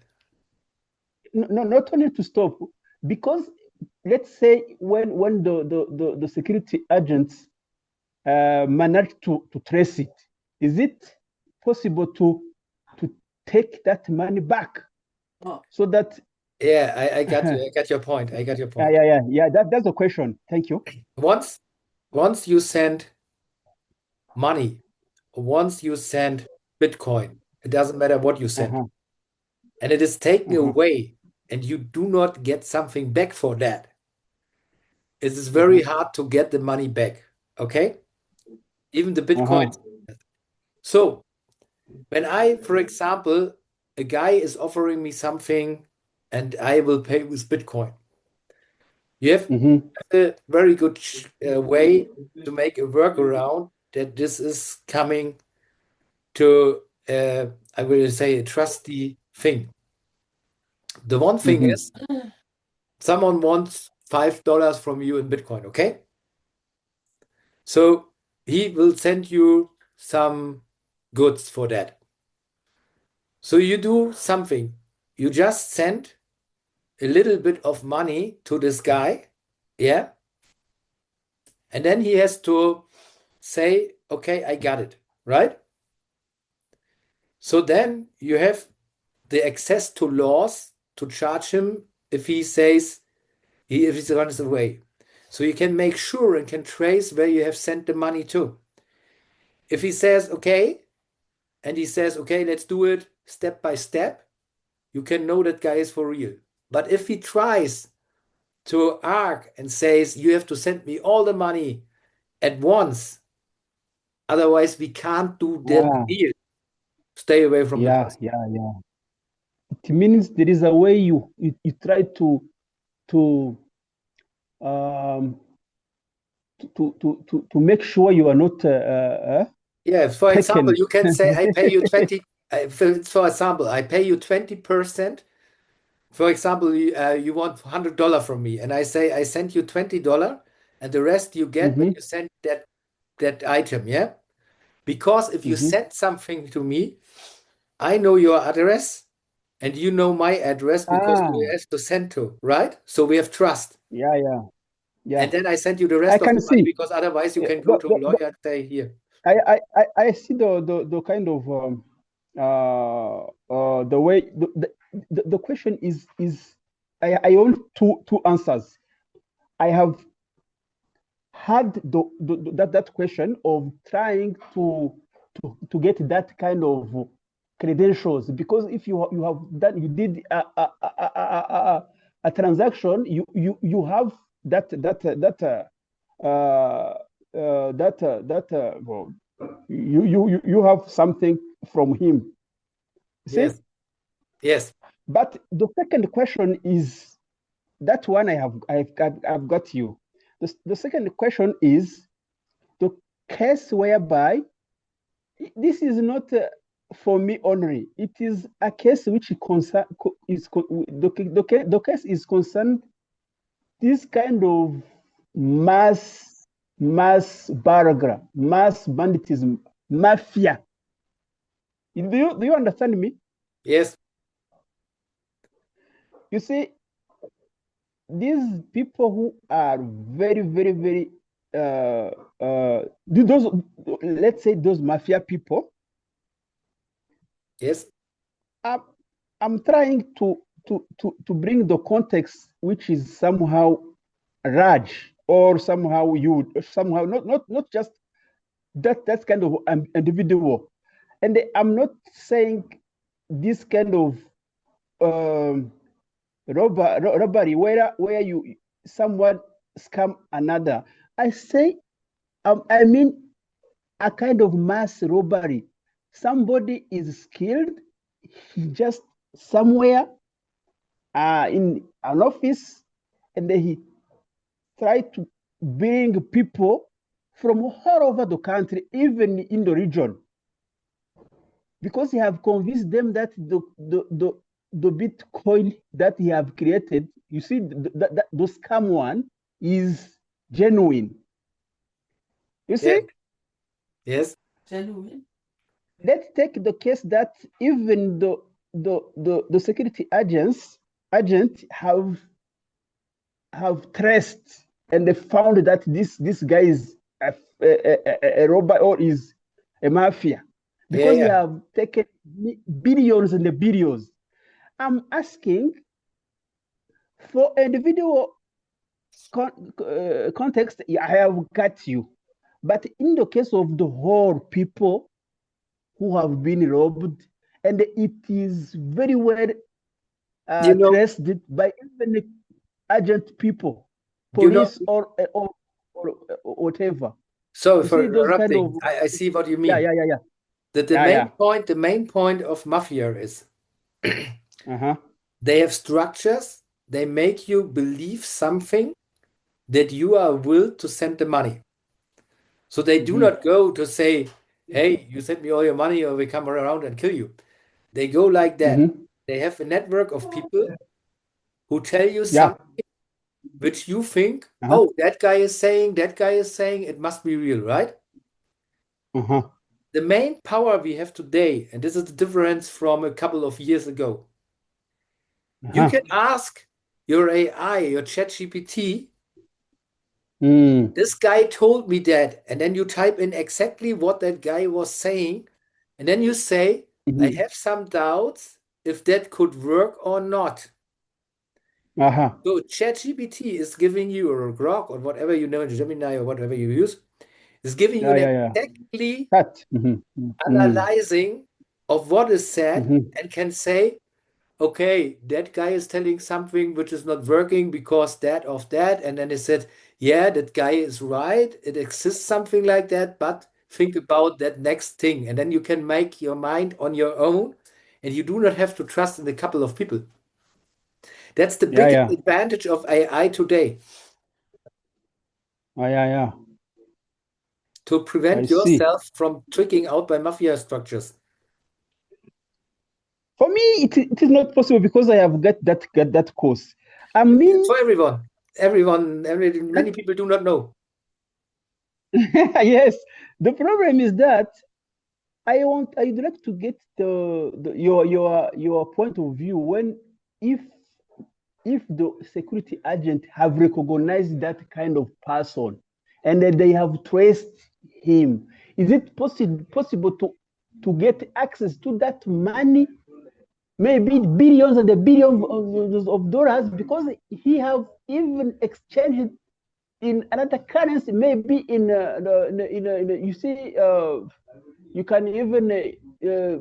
no, not only to stop, because let's say when the security agents manage to trace it, is it possible to take that money back Oh, so that Yeah, I got you. I got your point. I got your point. yeah, that's the question. Thank you. Once you send money, once you send Bitcoin, it doesn't matter what you send, Uh-huh, and it is taken uh-huh, away, and you do not get something back for that, it is uh-huh, very hard to get the money back. Okay? Even the Bitcoin. uh-huh, So when I, for example, a guy is offering me something and I will pay with Bitcoin, you have mm-hmm, a very good way to make a workaround that this is coming to, I will say, a trusty thing. The one thing mm-hmm, is, someone wants $5 from you in Bitcoin, okay? So he will send you some goods for that. So you do something. You just send a little bit of money to this guy, yeah? And then he has to say, okay, I got it, right? So then you have the access to laws to charge him if he says if he runs away. So you can make sure and can trace where you have sent the money to. If he says okay, and he says okay, let's do it step by step, you can know that guy is for real. But if he tries to argue and says you have to send me all the money at once, otherwise we can't do that yeah, deal. Stay away from the yeah, person. yeah, yeah. It means there is a way you try to um to make sure you are not Yeah, for example, taken. you can say I pay you 20, for example, I pay you 20%. For example, you want $100 from me, and I say I sent you $20, and the rest you get when Mm-hmm, you send that item, yeah? Because if you mm-hmm. send something to me, I know your address and you know my address because Ah, we have to send to, right? So we have trust. yeah, yeah, And yeah. then I send you the I rest of can the money see. because otherwise you Yeah, can go to a lawyer and say, here. I see the kind of the way the question is I want two answers. I have had that question of trying to get that kind of credentials, because if you have done you did a transaction, you have well, you have something from him. See, Yes, yes, but the second question is that one I've got you. The second question is the case whereby this is not for me only. It is a case which the case is concerned this kind of mass barragra, mass banditism, mafia. Do you understand me? yes, You see, these people who are very those, let's say those mafia people, yes, I'm, I'm trying to bring the context which is somehow Raj, or somehow you, somehow not just that kind of individual. And I'm not saying this kind of um, robbery where you someone scam another. I say I mean a kind of mass robbery. Somebody is skilled, he just somewhere in an office, and then he tried to bring people from all over the country, even in the region, because he have convinced them that the Bitcoin that he have created, you see, the scam one is genuine. You Yeah. see, Yes. Genuine. let's take the case that even the security agent have traced and they found that this guy is a robber or is a mafia Yeah. because he Yeah. have taken billions and the billions. I'm asking for individual context. I have got you, but in the case of the whole people who have been robbed, and it is very well You know, traced by even agent people, you know, police or whatever. sorry You for see those kind interrupting. of I see what you yeah, mean. yeah, yeah, yeah, The yeah, main yeah. point, the main point of mafia is Uh-huh. they have structures, they make you believe something that you are willed to send the money. So they do Mm-hmm. not go to say, hey, you send me all your money or we come around and kill you. They go like that. Mm-hmm. They have a network of people who tell you Yeah. something which you think, Uh-huh. oh, that guy is saying, it must be real, right? Uh-huh. The main power we have today, and this is the difference from a couple of years ago, you Uh-huh. can ask your AI, your ChatGPT, Mm. this guy told me that, and then you type in exactly what that guy was saying, and then you say, I Mm-hmm. have some doubts if that could work or not. Uh-huh. So ChatGPT is giving you, or Grok, or whatever you know, Gemini, or whatever you use, is giving you Yeah, an yeah, yeah. exactly That. Mm-hmm. Mm-hmm. analyzing of what is said Mm-hmm. and can say, okay, that guy is telling something which is not working because that of that. And then he said, yeah, that guy is right. It exists something like that, but think about that next thing. And then you can make your mind on your own and you do not have to trust in a couple of people. That's the Yeah, biggest yeah. advantage of AI today, Yeah, yeah. to I prevent see. yourself from tricking out by mafia structures. For me, it is not possible because I have got that course. I It's mean, for everyone. Many people do not know. yes. The problem is that I'd like to get your point of view when if if the security agent have recognized that kind of person and then they have traced him, is it possible to get access to that money, maybe billions and the billions of dollars, because he have even exchanged in another currency, maybe you see, you can even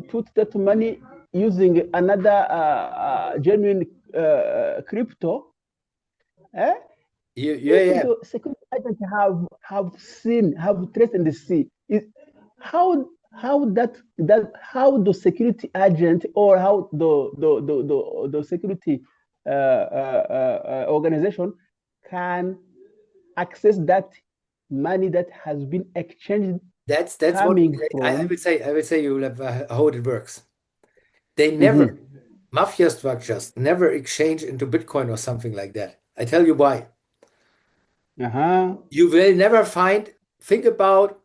put that money using another genuine crypto. Eh? Yeah, If yeah. the security agents have traced and see, how the security agent or how the security organization can access that money that has been exchanged That's what coming I from. would say. I would say you will have how it works. They never, Mhm. mafia structures never exchange into Bitcoin or something like that. I tell you why. Uh-huh. You will never find, think about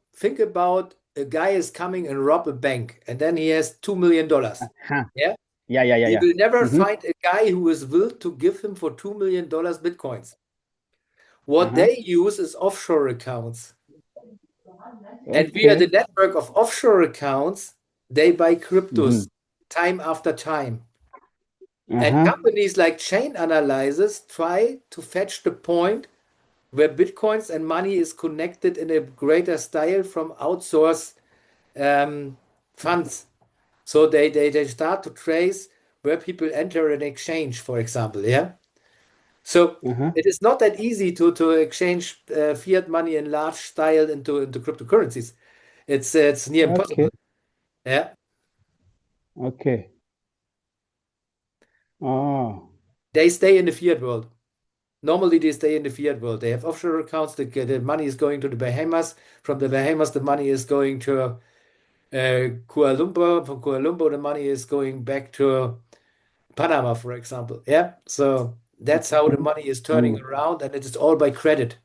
a guy is coming and rob a bank and then he has $2 million. Uh-huh. Yeah. Yeah, yeah, yeah, You yeah. will never Mm-hmm. find a guy who is willing to give him for $2 million Bitcoins. What Uh-huh. they use is offshore accounts. And via the Okay. network of offshore accounts, they buy Mm-hmm. cryptos time after time. And Uh-huh. companies like chain analyzers try to fetch the point where Bitcoins and money is connected in a greater style from outsourced um, funds. So they start to trace where people enter an exchange, for example. Yeah. So Uh-huh. it is not that easy to exchange fiat money in large style into cryptocurrencies. It's near Okay. impossible. Yeah. Okay. Oh. They stay in the fiat world. Normally, they stay in the fiat world. They have offshore accounts. The money is going to the Bahamas. From the Bahamas, the money is going to Kuala Lumpur. From Kuala Lumpur, the money is going back to Panama, for example. Yeah. So that's how the money is turning Mm. around, and it is all by credit.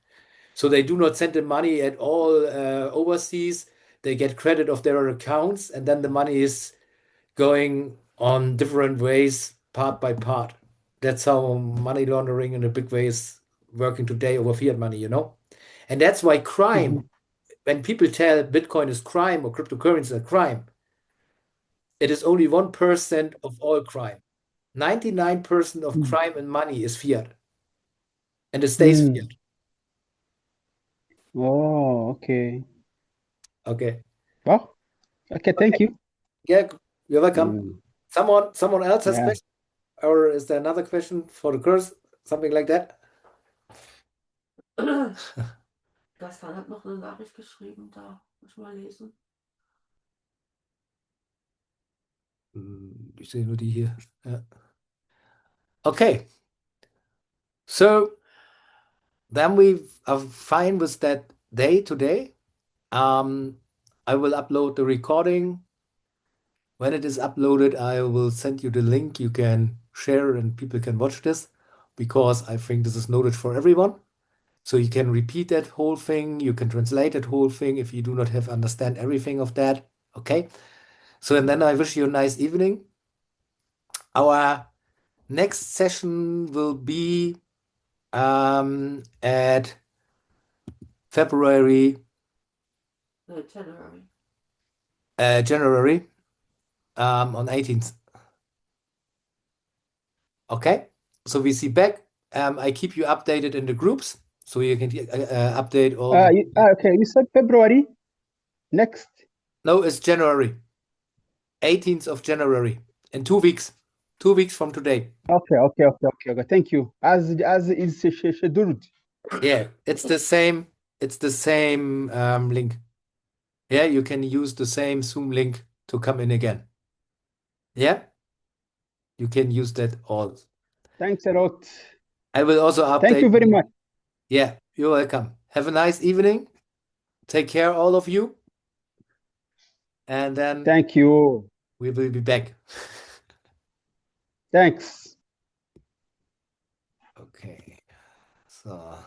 So they do not send the money at all overseas. They get credit of their accounts, and then the money is going on different ways, part by part. That's how money laundering in a big way is working today over fiat money, you know? And that's why crime, Mhm. when people tell Bitcoin is crime or cryptocurrency is a crime, it is only 1% of all crime. 99% of Mm. crime and money is fiat, and it stays fiat. Mm. Oh, okay. Okay. Well, okay, thank Okay. you. Yeah, you're welcome. Mm. Someone else has Yeah. question, or is there another question for the course? Something like that? Gaston hat noch eine Nachricht geschrieben, da muss ich mal lesen. Ich sehe nur die hier. Ja. Okay, so then we are fine with that day today. I will upload the recording. When it is uploaded, I will send you the link. You can share and people can watch this because I think this is noted for everyone. So you can repeat that whole thing. You can translate that whole thing if you do not have understand everything of that. Okay. So and then I wish you a nice evening. Our next session will be at February, January. January, on 18th. Okay, so we see back. I keep you updated in the groups so you can update all the. Okay, you said February next. No, it's January, 18th of January, in 2 weeks. 2 weeks from today. Okay. Thank you. As is scheduled. Yeah, it's the same. It's the same link. Yeah, you can use the same Zoom link to come in again. Yeah, you can use that all. Thanks a lot. I will also Thank update you very you. much. Yeah, you're welcome. Have a nice evening. Take care, all of you. And then Thank you. we will be back. Thanks. Okay. So.